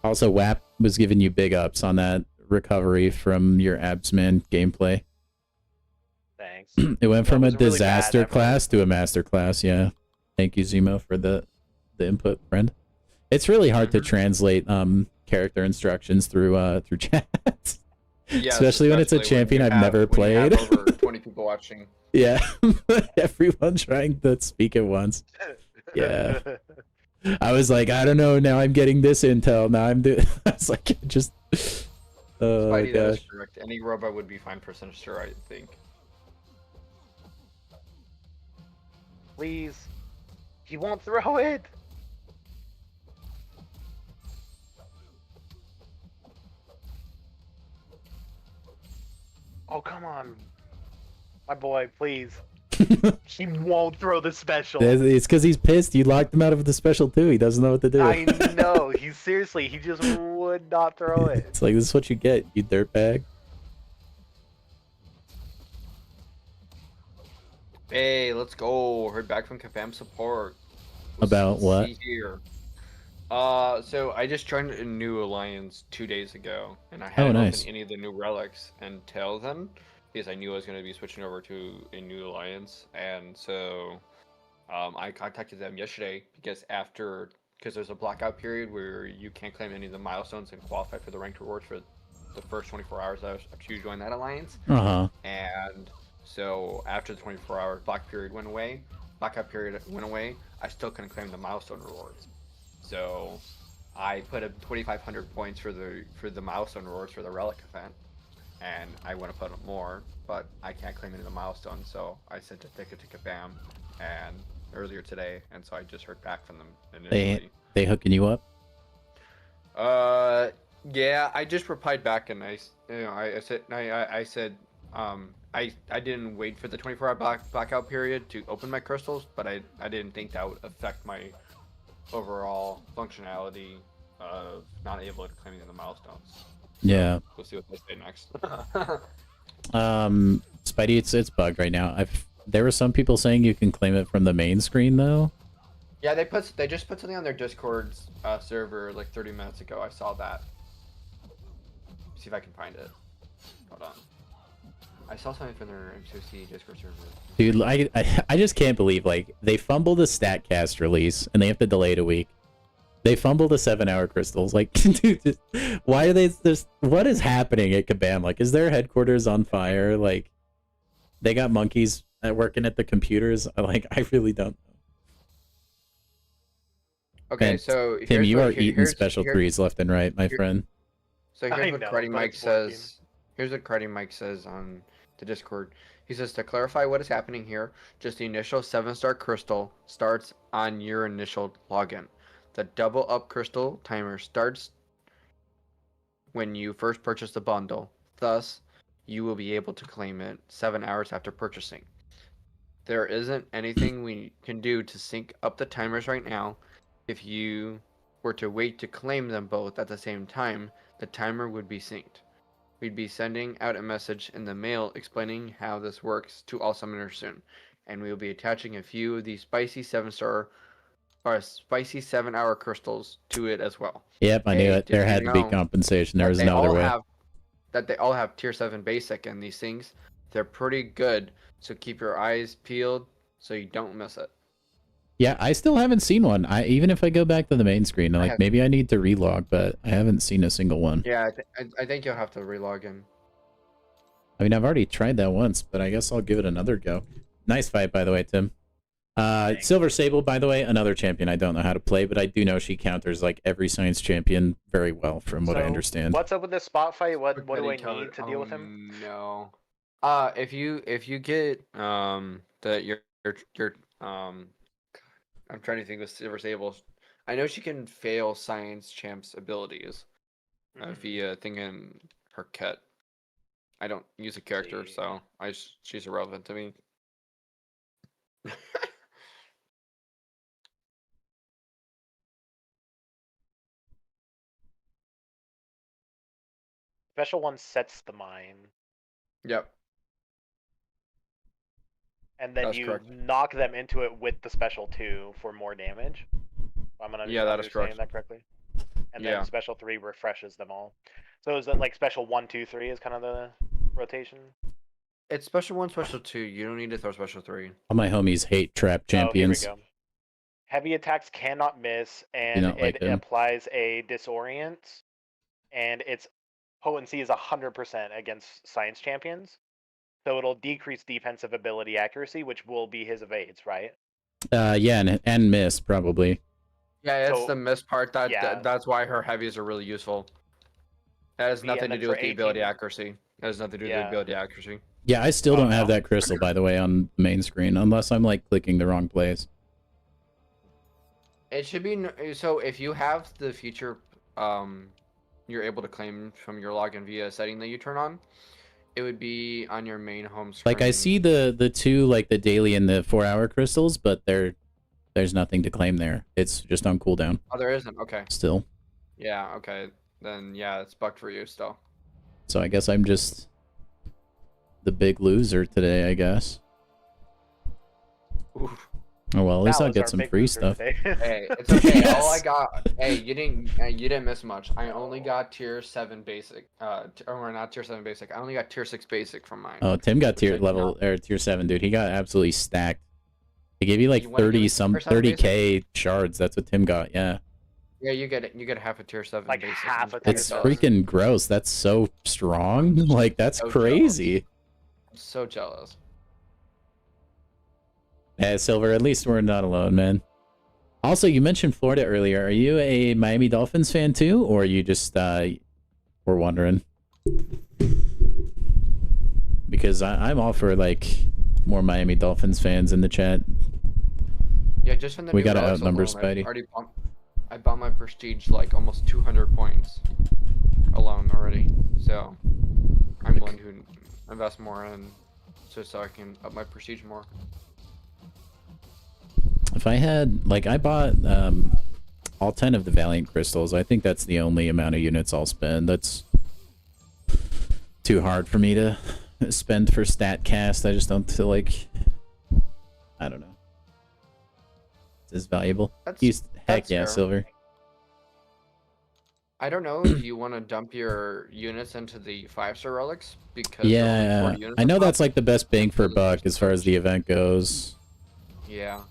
Also, WAP was giving you big ups on that recovery from your Absman gameplay. Thanks. It went from a really disaster bad, class to a master class, yeah. Thank you, Zemo, for the input, friend. It's really hard to translate character instructions through chat. Yes, especially when it's a champion I've never played. You have over 20 people watching. Yeah, everyone trying to speak at once. Yeah. I was like, I don't know, now I'm getting this intel, now I'm doing... I was like, just... Oh, Spidey, gosh. that is correct. Any robot would be fine for Sinister, I think. Please. He won't throw it. Oh, come on. My boy, please. He won't throw the special. It's because he's pissed. You locked him out of the special too. He doesn't know what to do. I know. He just would not throw it. It's like, this is what you get, you dirtbag. Hey, let's go. Heard back from Kabam support. About what? Here. So I just joined a new alliance 2 days ago, and I hadn't opened any of the new relics until then, because I knew I was going to be switching over to a new alliance, and so I contacted them yesterday because there's a blackout period where you can't claim any of the milestones and qualify for the ranked rewards for the first 24 hours after you join that alliance. And so after the 24-hour blackout period went away, I still couldn't claim the milestone rewards. So I put up 2,500 points for the milestone rewards for the relic event, and I want to put up more, but I can't claim any of the milestones. So I sent a ticket to Kabam and earlier today, and so I just heard back from them initially. They hooking you up? Yeah, I just replied back, and I said I didn't wait for the 24-hour blackout period to open my crystals, but I didn't think that would affect my overall functionality of not able to claim the milestones. Yeah. We'll see what they say next. Spidey, it's bugged right now. There were some people saying you can claim it from the main screen though. Yeah, they just put something on their Discord server like 30 minutes ago. I saw that. See if I can find it. Hold on. I saw something from their MCOC Discord server. Dude, I just can't believe, like, they fumbled a StatCast release, and they have to delay it a week. They fumbled the 7-hour crystals. Like, dude, why are they just... What is happening at Kabam? Like, is their headquarters on fire? Like, they got monkeys working at the computers? Like, I really don't know. Okay, and so... Tim, you are eating special threes left and right, my friend. So here's what Karate Mike says. Here's what Karate Mike says on the Discord. He says, to clarify what is happening here, just the initial 7-star crystal starts on your initial login. The double up crystal timer starts when you first purchase the bundle. Thus, you will be able to claim it 7 hours after purchasing. There isn't anything we can do to sync up the timers right now. If you were to wait to claim them both at the same time, the timer would be synced. We'd be sending out a message in the mail explaining how this works to all summoners soon, and we will be attaching a few of these spicy 7-star or spicy 7-hour crystals to it as well. Yep, I knew Hey, it. There did you had to be know compensation. There that was they no other all way. have that they all have tier 7 basic, and these things, they're pretty good. So keep your eyes peeled so you don't miss it. Yeah, I still haven't seen one. Even if I go back to the main screen, I like have- maybe I need to relog, but I haven't seen a single one. Yeah, I think you'll have to relog in. I mean, I've already tried that once, but I guess I'll give it another go. Nice fight, by the way, Tim. Silver Sable, by the way, another champion I don't know how to play, but I do know she counters like every science champion very well, from what I understand. What's up with this spot fight? What do I Spaghetti need to deal with him? No. If you get your I'm trying to think with Silver Sable. I know she can fail Science Champ's abilities via thinking her kit. I don't use a character, so she's irrelevant to me. Special one sets the mine, Yep. and then That's you correct. knock them into it with the special 2 for more damage. I'm gonna Yeah, that is understanding correct. that correctly. And Yeah. then special 3 refreshes them all. So is that like special 1, 2, 3 is kind of the rotation? It's special 1, special 2. You don't need to throw special 3. All my homies hate trap champions. Oh, here we go. Heavy attacks cannot miss, and not like it them. applies a disorient, and its potency is 100% against science champions. So it'll decrease defensive ability accuracy, which will be his evades, right? Yeah, and miss probably. Yeah, it's So- the miss part yeah. that's why her heavies are really useful. It has Yeah, nothing and to then do for with the ability 18 accuracy. It has nothing to do with Yeah. the ability accuracy. Yeah, I still don't have no. that crystal, by the way, on the main screen, unless I'm like clicking the wrong place. It should be so if you have the feature you're able to claim from your login via a setting that you turn on, it would be on your main home screen. Like I see the two, like the daily and the 4-hour crystals, but there's nothing to claim there. It's just on cooldown Oh, there isn't. Okay. still. Yeah. Okay. Then yeah, it's bugged for you still. So I guess I'm just the big loser today, I guess. Oof. Oh well, at least That I'll was get our some big free loser stuff. today. Hey, it's okay. All I Yes. got. Hey, you didn't miss much. I only got tier 7 basic. Or not tier 7 basic. I only got tier 6 basic from mine. Oh, Tim got Which I tier did level or tier 7, dude. He got absolutely stacked. They gave you like You wanna give 30 me some tier 7 30k shards. That's what Tim got. Yeah. Yeah, you get it. You get half a tier 7 Like basic. half a and tier It's seven. freaking gross. That's so strong. Like that's So crazy. I'm so jealous. Yeah, Silver, at least we're not alone, man. Also, you mentioned Florida earlier. Are you a Miami Dolphins fan too, or are you just were wondering? Because I'm all for like more Miami Dolphins fans in the chat. Yeah, just from the We new gotta relics outnumber alone, Spidey. I bought my prestige like almost 200 points alone already. So I'm willing to invest more in so I can up my prestige more. If I had, like, I bought all 10 of the Valiant crystals. I think that's the only amount of units I'll spend. That's too hard for me to spend for StatCast. I just don't feel like, I don't know. It's as valuable. That's, Heck that's yeah, fair. Silver. I don't know if you want to dump your units into the 5-star relics because they're only Yeah, 40 units I know a pop. that's like the best bang for Because buck there's as far as the research. event goes. Yeah.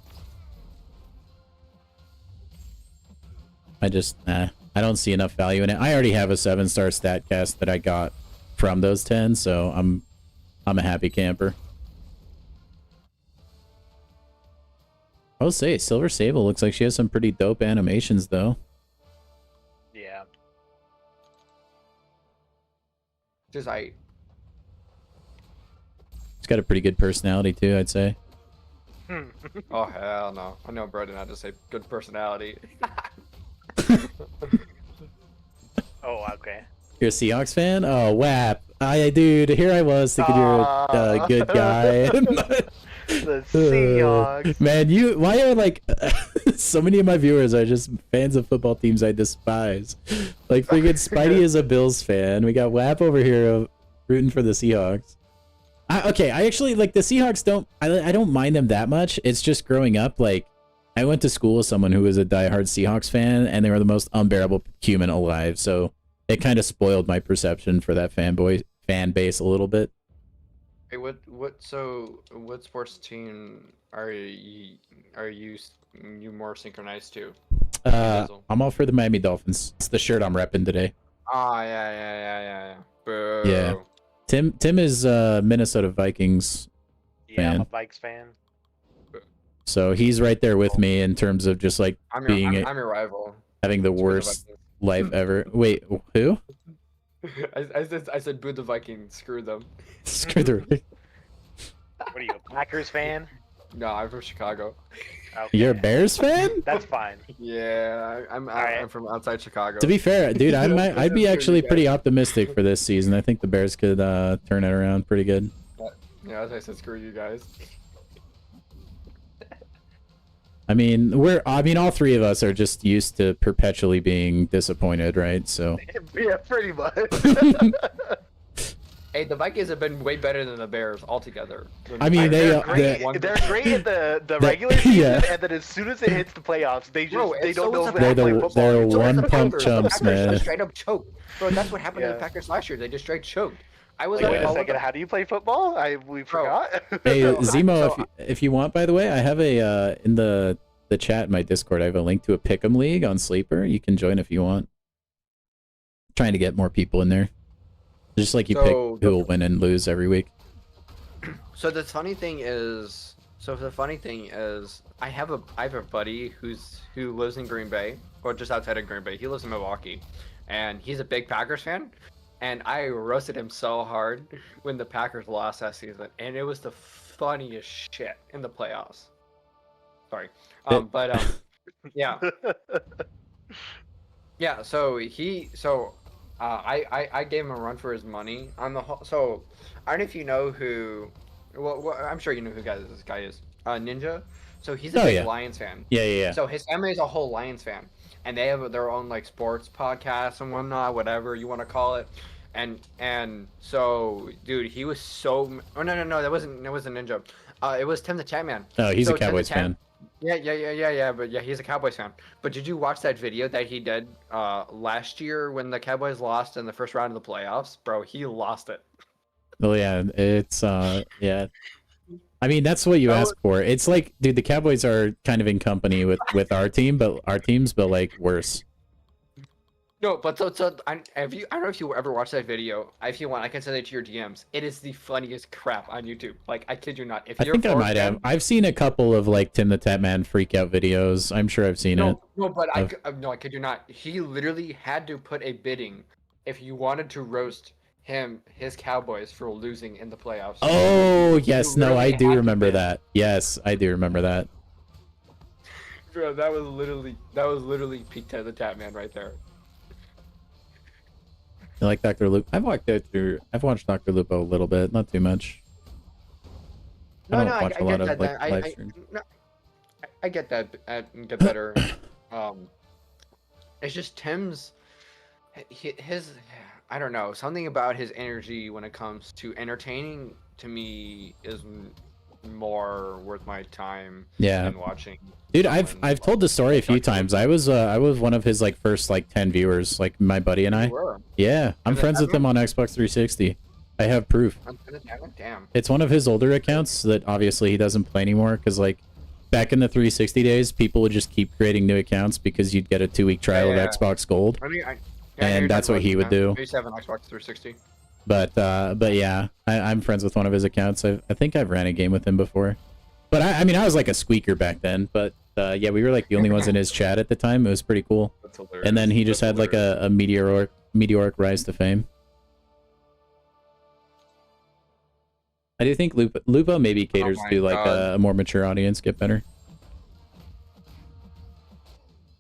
I just, I don't see enough value in it. I already have a 7-star StatCast that I got from those 10, so I'm a happy camper. I'll say Silver Sable looks like she has some pretty dope animations though. Yeah. Just I. She's got a pretty good personality too, I'd say. Oh hell no! I know Bro did not just say good personality. Oh, okay. You're a Seahawks fan? Oh, WAP. Dude, here I was thinking you're a good guy. The Seahawks. Man, why are like so many of my viewers are just fans of football teams I despise. Like freaking Spidey is a Bills fan. We got WAP over here rooting for the Seahawks. Okay, I actually like the Seahawks. I don't mind them that much. It's just growing up, like I went to school with someone who was a diehard Seahawks fan, and they were the most unbearable human alive. So it kind of spoiled my perception for that fan base a little bit. Hey, what sports team are you more synchronized to? I'm all for the Miami Dolphins. It's the shirt I'm repping today. Ah, yeah. Boo. Yeah. Tim is Minnesota Vikings Yeah, I'm a fan. Vikes fan. So he's right there with me in terms of just like I'm your rival. having the Screw the worst Vikings. life ever. Wait, who? I said boo the Vikings. Screw them. Screw the. What are you, a Packers fan? No, I'm from Chicago. Okay. You're a Bears fan? That's fine. Yeah, Alright. I'm from outside Chicago. To be fair, dude, I'd be Screw actually you guys. pretty optimistic for this season. I think the Bears could turn it around pretty good. Yeah, as I said, screw you guys. I mean, all three of us are just used to perpetually being disappointed, right? So Yeah, pretty much. Hey, the Vikings have been way better than the Bears altogether. I mean, they're they great. They're great at the regular season, yeah. and then as soon as it hits the playoffs, they Bro, just they it's don't know so if they play they're football. they're So is the one-pump Packers. chumps, The Packers man. just straight up choked. Bro, that's what happened to Yeah. the Packers last year. They just straight choked. I was Wait like, a oh, second, how do you play football? We forgot. Hey, So, Zemo, so- if you want, by the way, I have a in the chat in my Discord. I have a link to a pick'em league on Sleeper. You can join if you want. Trying to get more people in there. Just like you So, pick who will win and lose every week. So the funny thing is, I have a buddy who lives in Green Bay, or just outside of Green Bay. He lives in Milwaukee, and he's a big Packers fan. And I roasted him so hard when the Packers lost that season, and it was the funniest shit in the playoffs. Sorry, yeah, yeah. I gave him a run for his money on the whole. So I don't know if you know who. Well, I'm sure you know who this guy is. Ninja. So he's a Oh, big yeah. Lions fan. Yeah. So his family is a whole Lions fan, and they have their own like sports podcast and whatnot, whatever you want to call it. And so, dude, he was so. Oh no, that wasn't Ninja. It was Tim the Chatman. Oh, he's So a Tim the Cowboys Chat- fan. Yeah. But yeah, he's a Cowboys fan. But did you watch that video that he did last year when the Cowboys lost in the first round of the playoffs? Bro, he lost it. Well, yeah, it's yeah. I mean, that's what you That ask for. It's like, dude, the Cowboys are kind of in company with our teams, but like worse. No, but I don't know if you ever watched that video. If you want, I can send it to your DMs. It is the funniest crap on YouTube. Like, I kid you not. If I you're think I Ford might fan- have. I've seen a couple of like Tim the Tap Man freak out videos. I'm sure I've seen it. No, but Of- I kid you not. He literally had to put a bidding if you wanted to roast his Cowboys for losing in the playoffs. Oh yes, You no, I literally do had to remember bid. that. Yes, I do remember that. Bro, that was literally peak to the Tap Man right there. I like Dr. Lupo. I've watched Dr. Lupo a little bit, not too much. I don't watch a lot of like live streams. I get that. Get better. It's just Tim's. His. I don't know. Something about his energy when it comes to entertaining to me is more worth my time Yeah. than watching. Dude, someone I've told the story a few Dr. times. I was one of his like first like 10 viewers, like my buddy and I. You were. Yeah, I'm Is it friends with Evan? him on Xbox 360. I have proof. Damn. It's one of his older accounts that obviously he doesn't play anymore because like back in the 360 days, people would just keep creating new accounts because you'd get a 2-week trial Yeah. of Xbox Gold. I mean, And that's what he would do. I used to have an Xbox 360. But yeah, I'm friends with one of his accounts. I think I've ran a game with him before. But I mean, I was like a squeaker back then. But yeah, we were like the only ones in his chat at the time. It was pretty cool. That's hilarious. And then he just That's had like a meteoric rise to fame. I do think Lupo maybe caters my to like God. a more mature audience. Get better.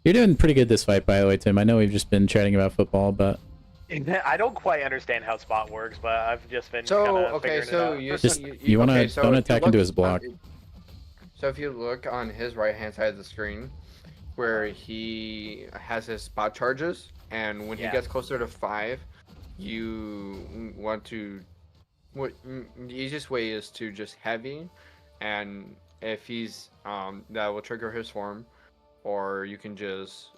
You're doing pretty good this fight, by the way, Tim. I know we've just been chatting about football, but I don't quite understand how Spot works, but I've just been So kinda okay, figuring so it out. you Just- you wanna- okay, so don't if you attack into look his block. So if you look on his right hand side of the screen, where he has his spot charges, and when Yeah. he gets closer to 5, you want to. The easiest way is to just heavy, and if he's that will trigger his swarm, or you can just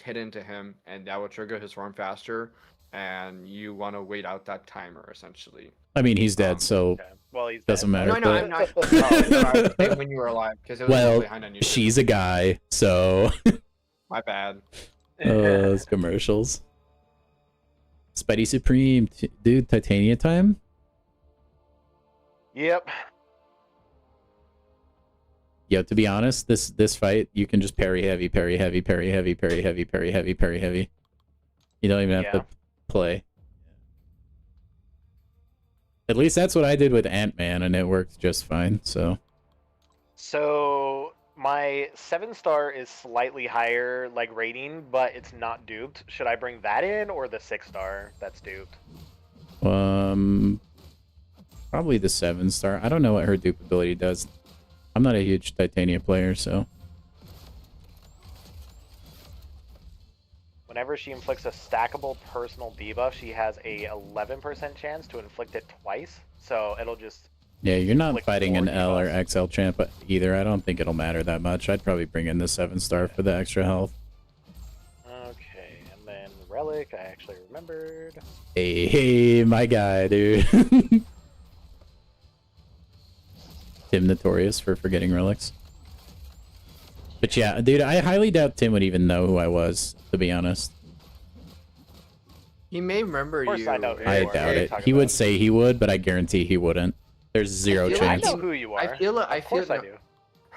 hit into him and that will trigger his swarm faster, and you want to wait out that timer essentially. I mean, he's dead, so Okay. Well, he's doesn't dead. matter. No, but... I'm not. Oh, no, I was saying when you were alive because it was Well, behind on you. she's a guy, so My bad. those commercials. Spidey Supreme, dude, Titania time. Yep. Yo, to be honest, this fight you can just parry heavy, parry heavy, parry heavy, parry heavy, parry heavy, parry heavy. You don't even have to play. At least that's what I did with Ant-Man, and it worked just fine. So my 7-star is slightly higher like rating, but it's not duped. Should I bring that in or the 6-star that's duped? probably the 7-star. I don't know what her dupe ability does. I'm not a huge Titania player, so Whenever she inflicts a stackable personal debuff, she has a 11% chance to inflict it twice. So it'll just... yeah, you're not inflict fighting more an L or debuffs. XL champ either. I don't think it'll matter that much. I'd probably bring in the 7-star for the extra health. Okay, and then Relic, I actually remembered. Hey, my guy, dude. Tim notorious for forgetting relics. But yeah, dude, I highly doubt Tim would even know who I was, to be honest. He may remember Of course you. I know who I you are. doubt What are you it. talking He would about? say he would, but I guarantee he wouldn't. There's zero feel I chance. know who you are. I feel. Of course I do.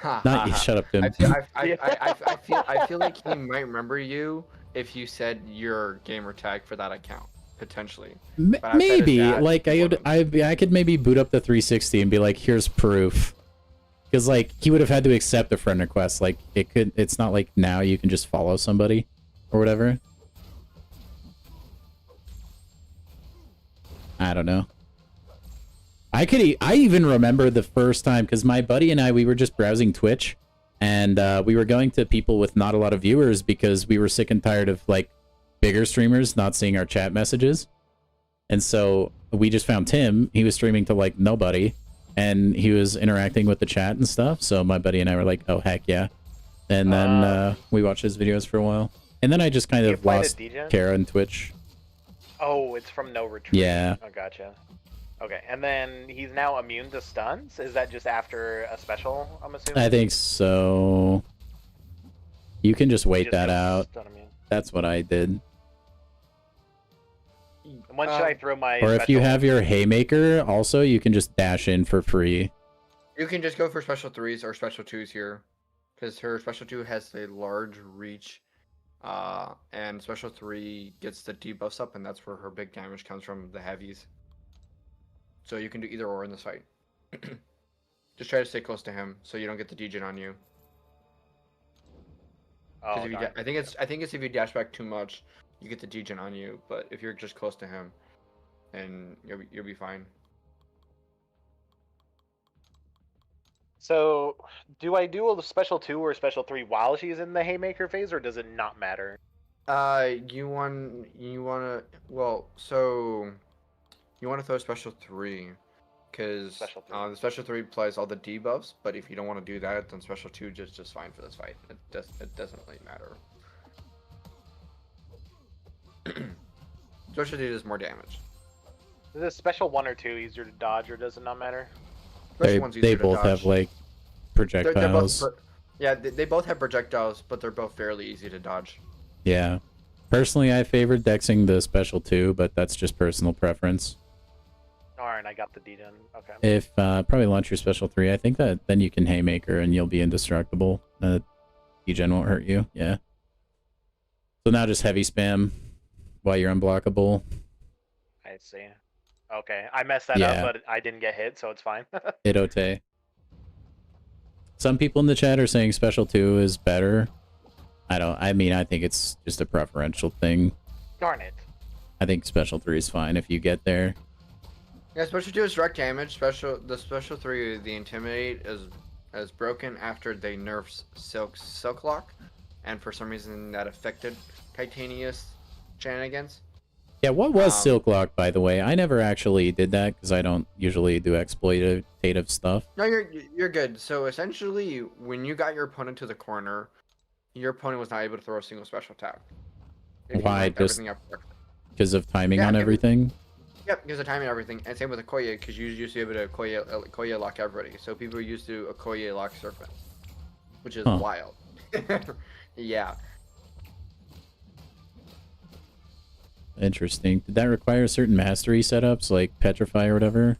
Not you. Shut up, Tim. I feel like he might remember you if you said your gamer tag for that account potentially. But outside of Maybe, that, like he I could maybe boot up the 360 and be like, here's proof. Because like he would have had to accept a friend request. Like it's not like now you can just follow somebody or whatever. I don't know. I even remember the first time because my buddy and I, we were just browsing Twitch, and we were going to people with not a lot of viewers because we were sick and tired of like bigger streamers not seeing our chat messages. And so we just found Tim. He was streaming to like nobody, and he was interacting with the chat and stuff. So my buddy and I were like, oh heck yeah. And then we watched his videos for a while. And then I just kind of lost Kara and Twitch. Oh, it's from No Retreat. Yeah. Oh, gotcha. Okay, and then he's now immune to stuns? Is that just after a special, I'm assuming? I think so. You can just wait that out. Stun immune. That's what I did. And when should I throw my Or if you special- have your Haymaker, also, you can just dash in for free. You can just go for special 3s or special 2s here, because her special 2 has a large reach, and special 3 gets the debuffs up, and that's where her big damage comes from, the heavies. So you can do either or in this fight. Just try to stay close to him so you don't get the degen on you. Oh, If you darn. I think it's if you dash back too much, you get the degen on you. But if you're just close to him, then you'll be fine. So, do I do a special 2 or special 3 while she's in the Haymaker phase, or does it not matter? You wanna throw special 3, because Special 3. the special 3 applies all the debuffs. But if you don't want to do that, then special 2 just fine for this fight. It doesn't really matter. Special 2 does more damage. Is it special 1 or 2 easier to dodge, or does it not matter? Special one's They easier to both have dodge. like They're both projectiles. they both have projectiles, but they're both fairly easy to dodge. Yeah. Personally, I favored dexing the special 2, but that's just personal preference. Alright, I got the degen. Okay. If probably launch your special 3, I think that then you can Haymaker and you'll be indestructible. Degen won't hurt you. Yeah. So now just heavy spam while you're unblockable. I see. Okay, I messed that Yeah. up, but I didn't get hit, so it's fine. Itote. Some people in the chat are saying special 2 is better. I think it's just a preferential thing. Darn it. I think special 3 is fine if you get there. Yeah, special 2 is direct damage. The special 3, the intimidate, is broken after they nerfed Silk Lock, and for some reason that affected Titania's shenanigans. Yeah, what was Silk Lock, by the way? I never actually did that because I don't usually do exploitative stuff. No, you're good. So essentially, when you got your opponent to the corner, your opponent was not able to throw a single special attack. If you Why? lined Just everything up correctly. because of timing Yeah, on everything? Yep, because of timing and everything. And same with Okoye, because you used to be able to Okoye lock everybody. So people used to Okoye lock Serpent, which is wild. Yeah. Interesting. Did that require certain mastery setups, like Petrify or whatever?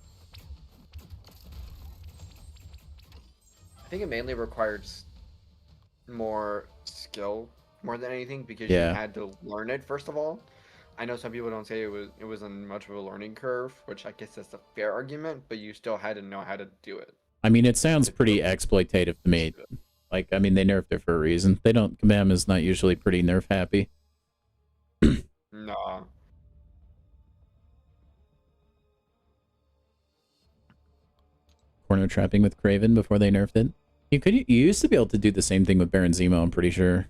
I think it mainly required more skill more than anything because Yeah. you had to learn it first of all. I know some people don't say it wasn't much of a learning curve, which I guess that's a fair argument, but you still had to know how to do it. I mean, it sounds pretty exploitative to me. Like, I mean, they nerfed it for a reason. They don't. Kabam is not usually pretty nerf happy. No. Corner trapping with Craven before they nerfed it. You used to be able to do the same thing with Baron Zemo, I'm pretty sure.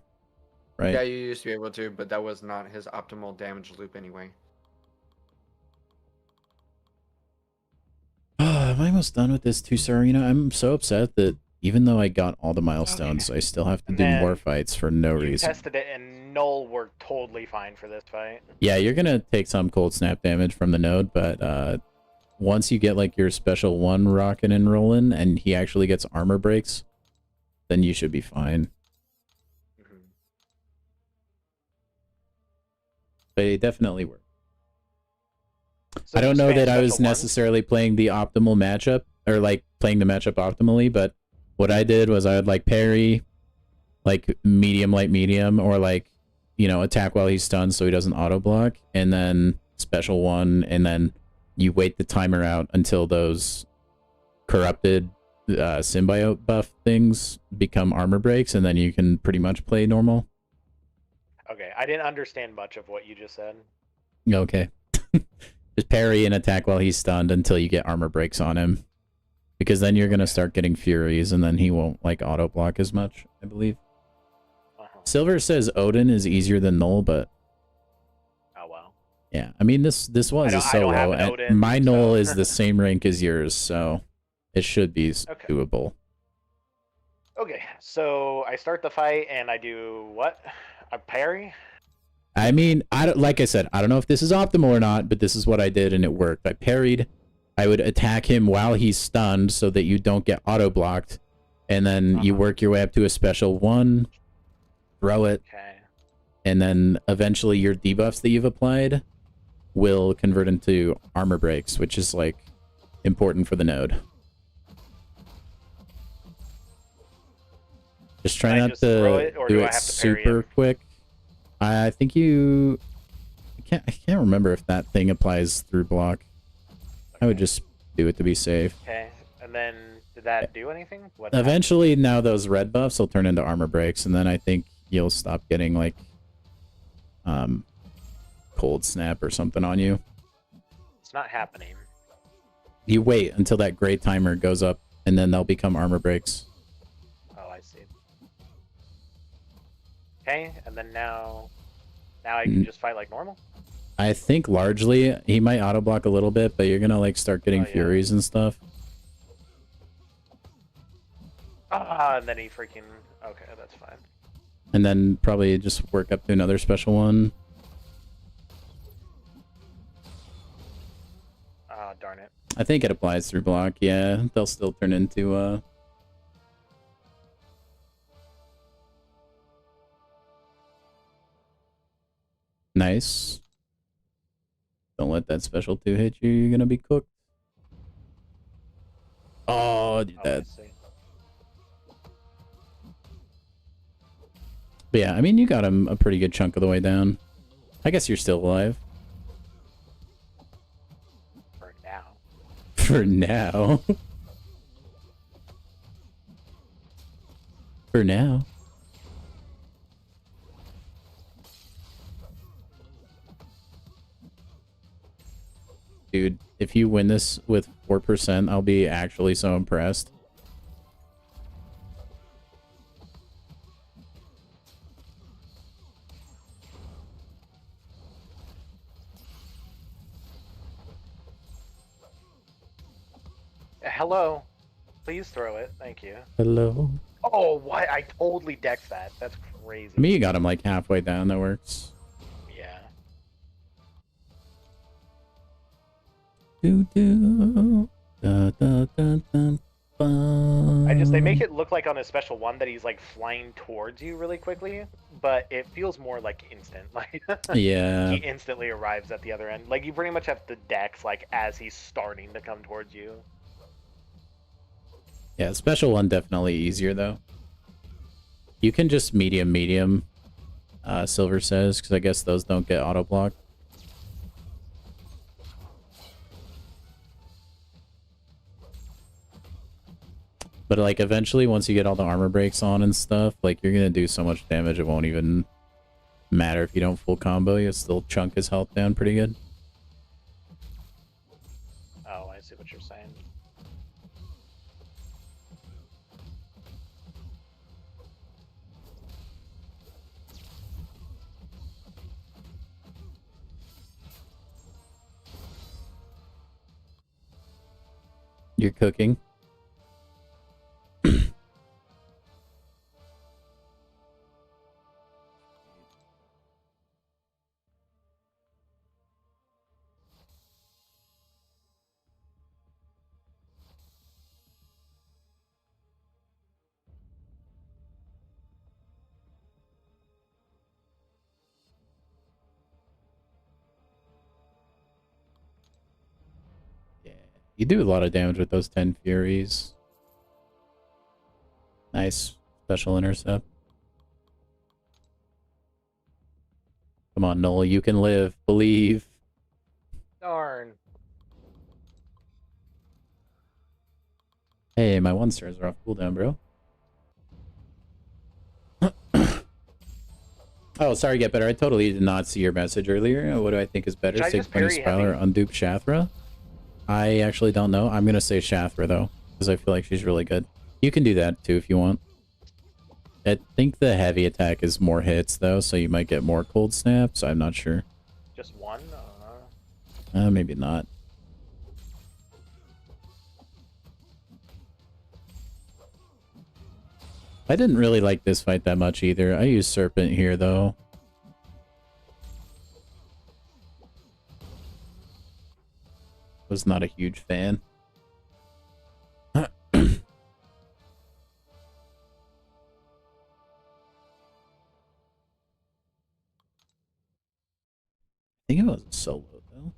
Right? Yeah, you used to be able to, but that was not his optimal damage loop anyway. Am I almost done with this too, sir? You know, I'm so upset that even though I got all the milestones, I still have to do more fights for no reason. Tested it, and Null worked totally fine for this fight. Yeah, you're gonna take some cold snap damage from the node, but once you get like your special one rocking and rolling, and he actually gets armor breaks, then you should be fine. But it definitely worked. So I don't know that I was necessarily playing the optimal matchup, or like playing the matchup optimally, but what I did was I would like parry, like medium, light, medium, or like, you know, attack while he's stunned so he doesn't auto block, and then special one, and then you wait the timer out until those corrupted symbiote buff things become armor breaks, and then you can pretty much play normal. Okay, I didn't understand much of what you just said. Okay. Just parry and attack while he's stunned until you get armor breaks on him. Because then you're going to start getting furies, and then he won't like auto block as much, I believe. Silver says Odin is easier than Null, but... Oh, wow. Yeah, I mean, this was a solo, and Odin, my Null is the same rank as yours, so it should be doable. Okay, so I start the fight, and I do what? A parry? I mean, like I said, I don't know if this is optimal or not, but this is what I did, and it worked. I parried. I would attack him while he's stunned so that you don't get auto-blocked, and then you work your way up to a special one, throw it, and then eventually your debuffs that you've applied will convert into armor breaks, which is, like, important for the node. Just try not to do it super quick. I think you... I can't remember if that thing applies through block. I would just do it to be safe. Okay, and then did that do anything? Eventually, now those red buffs will turn into armor breaks, and then I think you'll stop getting, like, cold snap or something on you. It's not happening. You wait until that gray timer goes up, and then they'll become armor breaks. Oh, I see. Okay, and then now I can just fight like normal? I think largely he might auto block a little bit, but you're gonna like start getting furies and stuff. And then he freaking... Okay, that's fine. And then probably just work up to another special one. Darn it. I think it applies through block, yeah. They'll still turn into Nice. Don't let that special 2 hit you, you're gonna be cooked. Oh, do that. But yeah, I mean, you got him a pretty good chunk of the way down. I guess you're still alive. For now. For now. For now. Dude, if you win this with 4%, I'll be actually so impressed. Hello. Please throw it. Thank you. Hello. Oh, what? I totally decked that. That's crazy. I mean, you got him like halfway down. That works. Yeah. Do do. Da, da, da, da, They make it look like on a special one that he's like flying towards you really quickly, but it feels more like instant. Like yeah. he instantly arrives at the other end. Like you pretty much have the dex like as he's starting to come towards you. Yeah, special one definitely easier though. You can just medium, Silver says, because I guess those don't get auto blocked. But like eventually, once you get all the armor breaks on and stuff, like you're gonna do so much damage it won't even matter if you don't full combo. You still chunk his health down pretty good. Oh, I see what you're saying. You're cooking. You do a lot of damage with those 10 Furies. Nice special intercept. Come on, Noel, you can live. Believe. Darn. Hey, my 1-stars are off cooldown, bro. Oh, sorry, Get Better. I totally did not see your message earlier. What do I think is better, Sigpoint Spell or Undupe Shathra? I actually don't know. I'm going to say Shathra, though, because I feel like she's really good. You can do that, too, if you want. I think the heavy attack is more hits, though, so you might get more cold snaps. I'm not sure. Just one? Maybe not. I didn't really like this fight that much either. I used Serpent here, though. Was not a huge fan. I think it was a solo, though.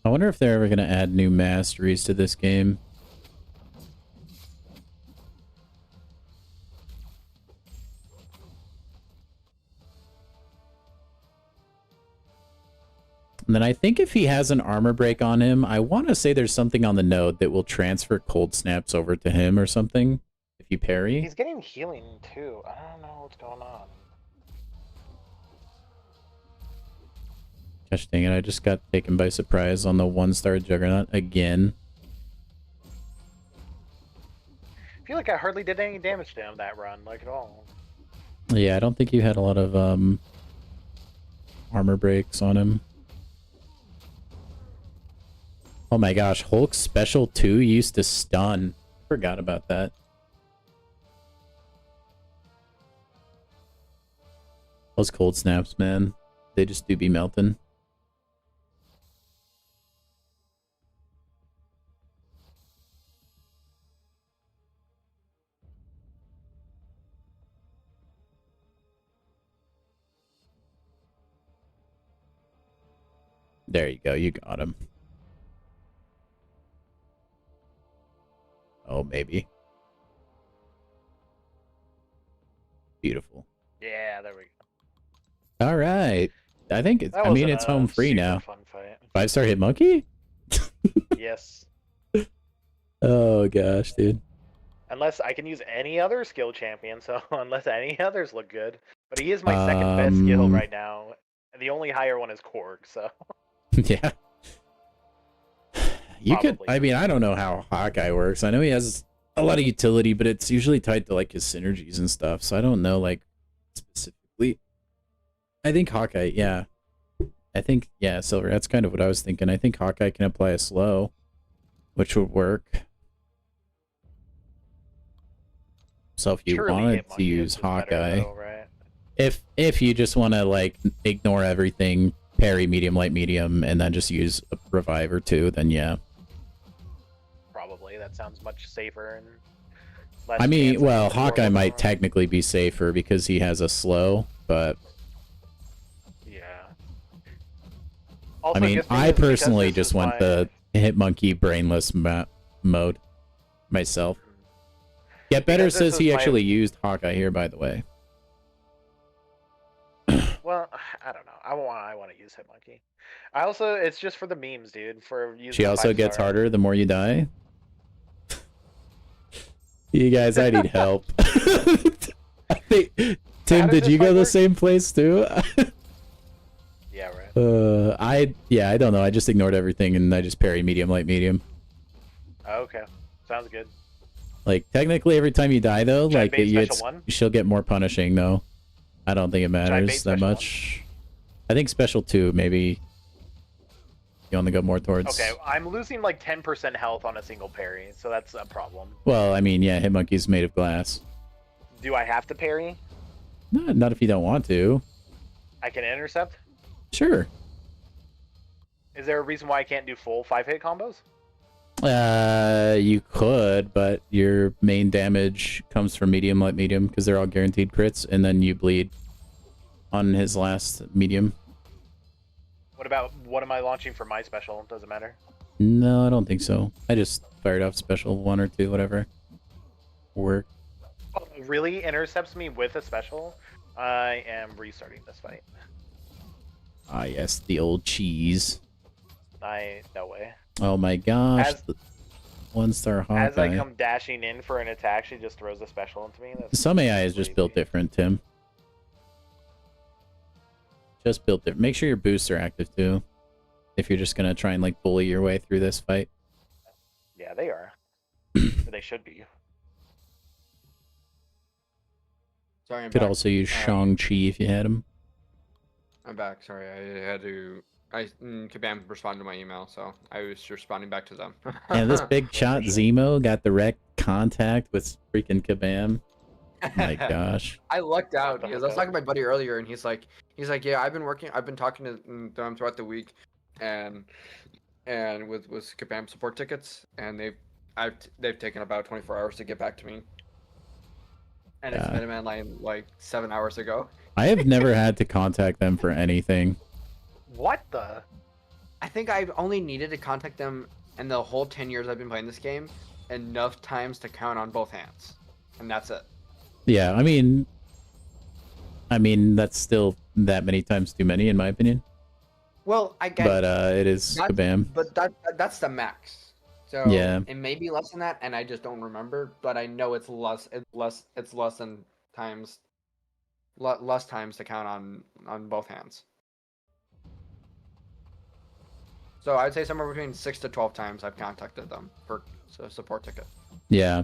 I wonder if they're ever going to add new masteries to this game. And then I think if he has an armor break on him, I want to say there's something on the node that will transfer cold snaps over to him or something if you parry. He's getting healing too. I don't know what's going on. Gosh dang it, I just got taken by surprise on the 1-star Juggernaut again. I feel like I hardly did any damage to him that run, like at all. Yeah, I don't think you had a lot of armor breaks on him. Oh my gosh, Hulk's special 2 used to stun. Forgot about that. Those cold snaps, man. They just do be melting. There you go, you got him. Oh, maybe. Beautiful. Yeah, there we go. All right. I think it's, I mean, it's home free now. Fun fight. 5-star hit monkey? Yes. Oh gosh, dude. Unless I can use any other skill champion, so unless any others look good. But he is my second best skill right now. And the only higher one is Korg, so. Yeah. You Probably. could, I mean, I don't know how Hawkeye works. I know he has a lot of utility, but it's usually tied to like his synergies and stuff. So I don't know like specifically. I think Hawkeye, yeah. I think, yeah, Silver, that's kind of what I was thinking. I think Hawkeye can apply a slow, which would work. So if you wanted to use Hawkeye, though, right? if you just want to like ignore everything, parry medium, light, medium, and then just use a revive or two, then yeah. Probably that sounds much safer and less. I mean, chance well, of Hawkeye might overwhelm. technically be safer because he has a slow, but Yeah. Also, I mean, good thing I is because personally this just is went my- the Hitmonkey brainless mode myself. Get Better Because this says is he my- actually used Hawkeye here, by the way. Well, I don't know. I want to use Hitmonkey. I also, it's just for the memes, dude. For using She the also 5-star. gets harder the more you die. You guys, I need help. I think, Tim, does did this you go fight the work? same place too? Yeah, right. I don't know. I just ignored everything and I just parry medium, light, medium. Oh, okay, sounds good. Like technically, every time you die though, Should I like bait special it's one? she'll get more punishing though. I don't think it I bait matters that special one? much. I think special 2 maybe. You want to go more towards. Okay, I'm losing like 10% health on a single parry, so that's a problem. Well, I mean, yeah, Hitmonkey's made of glass. Do I have to parry? Not if you don't want to. I can intercept? Sure. Is there a reason why I can't do full 5-hit combos? You could, but your main damage comes from medium, light, medium, because they're all guaranteed crits, and then you bleed on his last medium. What am I launching for my special? Doesn't matter. No, I don't think so. I just fired off special 1 or 2, whatever. Work. Oh, really intercepts me with a special? I am restarting this fight. Ah, yes, the old cheese. No way. Oh my gosh. As- 1-star Hawkeye. As I come dashing in for an attack, she just throws a special into me. That's Some AI is just built crazy. different, Tim. Just built different. Make sure your boosts are active too. If you're just gonna try and like bully your way through this fight. Yeah, they are. They should be. Sorry, I'm Could back. also use Shang-Chi if you had him. I'm back. Sorry, I had to. Kabam responded to my email, so I was responding back to them. Yeah, this big shot Zemo got direct contact with freaking Kabam. My gosh. I lucked out the because hell I was talking to my buddy earlier, and he's like, yeah, I've been talking to them throughout the week, and with Kabam support tickets, and they've taken about 24 hours to get back to me, and it's Yeah. been like 7 hours ago. I have never had to contact them for anything. What the? I think I've only needed to contact them in the whole 10 years I've been playing this game enough times to count on both hands, and that's it. Yeah, I mean that's still that many times too many in my opinion. Well, I get But it is That's- Kabam. But that's the max. So Yeah. it may be less than that, and I just don't remember. But I know it's less. It's less than times. Less times to count on both hands. So I'd say somewhere between 6 to 12 times I've contacted them for a support ticket. Yeah.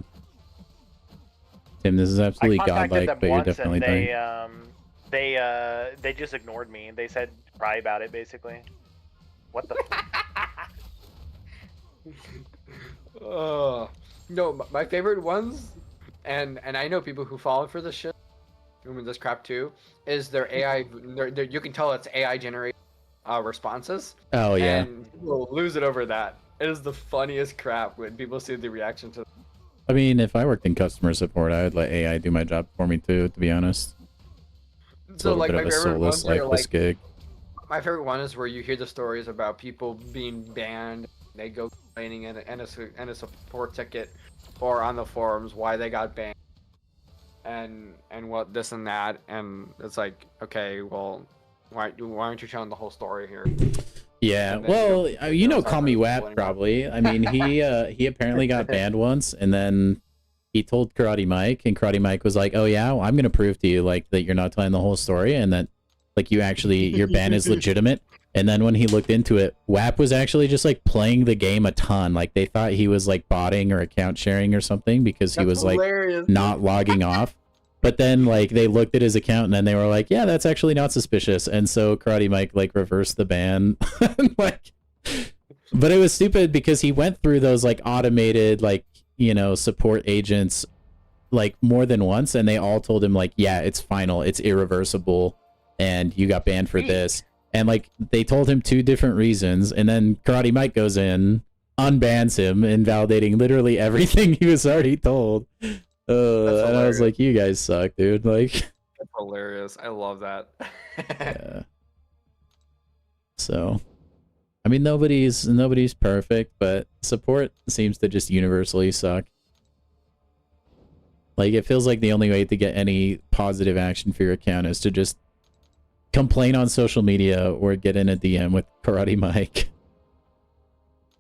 Tim, this is I absolutely contacted godlike, them but you're once, definitely and dying. they just ignored me. They said cry about it, basically. What the? No, my favorite ones, and I know people who fall for this shit, this crap too, is their AI. You can tell it's AI generated responses. Oh yeah. And people lose it over that. It is the funniest crap when people see the reaction to. I mean, if I worked in customer support, I would let AI do my job for me too, to be honest. It's a So little like bit my of a favorite soulless, ones are lifeless like gig. my favorite one is where you hear the stories about people being banned. They go complaining in a support ticket or on the forums why they got banned and what this and that, and it's like, okay, well, why aren't you telling the whole story here? Yeah, and then well, you know, talk Call Me about Wap explaining probably. I mean, he apparently got banned once, and then he told Karate Mike, and Karate Mike was like, "Oh yeah, well, I'm gonna prove to you like that you're not telling the whole story, and that like your ban is legitimate." And then when he looked into it, WAP was actually just like playing the game a ton. Like they thought he was like botting or account sharing or something because he was hilarious. like not logging off. But then like they looked at his account and then they were like, yeah, that's actually not suspicious. And so Karate Mike like reversed the ban. Like, but it was stupid because he went through those like automated like, you know, support agents like more than once, and they all told him like, yeah, it's final, it's irreversible, and you got banned for this. And like they told him 2 different reasons, and then Karate Mike goes in, unbans him, invalidating literally everything he was already told. And I was like, you guys suck, dude. Like, that's hilarious. I love that. Yeah. So, I mean, nobody's perfect, but support seems to just universally suck. Like, it feels like the only way to get any positive action for your account is to just complain on social media or get in a DM with Karate Mike.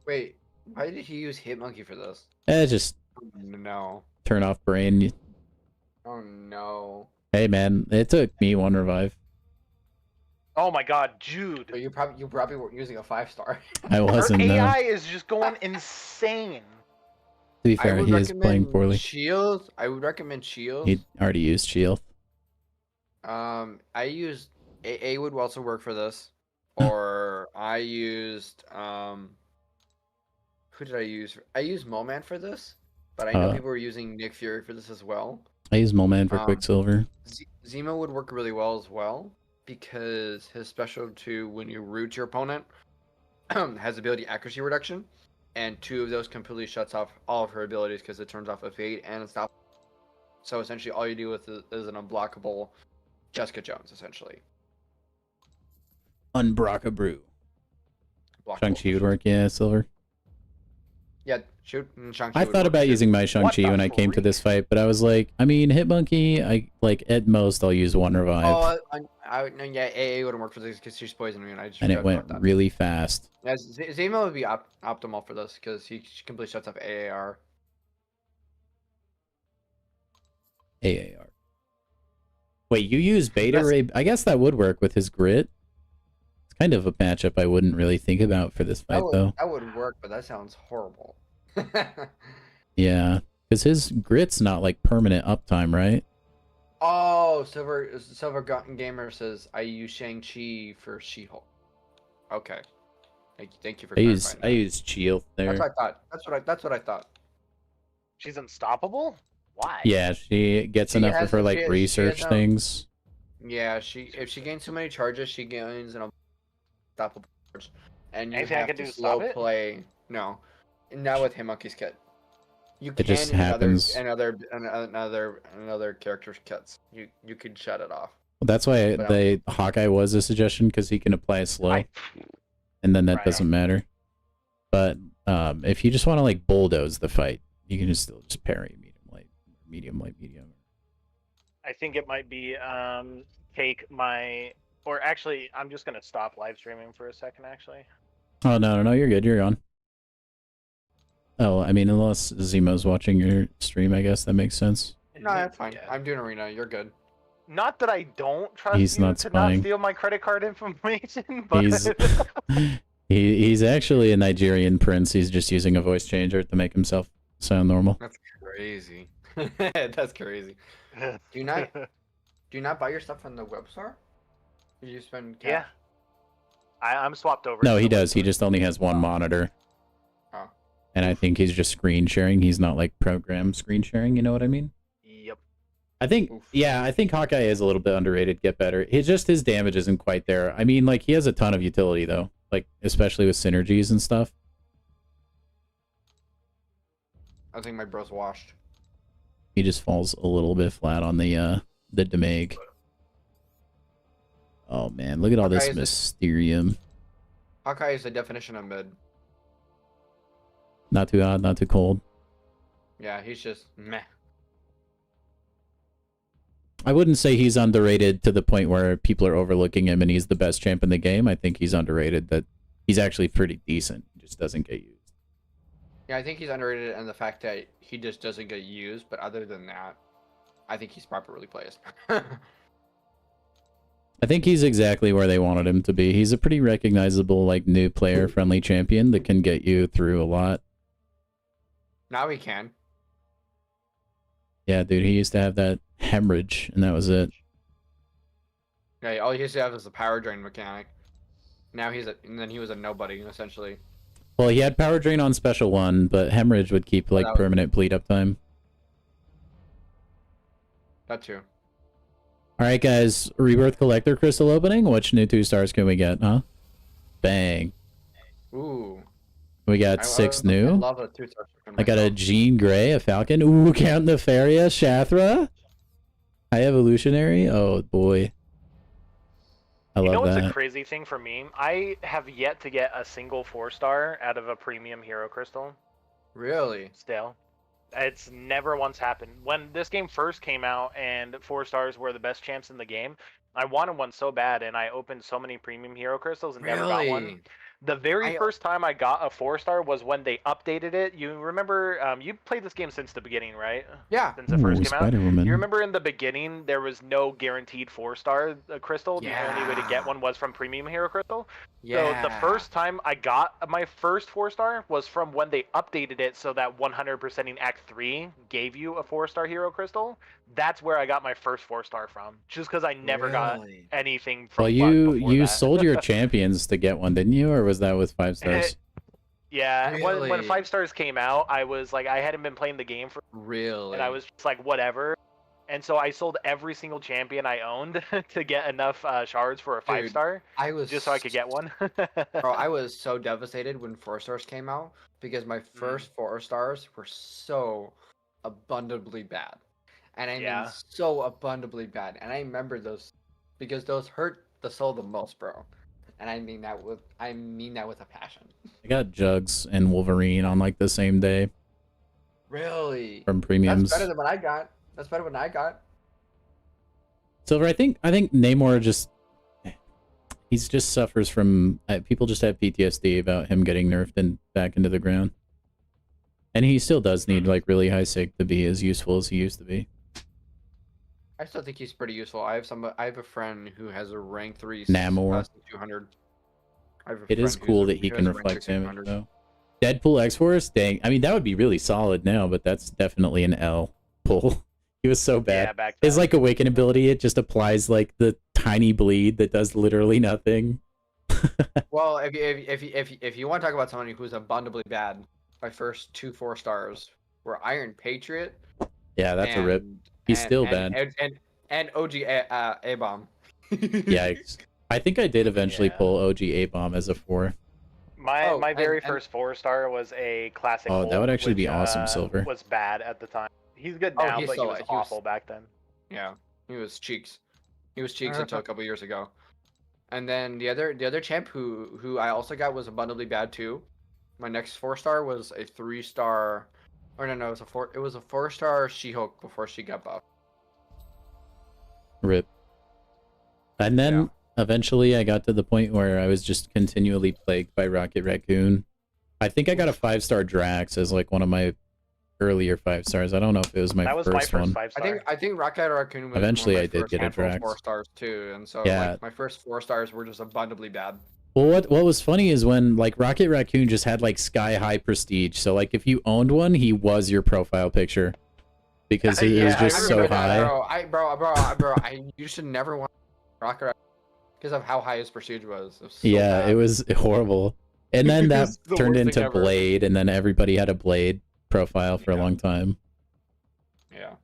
Wait, why did he use Hitmonkey for this? Just no. Turn off brain. Oh no. Hey man, it took me 1 revive. Oh my god, Jude. But you probably weren't using a 5-star. I wasn't. Her AI no. is just going insane. To be fair, he is playing poorly. Shield. I would recommend Shield. He already used shield. I used AA would also work for this, or I used who did I use? I used Moman for this, but I know people were using Nick Fury for this as well. I use Moman for Quicksilver. Zemo would work really well as well because his special 2 when you root your opponent has ability accuracy reduction, and 2 of those completely shuts off all of her abilities because it turns off evade and stop. So essentially, all you do with it is an unblockable Jessica Jones, essentially. Unbrocka Brew. Shang-Chi would work, yeah, Silver. Yeah, shoot. Shang-Chi I thought about using my Shang-Chi when I came to this fight, but I was like, I mean, Hitmonkey, I like at most I'll use 1 revive. Oh, yeah, AA wouldn't work for this because she's poison immune. And it went really fast. Yeah, Zemo would be optimal for this because he completely shuts off AAR. AAR. Wait, you use Beta Ray? I guess that would work with his grit. It's kind of a matchup I wouldn't really think about for this fight, though. That would work, but that sounds horrible. Yeah, because his grit's not like permanent uptime, right? Oh, Silver Gamer says I use Shang-Chi for She-Hulk. Okay, thank you for clarifying. I use Shield there. That's what I thought. That's what I thought. She's unstoppable? Why? Yeah, she gets enough of her like research things. Yeah, if she gains too many charges, she gains an unstoppable charge, and you Anything I have can to do to slow stop it? play. No, not with Hitmonkey's kit. You It just happens. Another character's kits. You could shut it off. Well, that's why Hawkeye was a suggestion because he can apply slow, and then that doesn't matter. But if you just want to like bulldoze the fight, you can still just parry medium light. I think it might be take my, or actually, I'm just gonna stop live streaming for a second. Actually. Oh no, you're good. You're on. Oh, I mean, unless Zemo's watching your stream, I guess that makes sense. No, that's fine. I'm doing arena. You're good. Not that I don't trust He's you not to spying. not steal my credit card information, but he's actually a Nigerian prince. He's just using a voice changer to make himself sound normal. That's crazy. That's crazy. Do you not buy your stuff from the web store? Do you spend cash? Yeah. I'm swapped over. No, he does. He just only has 1 monitor. Oh. And I think he's just screen sharing. He's not like program screen sharing. You know what I mean? Yep. I think Hawkeye is a little bit underrated. Get better. His damage isn't quite there. I mean, like he has a ton of utility though, like especially with synergies and stuff. I think my bro's washed. He just falls a little bit flat on the damage. Oh man, look at all this Mysterium. Hawkeye is the definition of mid. Not too hot, not too cold. Yeah, he's just meh. I wouldn't say he's underrated to the point where people are overlooking him and he's the best champ in the game. I think he's underrated that he's actually pretty decent. He just doesn't get used. Yeah, I think he's underrated in the fact that he just doesn't get used, but other than that, I think he's properly placed. I think he's exactly where they wanted him to be. He's a pretty recognizable, like, new player-friendly champion that can get you through a lot. Now he can. Yeah, dude, he used to have that hemorrhage, and that was it. Yeah, all he used to have was the power drain mechanic. Now and then he was a nobody, essentially. Well, he had power drain on special 1, but hemorrhage would keep, like, permanent bleed up time. That too. Alright, guys, Rebirth Collector Crystal opening. Which new 2 stars can we get, huh? Bang. Ooh. We got 6 new. I love a 2-star. I got a Jean Grey, a Falcon. Ooh, Count Nefaria, Shathra. High Evolutionary. Oh, boy. I love that. You know what's a crazy thing for me? I have yet to get a single 4-star out of a premium hero crystal. Really? Still. It's never once happened. When this game first came out and 4 stars were the best champs in the game, I wanted one so bad, and I opened so many premium hero crystals and never got one. The very first time I got a 4-star was when they updated it. You remember, you played this game since the beginning, right? Yeah. Since it first came out. Spider-Woman. You remember in the beginning, there was no guaranteed 4-star crystal. Yeah. The only way to get one was from premium hero crystal. Yeah. So the first time I got my first 4-star was from when they updated it so that 100%ing Act 3 gave you a 4-star hero crystal. That's where I got my first 4-star from. Just because I never got anything from Well, you sold your champions to get one, didn't you? Or was that with 5 stars? Yeah, Really? when 5 stars came out, I was like, I hadn't been playing the game for... Really? And I was just like, whatever. And so I sold every single champion I owned to get enough shards for a 5-star. I was just so I could get one. Bro, I was so devastated when 4 stars came out because my first 4 stars were so abundantly bad. And I mean so abundantly bad. And I remember those because those hurt the soul the most, bro. And I mean that with a passion. I got Jugs and Wolverine on like the same day. Really? From premiums. That's better than what I got. That's better than I got. Silver, I think Namor just he just suffers from people just have PTSD about him getting nerfed and back into the ground. And he still does need like really high sig to be as useful as he used to be. I still think he's pretty useful. I have a friend who has a rank 3 Namor. 200. It is cool that he can reflect damage though. Deadpool X-Force? Dang. I mean, that would be really solid now, but that's definitely an L pull. He was so bad. Yeah, back His like awaken ability, it just applies like the tiny bleed that does literally nothing. Well, if you want to talk about somebody who's abundantly bad, my first 2 4 stars were Iron Patriot. Yeah, that's a rip. He's still bad. And OG A-Bomb. Yikes. I think I did eventually pull OG A-Bomb as a 4. My very first 4-star was a classic. Oh, that would actually be awesome, which, Silver. Was bad at the time. He's good now, but he was awful back then. Yeah, he was cheeks. He was cheeks until a couple years ago. And then the other champ who I also got was abundantly bad too. My next 4-star was a 3-star, or no, it was a 4-star She-Hulk before she got buffed. Rip. And then eventually I got to the point where I was just continually plagued by Rocket Raccoon. I think I got a 5-star Drax as like one of my earlier 5 stars. I don't know if it was my first one. 5-star. I think Rocket Raccoon was eventually one of my I did get a Drax. 4 stars too, and so yeah. like my first 4 stars were just abundantly bad. Well, what was funny is when like Rocket Raccoon just had like sky high prestige. So like if you owned one, he was your profile picture because he was just so high. Bro, you should never want Rocket Raccoon because of how high his prestige was. It was so bad. It was horrible. And then that turned into Blade, and then everybody had a Blade profile for a long time. Yeah.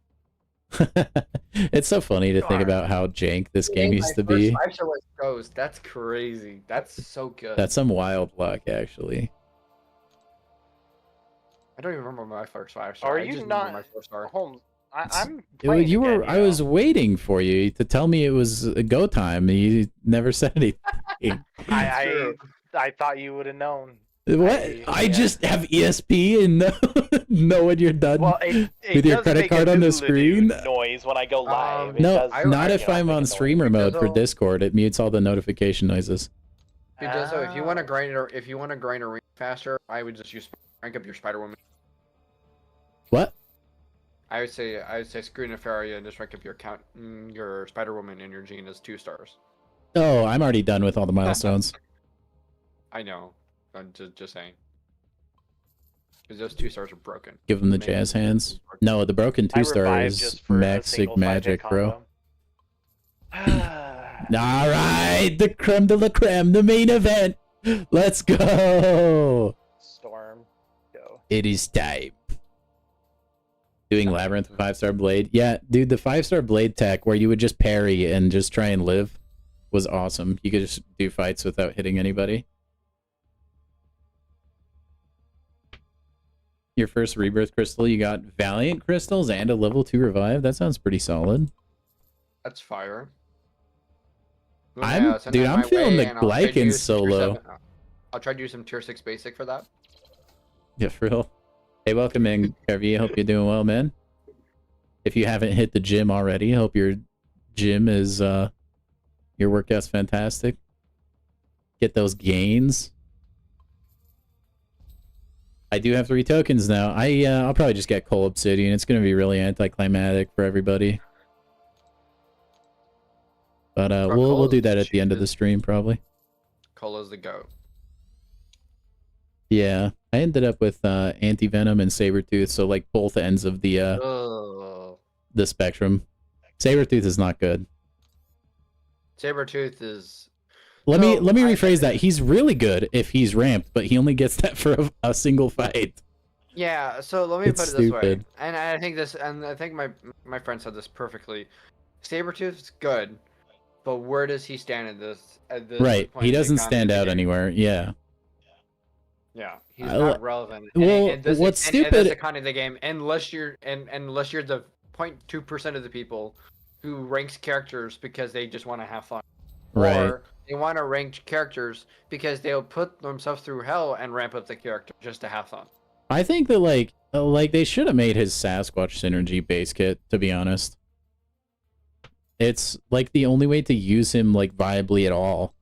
It's so funny to think about how jank this game used to be. That's crazy. That's so good. That's some wild luck, actually. I don't even remember my first 5-star. Are you not my 4-star. Holmes? I'm. You were. I was waiting for you to tell me it was go time. You never said anything. I thought you would have known. What? I just have ESP and know when you're done with your credit card on the screen. Noise when I go live. No, not if I'm on streamer mode for Discord. It mutes all the notification noises. So if you want to grind a ring faster, I would just rank up your Spider-Woman. What? I would say screw Nefaria and just rank up your Spider-Woman and your Jean as 2 stars. Oh, I'm already done with all the milestones. I know. I'm just saying. Because those 2 stars are broken. Give them the jazz hands. No, the broken 2-star revive is just for a Max Sig single 5-hit Magic, bro. combo. All right, the creme de la creme, the main event. Let's go. Storm, go. It is time. Doing Labyrinth with 5-star blade. Yeah, dude, the 5-star blade tech where you would just parry and just try and live was awesome. You could just do fights without hitting anybody. Your first rebirth crystal, you got Valiant crystals and a level 2 revive. That sounds pretty solid. That's fire. I'm feeling the Glycan solo. I'll try to do some tier 6 basic for that. Yeah, for real. Hey, welcome in, Kervy. Hope you're doing well, man. If you haven't hit the gym already, hope your gym is your workout's fantastic. Get those gains. I do have 3 tokens now. I'll probably just get Coal Obsidian. It's gonna be really anticlimactic for everybody. But we'll do that at the end of the stream probably. Cola's the goat. Yeah, I ended up with Anti-Venom and Sabretooth, so like both ends of the spectrum. Sabretooth is not good. Sabretooth is... Let me rephrase that. He's really good if he's ramped, but he only gets that for a single fight. Yeah, so let me It's put it this way. stupid. And I think my friend said this perfectly. Sabretooth's good, but where does he stand at this Right, point he in the doesn't economy stand of the out game? anywhere. Yeah. Yeah, he's not relevant. Well, what's stupid? stupid? That's the kind of the game, unless you're unless you're the 0.2% of the people who ranks characters because they just want to have fun, Right. or they want to rank characters because they'll put themselves through hell and ramp up the character just to have fun. I think that like they should have made his Sasquatch synergy base kit. To be honest, it's like the only way to use him like viably at all.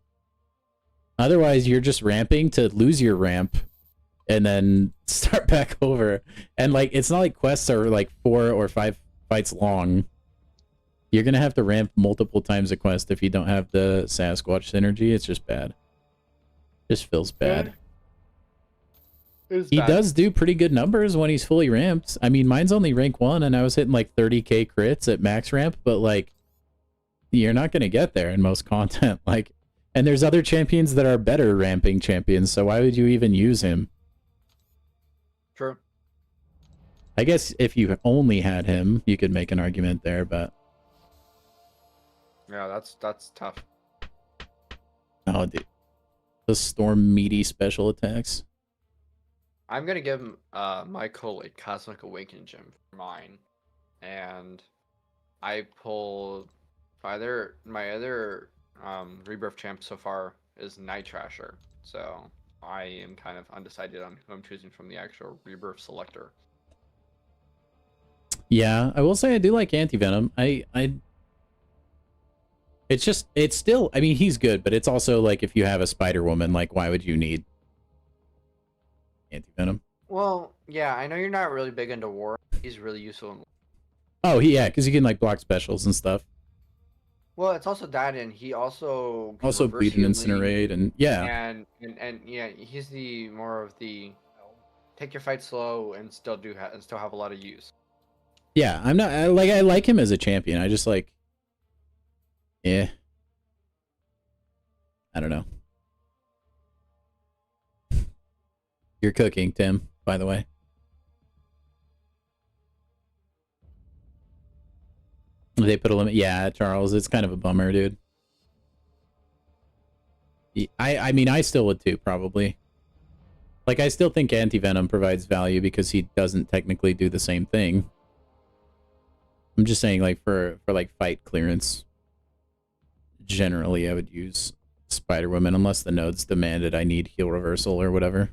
Otherwise, you're just ramping to lose your ramp and then start back over. And like, it's not like quests are like 4 or 5 fights long. You're gonna have to ramp multiple times a quest if you don't have the Sasquatch synergy. It's just bad. Just feels bad. He does do pretty good numbers when he's fully ramped. I mean, mine's only rank 1 and I was hitting like 30k crits at max ramp, but like, you're not gonna get there in most content. Like, and there's other champions that are better ramping champions, so why would you even use him? True. I guess if you only had him, you could make an argument there, but... Yeah, that's tough. Oh, dude. The Storm meaty special attacks. I'm gonna give Michael a Cosmic Awakening gem for mine, and I pulled my other rebirth champ so far is Night Trasher, so I am kind of undecided on who I'm choosing from the actual rebirth selector. Yeah, I will say I do like Anti-Venom. It's still, I mean, he's good, but it's also like if you have a Spider-Woman, like why would you need Anti-Venom? Well, yeah, I know you're not really big into war. He's really useful in... Oh, yeah, because you can like block specials and stuff. Well, it's also that, and he also can Also reverse bleed and healing, incinerate, and yeah. and yeah, he's the more of the take your fight slow and still have a lot of use. Yeah, I like him as a champion. I just like, yeah, I don't know. You're cooking, Tim, by the way. They put a limit. Yeah, Charles, it's kind of a bummer, dude. I mean, I still would too, probably. Like, I still think Anti-Venom provides value because he doesn't technically do the same thing. I'm just saying, like, for like, fight clearance, generally, I would use Spider-Woman, unless the nodes demanded I need heal reversal or whatever.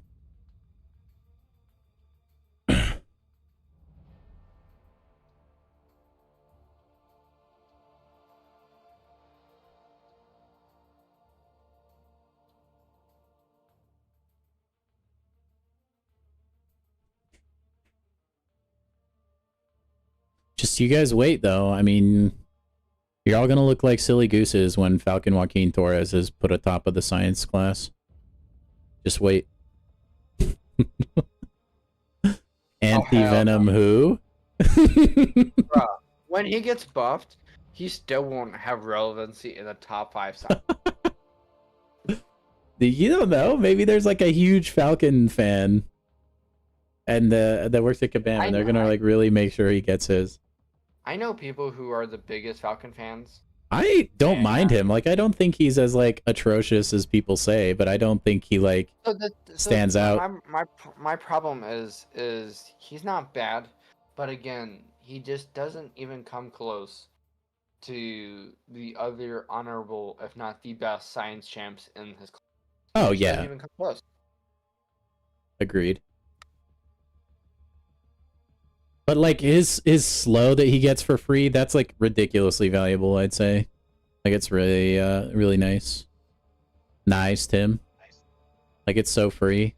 Just you guys wait, though. I mean, You're all gonna look like silly gooses when Falcon Joaquin Torres is put atop of the science class. Just wait. Anti-Venom who? Bruh, when he gets buffed, he still won't have relevancy in the top 5 side. You don't know. Maybe there's like a huge Falcon fan, and that works at Kabam, and they're gonna like really make sure he gets his. I know people who are the biggest Falcon fans. I don't mind him. Like, I don't think he's as like atrocious as people say, but I don't think he like stands out. My problem is he's not bad, but again, he just doesn't even come close to the other honorable, if not the best, science champs in his class. Oh He yeah, doesn't even come close. agreed. But like his slow that he gets for free, that's like ridiculously valuable, I'd say. Like it's really really nice. Nice, Tim. Like it's so free.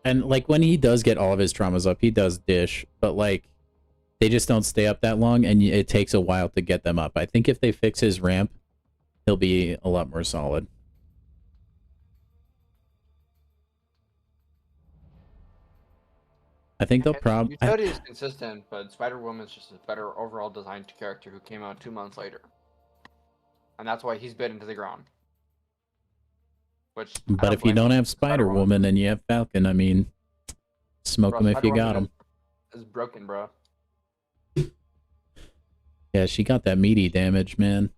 And like when he does get all of his traumas up, he does dish, but like they just don't stay up that long and it takes a while to get them up. I think if they fix his ramp, he'll be a lot more solid. I think they'll probably... Utility is consistent, but Spider-Woman's just a better overall designed character who came out 2 months later. And that's why he's bit into the ground. But if you don't have Spider-Woman and you have Falcon, I mean, smoke him if you got him. Is broken, bro. Yeah, she got that meaty damage, man.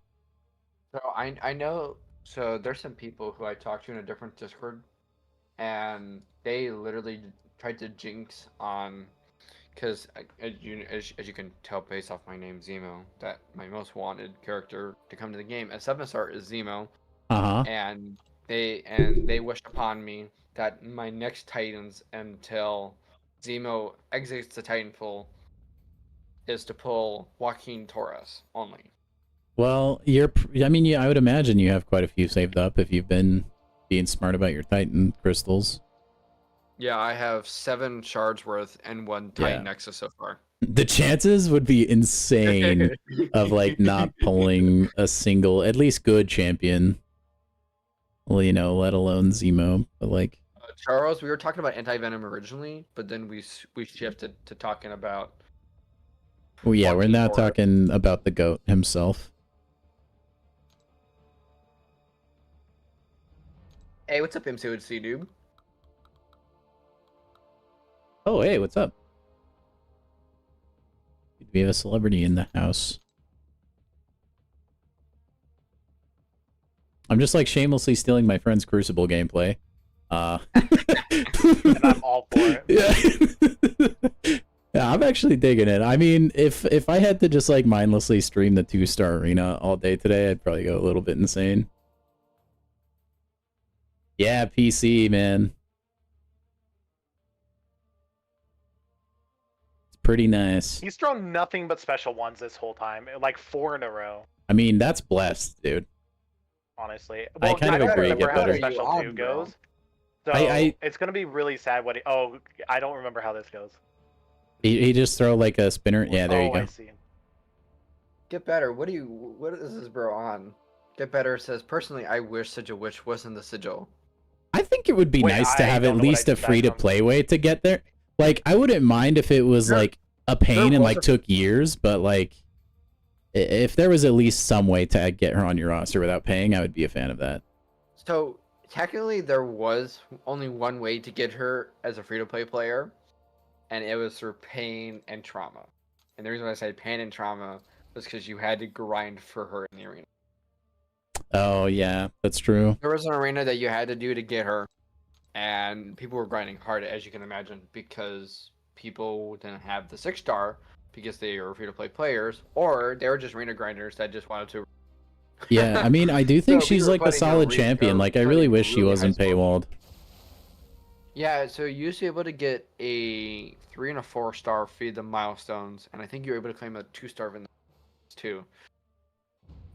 So I know, so there's some people who I talked to in a different Discord, and they literally tried to jinx on, because as you can tell based off my name Zemo, that my most wanted character to come to the game as 7-star is Zemo. And they wished upon me that my next Titans until Zemo exits the Titanfall is to pull Joaquin Torres only. Well, I mean, I would imagine you have quite a few saved up if you've been being smart about your Titan crystals. Yeah, I have 7 shards worth and 1 Titan Nexus so far. The chances would be insane of like not pulling a single, at least good champion. Well, you know, let alone Zemo, but like Charles, we were talking about anti-venom originally, but then we shifted to talking about. Well, yeah, we're now talking about the GOAT himself. Hey, what's up, MCOC, dude? Oh, hey, what's up? We have a celebrity in the house. I'm just like shamelessly stealing my friend's Crucible gameplay. And I'm all for it. Yeah. Yeah, I'm actually digging it. I mean, if I had to just like mindlessly stream the 2-star arena all day today, I'd probably go a little bit insane. Yeah, PC, man. It's pretty nice. He's thrown nothing but special ones this whole time, like 4 in a row. I mean, that's blessed, dude. Honestly, well, I kind of agree. Remember Get how better. the special 2 goes. So it's gonna be really sad when I don't remember how this goes. He just throw like a spinner. Yeah, there you go. I see. Get better. What is this bro on? Get better says, personally, I wish Sigil Witch wasn't the Sigil. I think it would be nice to have at least a free-to-play way to get there. Like, I wouldn't mind if it was like a pain and like took years, but like if there was at least some way to get her on your roster without paying, I would be a fan of that. So technically there was only one way to get her as a free-to-play player, and it was through pain and trauma. And the reason why I say pain and trauma was because you had to grind for her in the arena. Oh yeah, that's true. There was an arena that you had to do to get her, and people were grinding hard, as you can imagine, because people didn't have the 6-star because they were free-to-play players, or they were just arena grinders that just wanted to. Yeah, I mean, I do think she's like a solid champion. Like, I really wish she wasn't paywalled. Yeah, so you used to be able to get a 3 and a 4-star feed the milestones, and I think you were able to claim a 2-star in the too.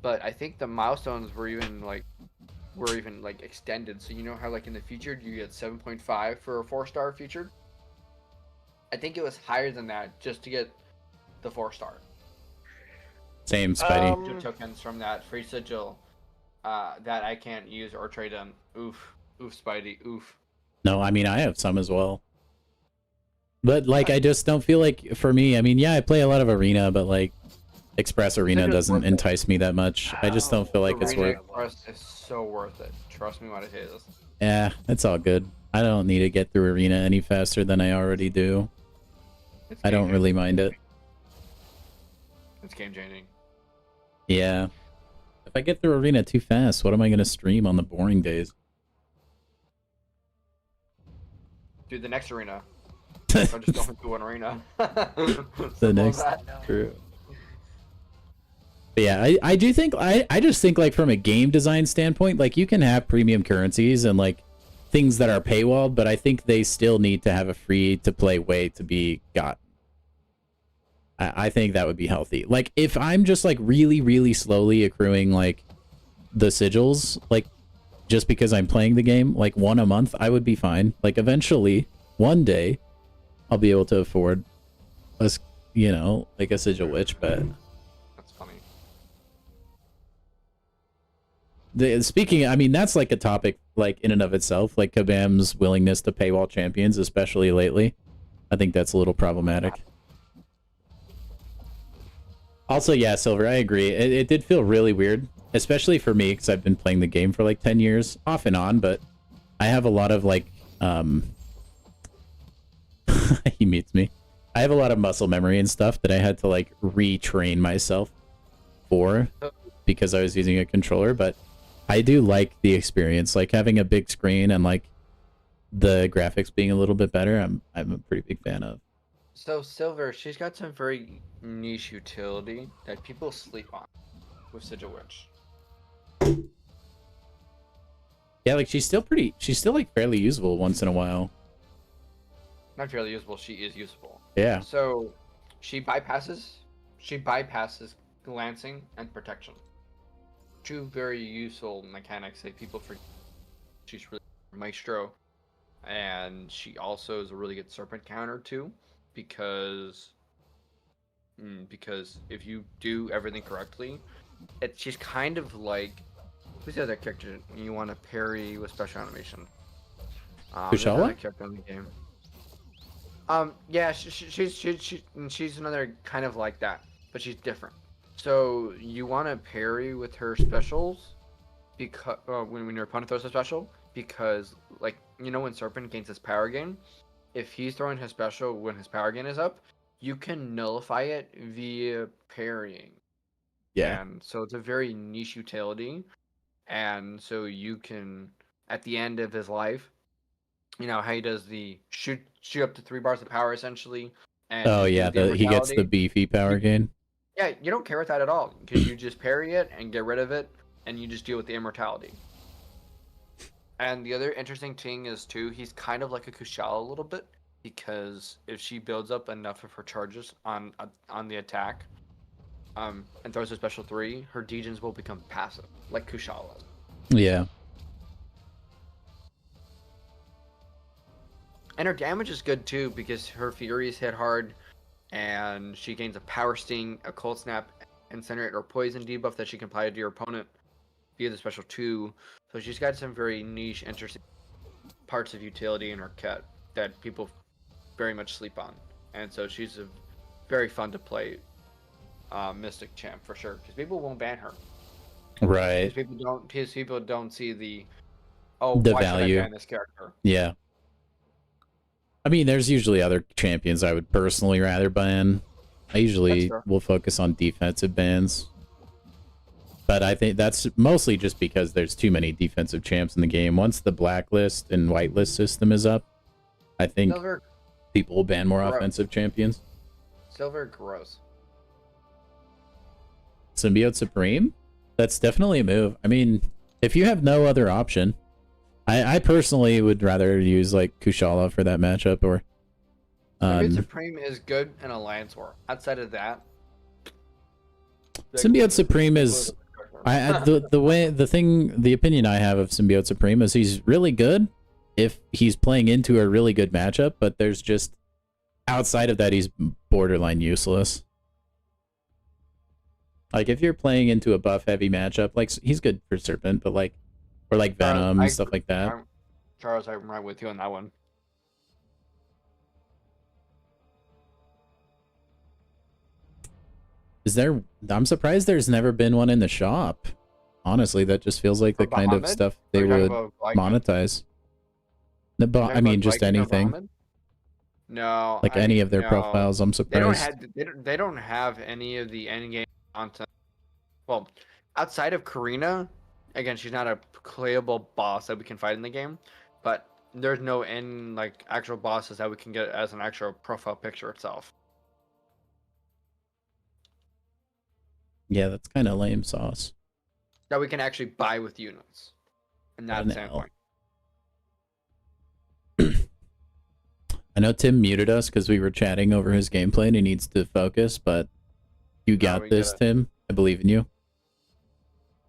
But I think the milestones were even like extended. So you know how like in the featured you get 7.5 for a 4-star featured? I think it was higher than that just to get the 4-star. Same, Spidey. Sigil tokens from that free sigil that I can't use or trade them. Oof, Spidey, oof. No, I mean I have some as well. But like I just don't feel like for me, I mean, yeah, I play a lot of Arena, but like Express Arena doesn't entice me that much. I just don't feel like it's worth. Express is so worth it. Trust me when I say this. Yeah, it's all good. I don't need to get through Arena any faster than I already do. I don't really mind it. It's game changing. Yeah. If I get through Arena too fast, what am I going to stream on the boring days? Dude, the next arena. I'm just going through one arena. The next. True. But yeah, I do think, I just think like from a game design standpoint, like you can have premium currencies and like things that are paywalled, but I think they still need to have a free to play way to be got. I think that would be healthy. Like if I'm just like really, really slowly accruing like the sigils, like just because I'm playing the game, like one a month, I would be fine. Like eventually, one day, I'll be able to afford a, you know, like a sigil witch, but that's funny. Speaking, I mean, that's like a topic like in and of itself, like Kabam's willingness to paywall champions, especially lately. I think that's a little problematic. Also, yeah, Silver, I agree. It did feel really weird, especially for me, because I've been playing the game for like 10 years, off and on, but I have a lot of like, he meets me. I have a lot of muscle memory and stuff that I had to like retrain myself for because I was using a controller, but I do like the experience, like having a big screen and like the graphics being a little bit better. I'm a pretty big fan of. So Silver, she's got some very niche utility that people sleep on with Sigil Witch. Yeah, like she's still like fairly usable once in a while. Not fairly usable, she is usable. Yeah. So she bypasses glancing and protection. Two very useful mechanics that people forget. She's really maestro, and she also is a really good serpent counter too, because if you do everything correctly, she's kind of like, who's the other character you want to parry with special animation? Kushala? Character in the game. Yeah, she's another kind of like that, but she's different. So you want to parry with her specials because when your opponent throws a special, because like you know when Serpent gains his power gain, if he's throwing his special when his power gain is up, you can nullify it via parrying. Yeah. And so it's a very niche utility, and so you can at the end of his life, you know how he does the shoot up to 3 bars of power essentially. And oh yeah, he gets the beefy power gain. Yeah, you don't care with that at all because you just parry it and get rid of it, and you just deal with the immortality. And the other interesting thing is too, he's kind of like a Kushala a little bit, because if she builds up enough of her charges on the attack, and throws a special 3, her degens will become passive, like Kushala. Yeah. And her damage is good too because her Furies hit hard, and she gains a Power Sting, a Cold Snap, Incinerate, or Poison debuff that she can apply to your opponent via the special 2. So she's got some very niche, interesting parts of utility in her kit that people very much sleep on. And so she's a very fun to play Mystic champ for sure, because people won't ban her. Right. Because people don't see the the why value. should I ban this character? Yeah. I mean, there's usually other champions I would personally rather ban. I usually will focus on defensive bans. But I think that's mostly just because there's too many defensive champs in the game. Once the blacklist and whitelist system is up, I think people will ban more offensive champions. Silver, gross. Symbiote Supreme? That's definitely a move. I mean, if you have no other option, I personally would rather use like Kushala for that matchup, or Symbiote Supreme is good in Alliance War. Outside of that, Symbiote Supreme is the opinion I have of Symbiote Supreme is he's really good if he's playing into a really good matchup, but there's just outside of that he's borderline useless. Like if you're playing into a buff heavy matchup, like he's good for Serpent, but like or like Venom and stuff like that. Charles, I'm right with you on that one. I'm surprised there's never been one in the shop. Honestly, that just feels like the kind of stuff they would monetize. I mean, just anything. No, like any of their profiles. I'm surprised. They don't have any of the end game content. Well, outside of Karina, again, she's not a playable boss that we can fight in the game, but there's no actual bosses that we can get as an actual profile picture itself. Yeah, that's kind of lame sauce. That we can actually buy with units. In that standpoint. I know Tim muted us because we were chatting over his gameplay and he needs to focus, but you got this, Tim. I believe in you.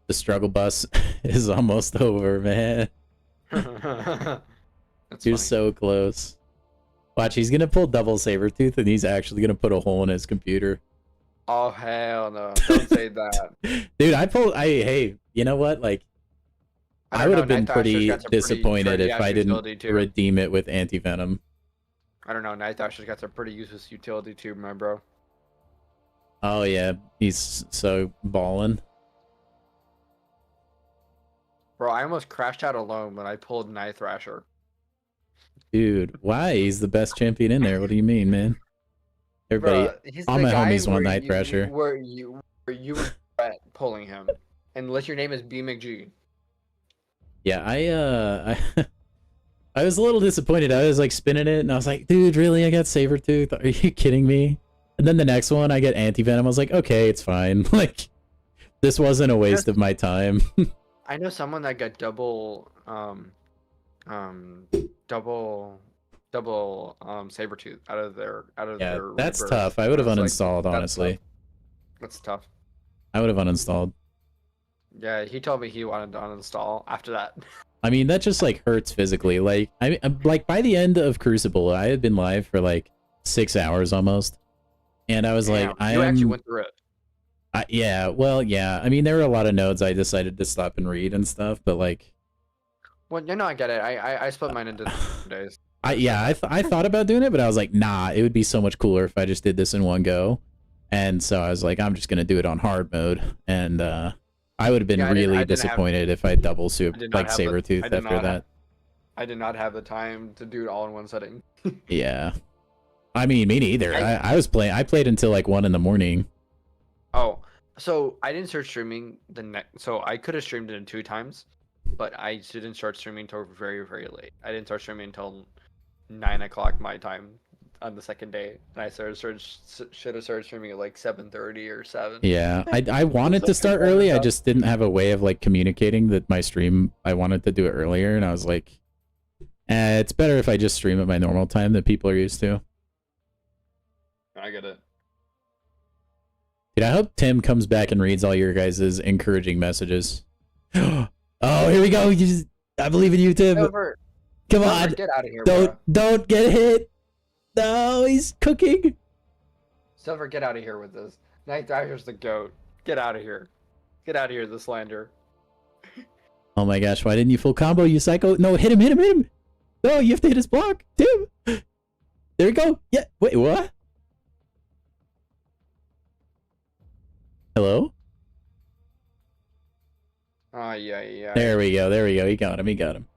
The struggle bus is almost over, man. You're so close. Watch, he's going to pull double Sabertooth and he's actually going to put a hole in his computer. Oh, hell no. Don't say that. Dude, hey, you know what? Like, I would have been pretty disappointed if I didn't redeem it with Anti-Venom. I don't know. Night Thrasher's got some pretty useless utility too, my bro. Oh, yeah. He's so ballin'. Bro, I almost crashed out alone when I pulled Night Thrasher. Dude, why? He's the best champion in there. What do you mean, man? Everybody, all my homies want Night Thrasher. Were you regret pulling him? Unless your name is B McG. Yeah, I was a little disappointed. I was like spinning it, and I was like, dude, really? I got Sabertooth? Are you kidding me? And then the next one, I get Anti-Venom. I was like, okay, it's fine. Like, this wasn't a waste of my time. I know someone that got double Sabertooth out of their that's tough. I would have uninstalled, honestly. That's tough. I would have uninstalled. Yeah, he told me he wanted to uninstall after that. I mean, that just like hurts physically. Like, like by the end of Crucible, I had been live for like 6 hours almost, and I was like, you actually went through it. Yeah, well, yeah. I mean, there were a lot of nodes I decided to stop and read and stuff, but like, well, no, I get it. I split mine into days. I thought about doing it, but I was like, nah, it would be so much cooler if I just did this in one go. And so I was like, I'm just gonna do it on hard mode, and I would have been really disappointed if I double Sabertooth after that. I did not have the time to do it all in one setting. Yeah, I mean, me neither. I played until like 1 in the morning. Oh, so I didn't start streaming so I could have streamed it 2 times, but I didn't start streaming until very, very late. I didn't start streaming until 9 o'clock my time on the second day, and I should have started streaming at like 7:30 or 7. Yeah, I wanted to start early. I just didn't have a way of like communicating that my stream. I wanted to do it earlier, and I was like, it's better if I just stream at my normal time that people are used to. I get it. Dude, I hope Tim comes back and reads all your guys' encouraging messages. Oh, here we go. I believe in you, Tim. Silver, Come on. Get out of here, don't get hit. No, he's cooking. Silver, get out of here with this. Night Thrasher's the GOAT. Get out of here. Get out of here, the slander. Oh my gosh, why didn't you full combo, you psycho? No, hit him. No, you have to hit his block. Tim. There we go. Yeah, wait, what? Hello? Yeah. There we go. He got him.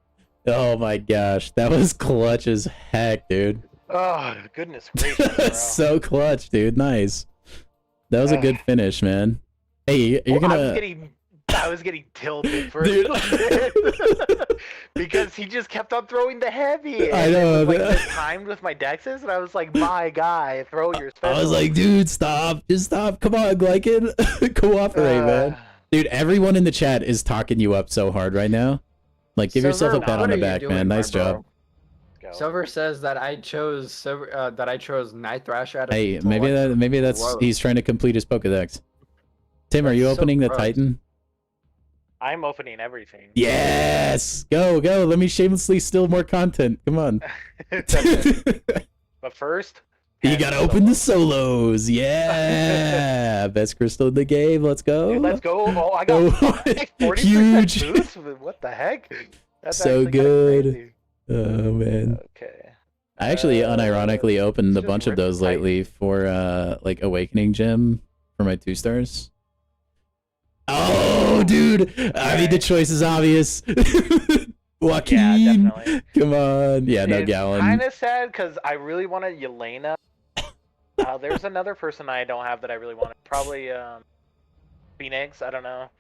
Oh my gosh, that was clutch as heck, dude. Oh, goodness gracious, bro. So clutch, dude. Nice. That was a good finish, man. Hey, you're gonna... I was getting tilted for a bit. Because he just kept on throwing the heavy. I know. It was, like, timed with my dexes, and I was like, my guy, throw your special. I was like, dude, stop. Just stop. Come on, Glycan. Cooperate, man. Dude, everyone in the chat is talking you up so hard right now. Like, give yourself a pat on the back, man. Nice job. Silver says that I chose Night Thrasher. Hey, maybe that's he's trying to complete his Pokedex. Tim, are you opening the Titan? I'm opening everything. Yes! Go! Let me shamelessly steal more content. Come on. But first, You gotta open the solos. Yeah. Best crystal in the game. Let's go. Dude, let's go. Oh, I got 40% Huge. boost. What the heck? That's So actually kinda good. crazy. Oh man. Okay. I actually unironically opened a just bunch of rip those tight. lately for like Awakening Gem for my 2-stars. Oh, dude! I mean, the choice is obvious. Joaquin, Yeah, definitely. come on. Yeah, no It's Gallon. kind of sad because I really wanted Yelena. There's another person I don't have that I really wanted. Probably Phoenix. I don't know.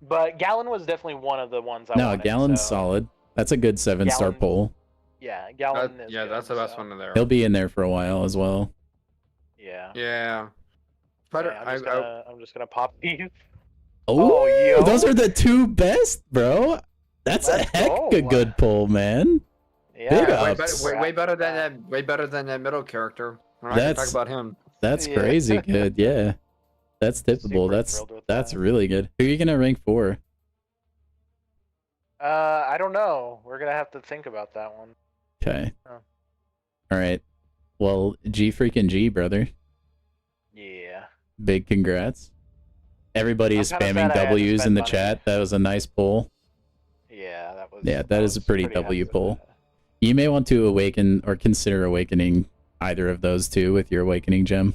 But Gallon was definitely one of the ones I No, wanted. Gallon's so, solid. That's a good 7-star Gallon- pull. Yeah, Gallon is Yeah, good, that's the best so, one in there. He'll be in there for a while as well. Yeah. Yeah. Spider, Yeah, I'm just gonna pop these. Oh, yo. those are the 2 best, bro. That's Let's a heck go. of a good pull, man. Yeah. Big way, ups. way better than that. Way better than that middle character. We're not gonna talk That's- about him. That's Yeah. crazy good. Yeah, that's tippable. Super That's thrilled with that's that. really good. Who are you gonna rank for? I don't know. We're gonna have to think about that one. Okay. Oh. All right. Well, G freaking G, brother. Yeah. Big congrats. Everybody is I'm kinda sad spamming I had to W's in spend the money. chat. That was a nice pull. Yeah, that was. Yeah, that that is a was pretty happy W with pull. that. You may want to awaken or consider awakening either of those 2 with your awakening gem.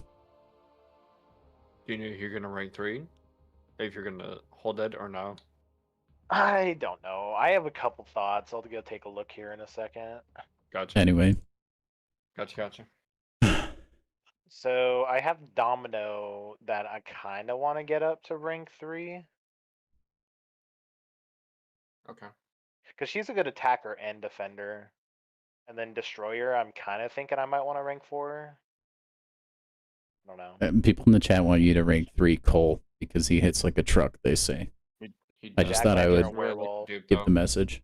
Do you know if you're gonna rank 3? If you're gonna hold it or no? I don't know. I have a couple thoughts. I'll go take a look here in a second. Gotcha. Anyway. Gotcha. So I have Domino that I kind of want to get up to rank 3 Okay. because she's a good attacker and defender. And then Destroyer, I'm kind of thinking I might want to rank 4. I don't know. People in the chat want you to rank 3 Cole because he hits like a truck, they say. I just thought I would give the message.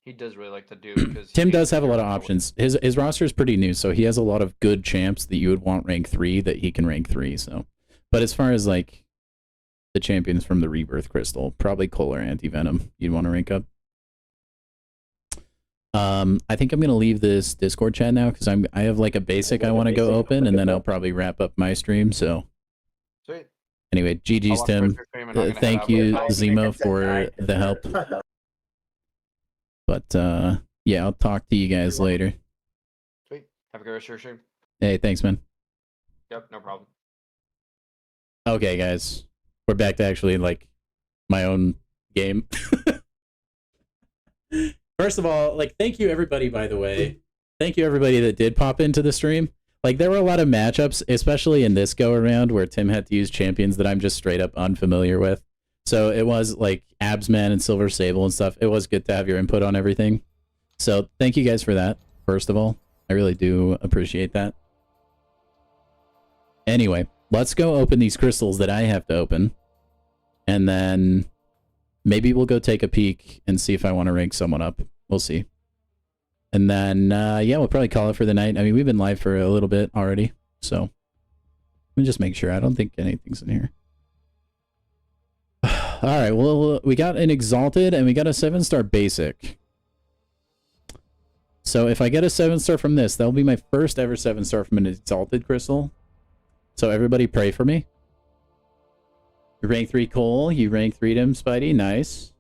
He does really like the Duke because Tim does have a lot of options. His roster is pretty new, so he has a lot of good champs that you would want rank 3 that he can rank 3. So, but as far as like the champions from the Rebirth Crystal, probably Cole or Anti-Venom you'd want to rank up. I think I'm gonna leave this Discord chat now because I have like a basic I want to go open, and then I'll probably wrap up my stream. So Sweet. anyway, GG's Tim. Thank you Zemo for the help. But yeah, I'll talk to you guys later. Sweet. Have a good rest of your stream. Hey, thanks, man. Yep, no problem. Okay, guys, we're back to actually like my own game. First of all, like, thank you everybody, by the way. Thank you everybody that did pop into the stream. Like, there were a lot of matchups, especially in this go around where Tim had to use champions that I'm just straight up unfamiliar with. So it was like Absman and Silver Sable and stuff. It was good to have your input on everything. So thank you guys for that, first of all. I really do appreciate that. Anyway, let's go open these crystals that I have to open. And then maybe we'll go take a peek and see if I want to rank someone up. We'll see. And then, yeah, we'll probably call it for the night. I mean, we've been live for a little bit already. So let me just make sure. I don't think anything's in here. All right, well, we got an Exalted and we got a 7-star basic. So if I get a 7-star from this, that'll be my first ever 7-star from an Exalted crystal. So everybody pray for me. You rank 3 Cole, you rank 3 Dim Spidey, nice.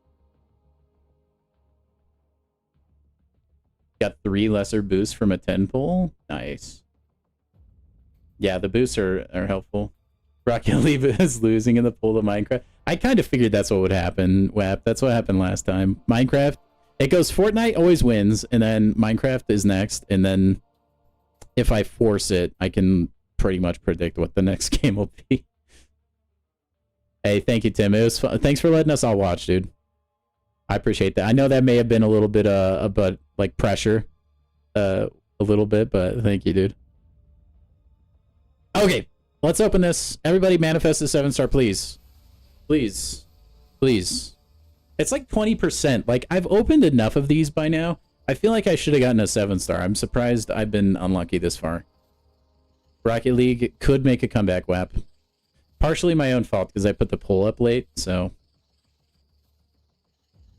Got 3 lesser boosts from a 10 pull, nice. Yeah, the boosts are helpful. Rocket League is losing in the pool of Minecraft. I kind of figured that's what would happen, WAP. That's what happened last time. Minecraft, it goes Fortnite always wins, and then Minecraft is next, and then if I force it, I can pretty much predict what the next game will be. Hey, thank you, Tim. It was fun. Thanks for letting us all watch, dude. I appreciate that. I know that may have been a little bit but like pressure, a little bit, but thank you, dude. Okay, let's open this. Everybody manifest a 7-star, please. Please. Please. It's like 20%. Like, I've opened enough of these by now. I feel like I should have gotten a 7-star. I'm surprised I've been unlucky this far. Rocket League could make a comeback, WAP. Partially my own fault because I put the poll up late, so.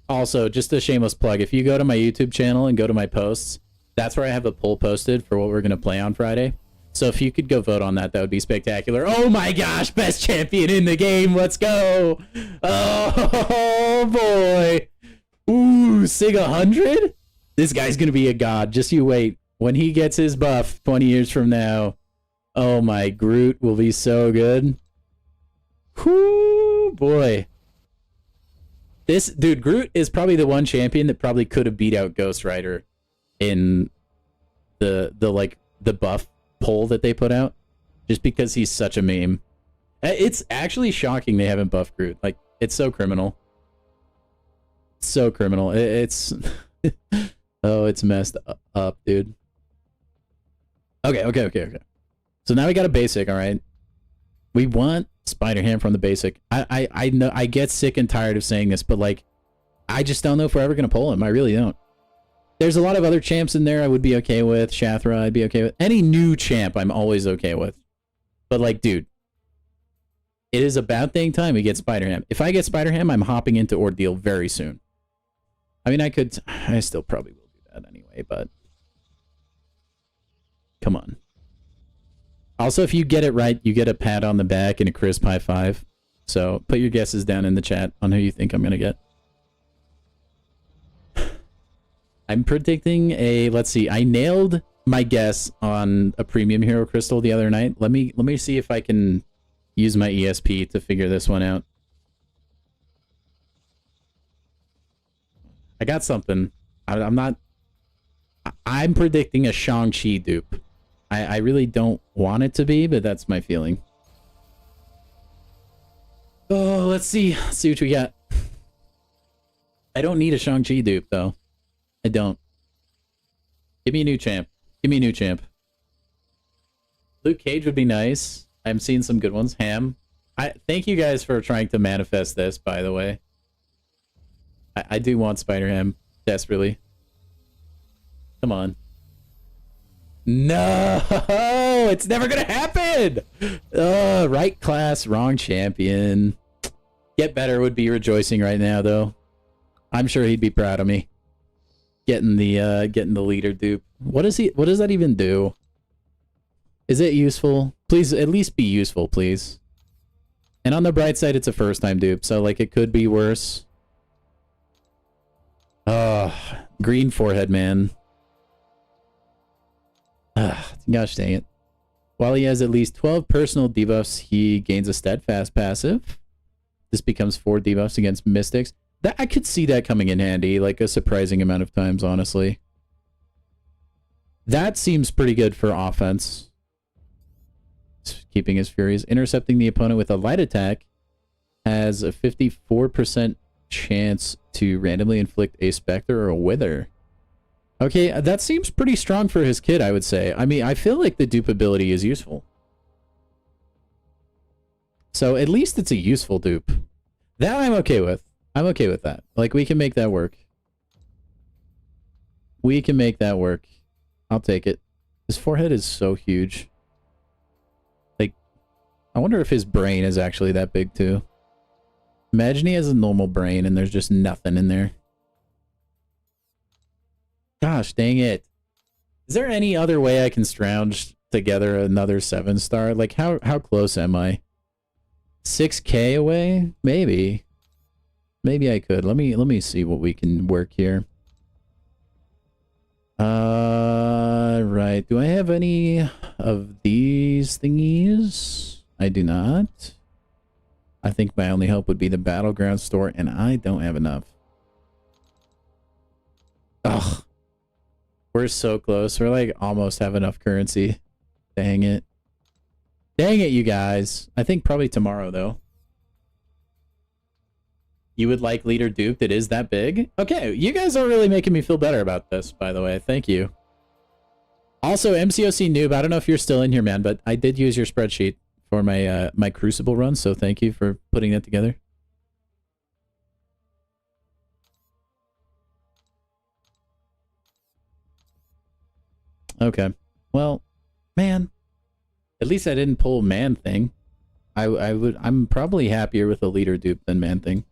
Also, just a shameless plug. If you go to my YouTube channel and go to my posts, that's where I have a poll posted for what we're going to play on Friday. So if you could go vote on that, that would be spectacular. Oh my gosh, best champion in the game. Let's go. Oh boy. Ooh, Sig 100? This guy's going to be a god. Just you wait. When he gets his buff 20 years from now, oh my, Groot will be so good. Whoo, boy. This, dude, Groot is probably the one champion that probably could have beat out Ghost Rider in the buff poll that they put out, just because he's such a meme. It's actually shocking they haven't buffed Groot. Like, it's so criminal. So criminal. It's oh, it's messed up, dude. Okay. So now we got a basic, all right? We want Spider-Ham from the basic. I know, I get sick and tired of saying this, but like, I just don't know if we're ever gonna pull him. I really don't. There's a lot of other champs in there I would be okay with. Shathra, I'd be okay with. Any new champ, I'm always okay with. But like, dude, it is about dang time we get Spider-Ham. If I get Spider-Ham, I'm hopping into Ordeal very soon. I mean, I still probably will do that anyway, but come on. Also, if you get it right, you get a pat on the back and a crisp high five. So put your guesses down in the chat on who you think I'm going to get. I'm predicting a, let's see, I nailed my guess on a premium hero crystal the other night. Let me see if I can use my ESP to figure this one out. I got something. I'm predicting a Shang-Chi dupe. I really don't want it to be, but that's my feeling. Oh, let's see. Let's see what we got. I don't need a Shang-Chi dupe, though. I don't. Give me a new champ. Give me a new champ. Luke Cage would be nice. I'm seeing some good ones. Ham. Thank you guys for trying to manifest this, by the way. I do want Spider-Ham desperately. Come on. No! It's never gonna happen! Right class, wrong champion. Get Better would be rejoicing right now, though. I'm sure he'd be proud of me. Getting the leader dupe. What does that even do? Is it useful? Please, at least be useful, please. And on the bright side, it's a first time dupe, so like it could be worse. Green forehead, man. Gosh dang it. While he has at least 12 personal debuffs, he gains a steadfast passive. This becomes 4 debuffs against mystics. That I could see that coming in handy, like a surprising amount of times, honestly. That seems pretty good for offense. Keeping his Furies. Intercepting the opponent with a light attack has a 54% chance to randomly inflict a Spectre or a Wither. Okay, that seems pretty strong for his kit, I would say. I mean, I feel like the dupe ability is useful. So at least it's a useful dupe. That I'm okay with. I'm okay with that. Like, we can make that work. We can make that work. I'll take it. His forehead is so huge. Like, I wonder if his brain is actually that big, too. Imagine he has a normal brain and there's just nothing in there. Gosh, dang it. Is there any other way I can scrounge together another 7-star? Like, how close am I? 6K away? Maybe. Maybe I could. Let me see what we can work here. Right. Do I have any of these thingies? I do not. I think my only hope would be the Battleground store, and I don't have enough. Ugh. We're so close. We're like almost have enough currency. Dang it. Dang it, you guys. I think probably tomorrow, though. You would like leader duped? It is that big? Okay, you guys are really making me feel better about this, by the way. Thank you. Also, MCOC noob, I don't know if you're still in here, man, but I did use your spreadsheet for my my Crucible run, so thank you for putting that together. Okay. Well, man, at least I didn't pull Man Thing. I'm probably happier with a leader dupe than Man Thing.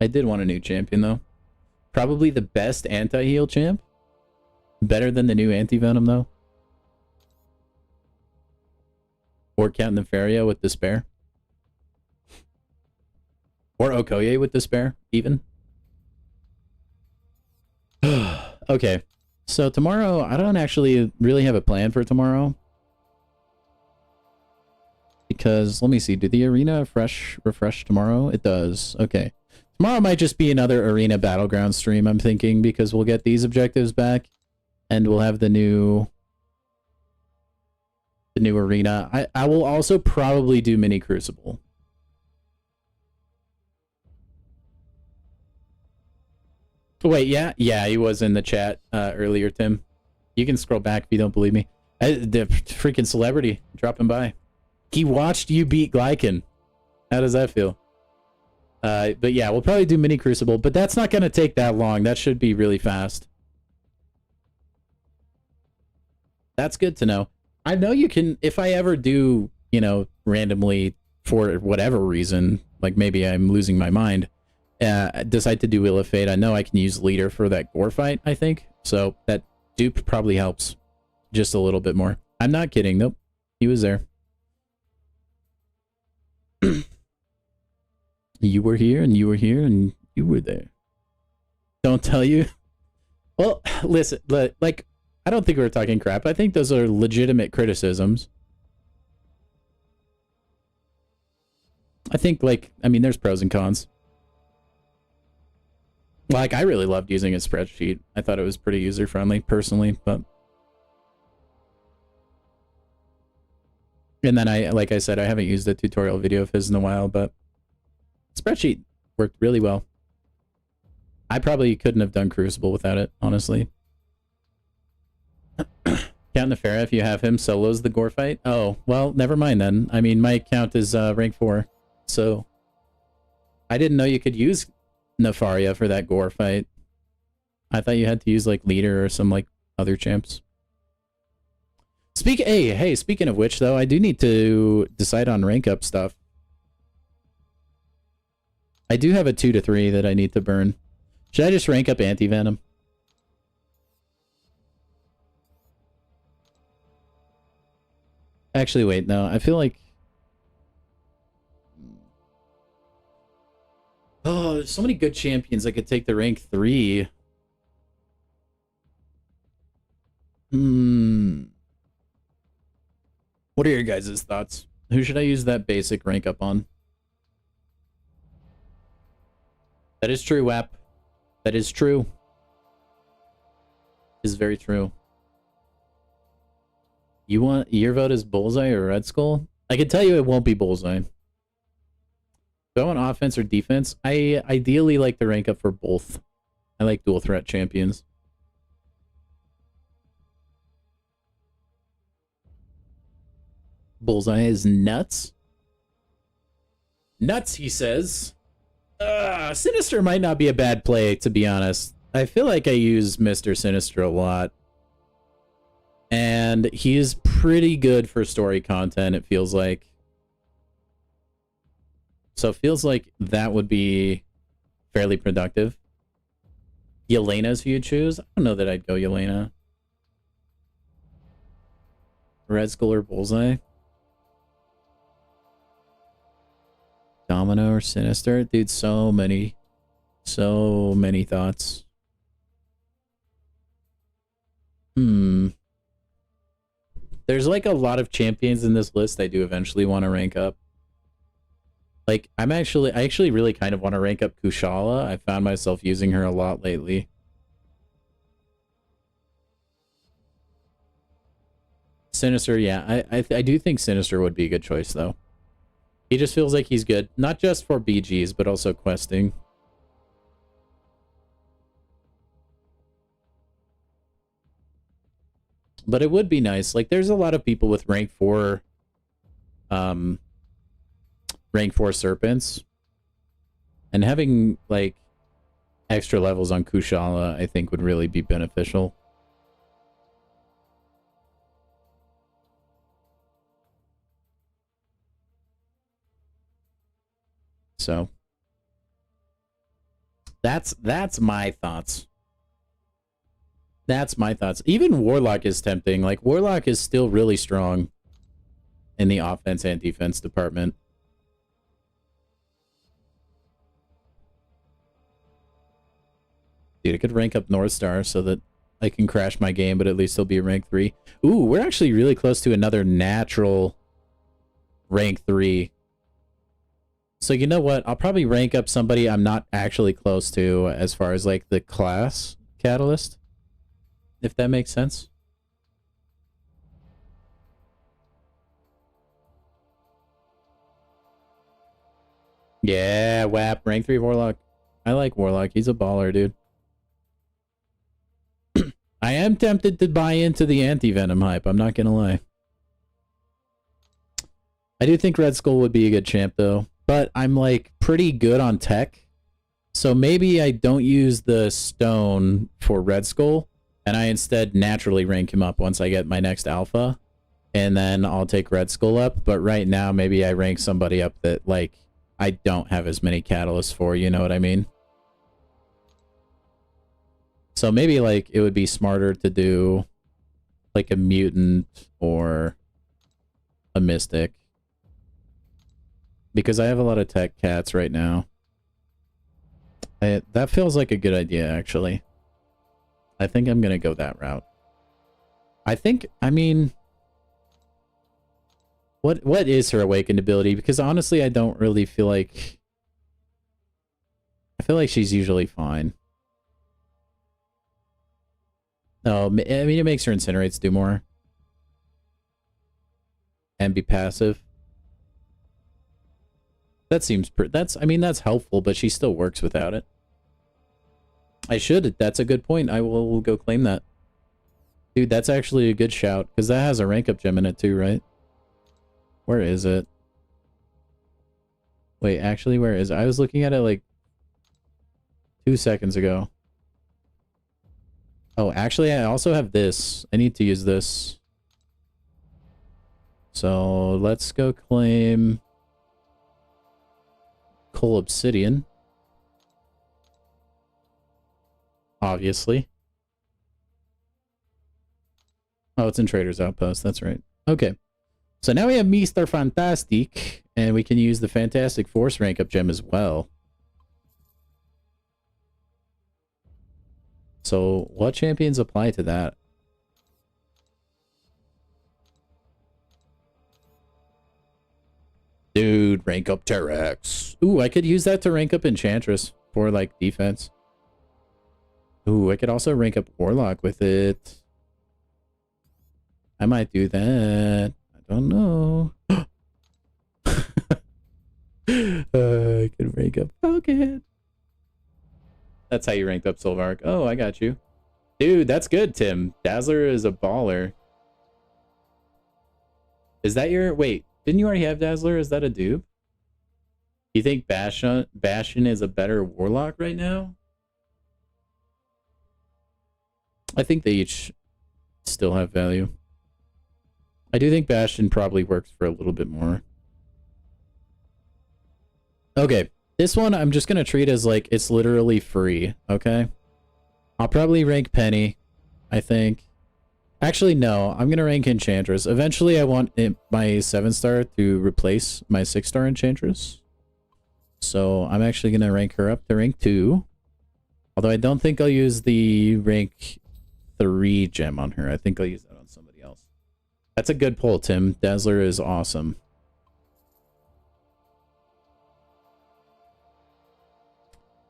I did want a new champion, though. Probably the best anti-heal champ. Better than the new anti-venom, though? Or Captain Feria with Despair? Or Okoye with Despair, even? Okay. So tomorrow, I don't actually really have a plan for tomorrow. Because, let me see, did the arena refresh tomorrow? It does. Okay. Tomorrow might just be another arena battleground stream, I'm thinking, because we'll get these objectives back. And we'll have the new arena. I will also probably do mini Crucible. Wait, yeah? Yeah, he was in the chat earlier, Tim. You can scroll back if you don't believe me. The freaking celebrity dropping by. He watched you beat Glycan. How does that feel? But yeah, we'll probably do mini Crucible, but that's not going to take that long. That should be really fast. That's good to know. I know you can, if I ever do, you know, randomly for whatever reason, like maybe I'm losing my mind, decide to do Wheel of Fate, I know I can use Leader for that gore fight, I think. So that dupe probably helps just a little bit more. I'm not kidding. Nope. He was there. You were here, and you were here, and you were there. Don't tell you. Well, listen, like, I don't think we're talking crap. I think those are legitimate criticisms. I think, like, I mean, there's pros and cons. Like, I really loved using a spreadsheet. I thought it was pretty user-friendly, personally, but... And then like I said, I haven't used a tutorial video of his in a while, but... Spreadsheet worked really well. I probably couldn't have done Crucible without it, honestly. Count Nefera, if you have him, solos the gore fight. Oh, well, never mind then. I mean, my account is rank 4, so... I didn't know you could use Nefaria for that gore fight. I thought you had to use, like, Leader or some, like, other champs. Hey, speaking of which, though, I do need to decide on rank up stuff. I do have a 2 to 3 that I need to burn. Should I just rank up Anti-Venom? Actually, wait, no. I feel like... Oh, there's so many good champions I could take to rank 3. What are your guys' thoughts? Who should I use that basic rank up on? That is true, WAP. That is true. Is very true. You want your vote is Bullseye or Red Skull? I can tell you it won't be Bullseye. Do I want offense or defense? I ideally like to rank up for both. I like dual threat champions. Bullseye is nuts. Nuts, he says. Sinister might not be a bad play, to be honest. I feel like I use Mr. Sinister a lot. And he is pretty good for story content, it feels like. So it feels like that would be fairly productive. Yelena's who you choose? I don't know that I'd go Yelena. Red Skull or Bullseye? Domino or Sinister? Dude, so many thoughts. There's like a lot of champions in this list I do eventually want to rank up. Like, I actually really kind of want to rank up Kushala. I found myself using her a lot lately. Sinister, yeah. I do think Sinister would be a good choice, though. He just feels like he's good. Not just for BGs, but also questing. But it would be nice. Like, there's a lot of people with rank 4... rank 4 serpents. And having, like, extra levels on Kushala, I think, would really be beneficial. So that's my thoughts. That's my thoughts. Even Warlock is tempting. Like, Warlock is still really strong in the offense and defense department. Dude, I could rank up North Star so that I can crash my game, but at least it'll be rank 3. Ooh, we're actually really close to another natural rank 3. So you know what? I'll probably rank up somebody I'm not actually close to as far as like the class catalyst. If that makes sense. Yeah, WAP, rank 3 Warlock. I like Warlock. He's a baller, dude. I am tempted to buy into the anti-venom hype. I'm not gonna lie. I do think Red Skull would be a good champ, though. But I'm, like, pretty good on tech. So maybe I don't use the stone for Red Skull, and I instead naturally rank him up once I get my next alpha. And then I'll take Red Skull up. But right now, maybe I rank somebody up that, like, I don't have as many catalysts for, you know what I mean? So maybe, like, it would be smarter to do, like, a mutant or a mystic. Because I have a lot of tech cats right now. That feels like a good idea, actually. I think I'm going to go that route. I mean... What is her awakened ability? Because honestly, I don't really feel like... I feel like she's usually fine. No, I mean, it makes her incinerates do more. And be passive. That seems... I mean, that's helpful, but she still works without it. I should. That's a good point. I will go claim that. Dude, that's actually a good shout. Because that has a rank up gem in it too, right? Where is it? Wait, actually, where is it? I was looking at it like 2 seconds ago. Oh, actually, I also have this. I need to use this. So let's go claim Coal Obsidian. Obviously. Oh, it's in Trader's Outpost. That's right. Okay. So now we have Mr. Fantastic, and we can use the Fantastic Force rank up gem as well. So what champions apply to that? Dude, rank up Terex. Ooh, I could use that to rank up Enchantress for, like, defense. Ooh, I could also rank up Warlock with it. I might do that. I don't know. I can rank up Falcon. That's how you ranked up Solvark. Oh, I got you. Dude, that's good, Tim. Dazzler is a baller. Is that your... Wait, didn't you already have Dazzler? Is that a dupe? You think Bastion is a better Warlock right now? I think they each still have value. I do think Bastion probably works for a little bit more. Okay, this one I'm just going to treat as like it's literally free, okay? I'll probably rank Penny, I think. Actually, no, I'm going to rank Enchantress. Eventually, I want my 7-star to replace my 6-star Enchantress. So I'm actually going to rank her up to rank 2. Although I don't think I'll use the rank 3 gem on her. I think I'll use that on somebody else. That's a good pull, Tim. Dazzler is awesome.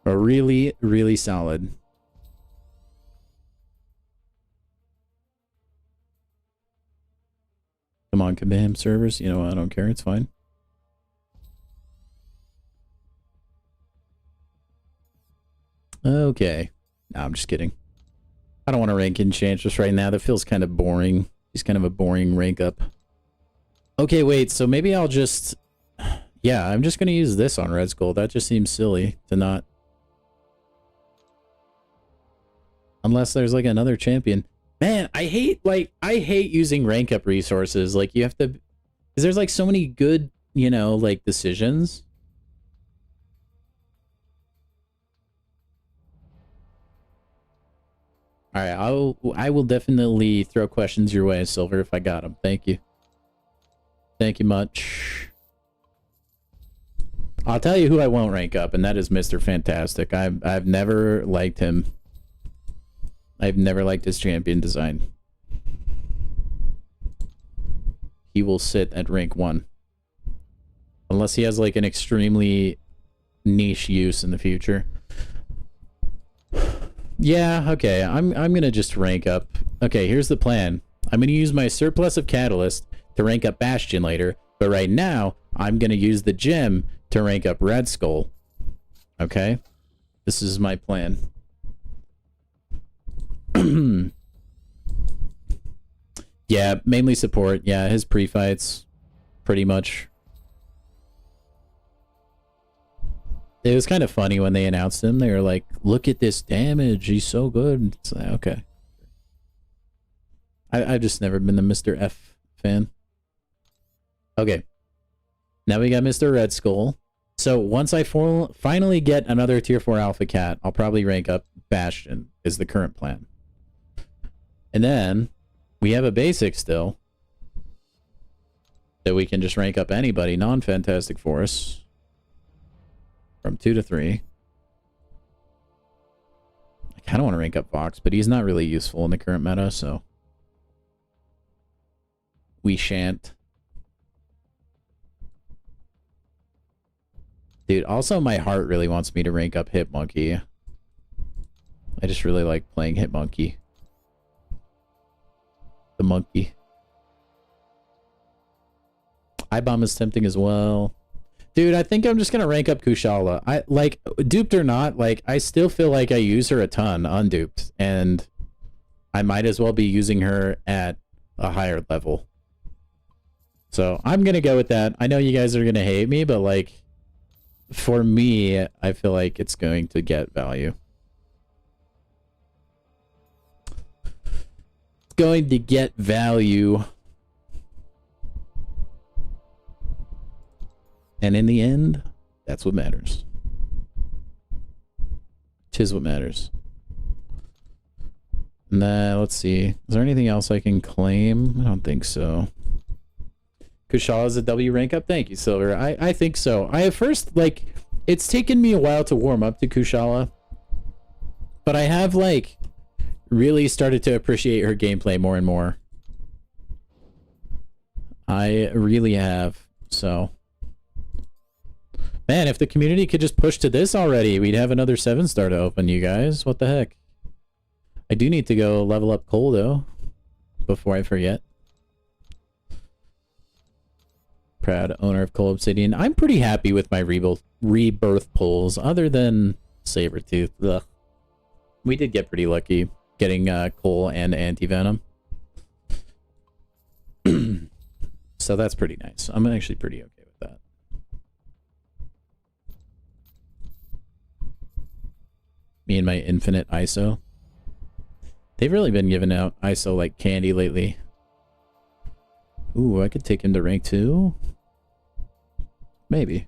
A really, really solid. Come on, Kabam servers. You know, I don't care. It's fine. Okay. No, I'm just kidding. I don't want to rank Enchantress right now. That feels kind of boring. He's kind of a boring rank up. Okay, wait. So maybe I'll just... Yeah, I'm just going to use this on Red Skull. That just seems silly to not... Unless there's like another champion. Man, I hate using rank up resources. Like you have to... Because there's like so many good, you know, like decisions. All right, I will definitely throw questions your way, Silver, if I got them. Thank you. Thank you much. I'll tell you who I won't rank up, and that is Mr. Fantastic. I've never liked him. I've never liked his champion design. He will sit at rank 1. Unless he has like an extremely niche use in the future. Yeah, okay. I'm gonna just rank up. Okay, here's the plan. I'm gonna use my surplus of Catalyst to rank up Bastion later, but right now I'm gonna use the gem to rank up Red Skull. Okay? This is my plan. Yeah, mainly support. Yeah, his pre-fights pretty much. It was kind of funny when they announced him. They were like, look at this damage. He's so good. It's like, okay. I've just never been a Mr. F fan. Okay. Now we got Mr. Red Skull. So once I finally get another tier 4 alpha cat, I'll probably rank up Bastion is the current plan. And then we have a basic still that we can just rank up anybody non-Fantastic Force from 2 to 3. I kind of want to rank up Vox, but he's not really useful in the current meta, so we shan't. Dude, also my heart really wants me to rank up Hitmonkey. I just really like playing Hitmonkey. The monkey. I-Bomb is tempting as well. Dude, I think I'm just gonna rank up Kushala. I like, duped or not, like I still feel like I use her a ton unduped, and I might as well be using her at a higher level. So I'm gonna go with that. I know you guys are gonna hate me, but like for me, I feel like it's going to get value. It's going to get value. And in the end, that's what matters. Tis what matters. Nah, let's see. Is there anything else I can claim? I don't think so. Kushala is a W rank up? Thank you, Silver. I think so. I at first, like, it's taken me a while to warm up to Kushala. But I have, like, really started to appreciate her gameplay more and more. I really have, so... Man, if the community could just push to this already, we'd have another 7-star to open, you guys. What the heck? I do need to go level up Cole, though, before I forget. Proud owner of Cole Obsidian. I'm pretty happy with my rebirth pulls, other than Sabretooth. Ugh. We did get pretty lucky getting Cole and Anti-Venom. So that's pretty nice. I'm actually pretty okay with that. Me and my infinite ISO. They've really been giving out ISO like candy lately. Ooh, I could take him to rank 2. Maybe.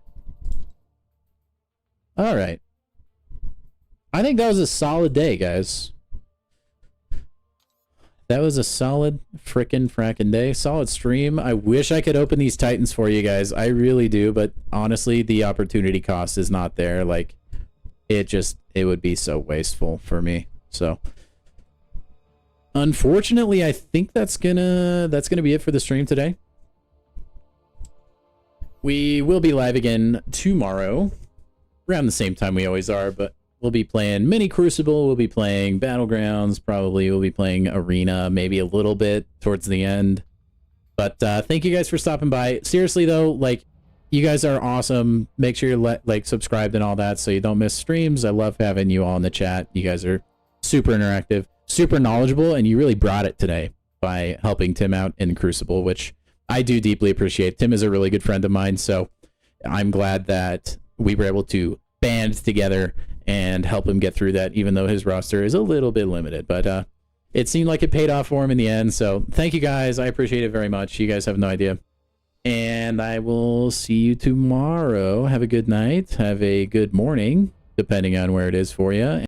Alright. I think that was a solid day, guys. That was a solid frackin' day. Solid stream. I wish I could open these Titans for you guys. I really do, but honestly, the opportunity cost is not there. Like, it would be so wasteful for me. So, unfortunately, I think that's gonna be it for the stream today. We will be live again tomorrow, around the same time we always are, but we'll be playing mini Crucible, we'll be playing Battlegrounds, probably we'll be playing Arena, maybe a little bit towards the end. But thank you guys for stopping by. Seriously though, like, you guys are awesome. Make sure you're like subscribed and all that so you don't miss streams. I love having you all in the chat. You guys are super interactive, super knowledgeable, and you really brought it today by helping Tim out in Crucible, which I do deeply appreciate. Tim is a really good friend of mine, so I'm glad that we were able to band together and help him get through that, even though his roster is a little bit limited. But it seemed like it paid off for him in the end, so thank you guys. I appreciate it very much. You guys have no idea. And I will see you tomorrow. Have a good night. Have a good morning, depending on where it is for you.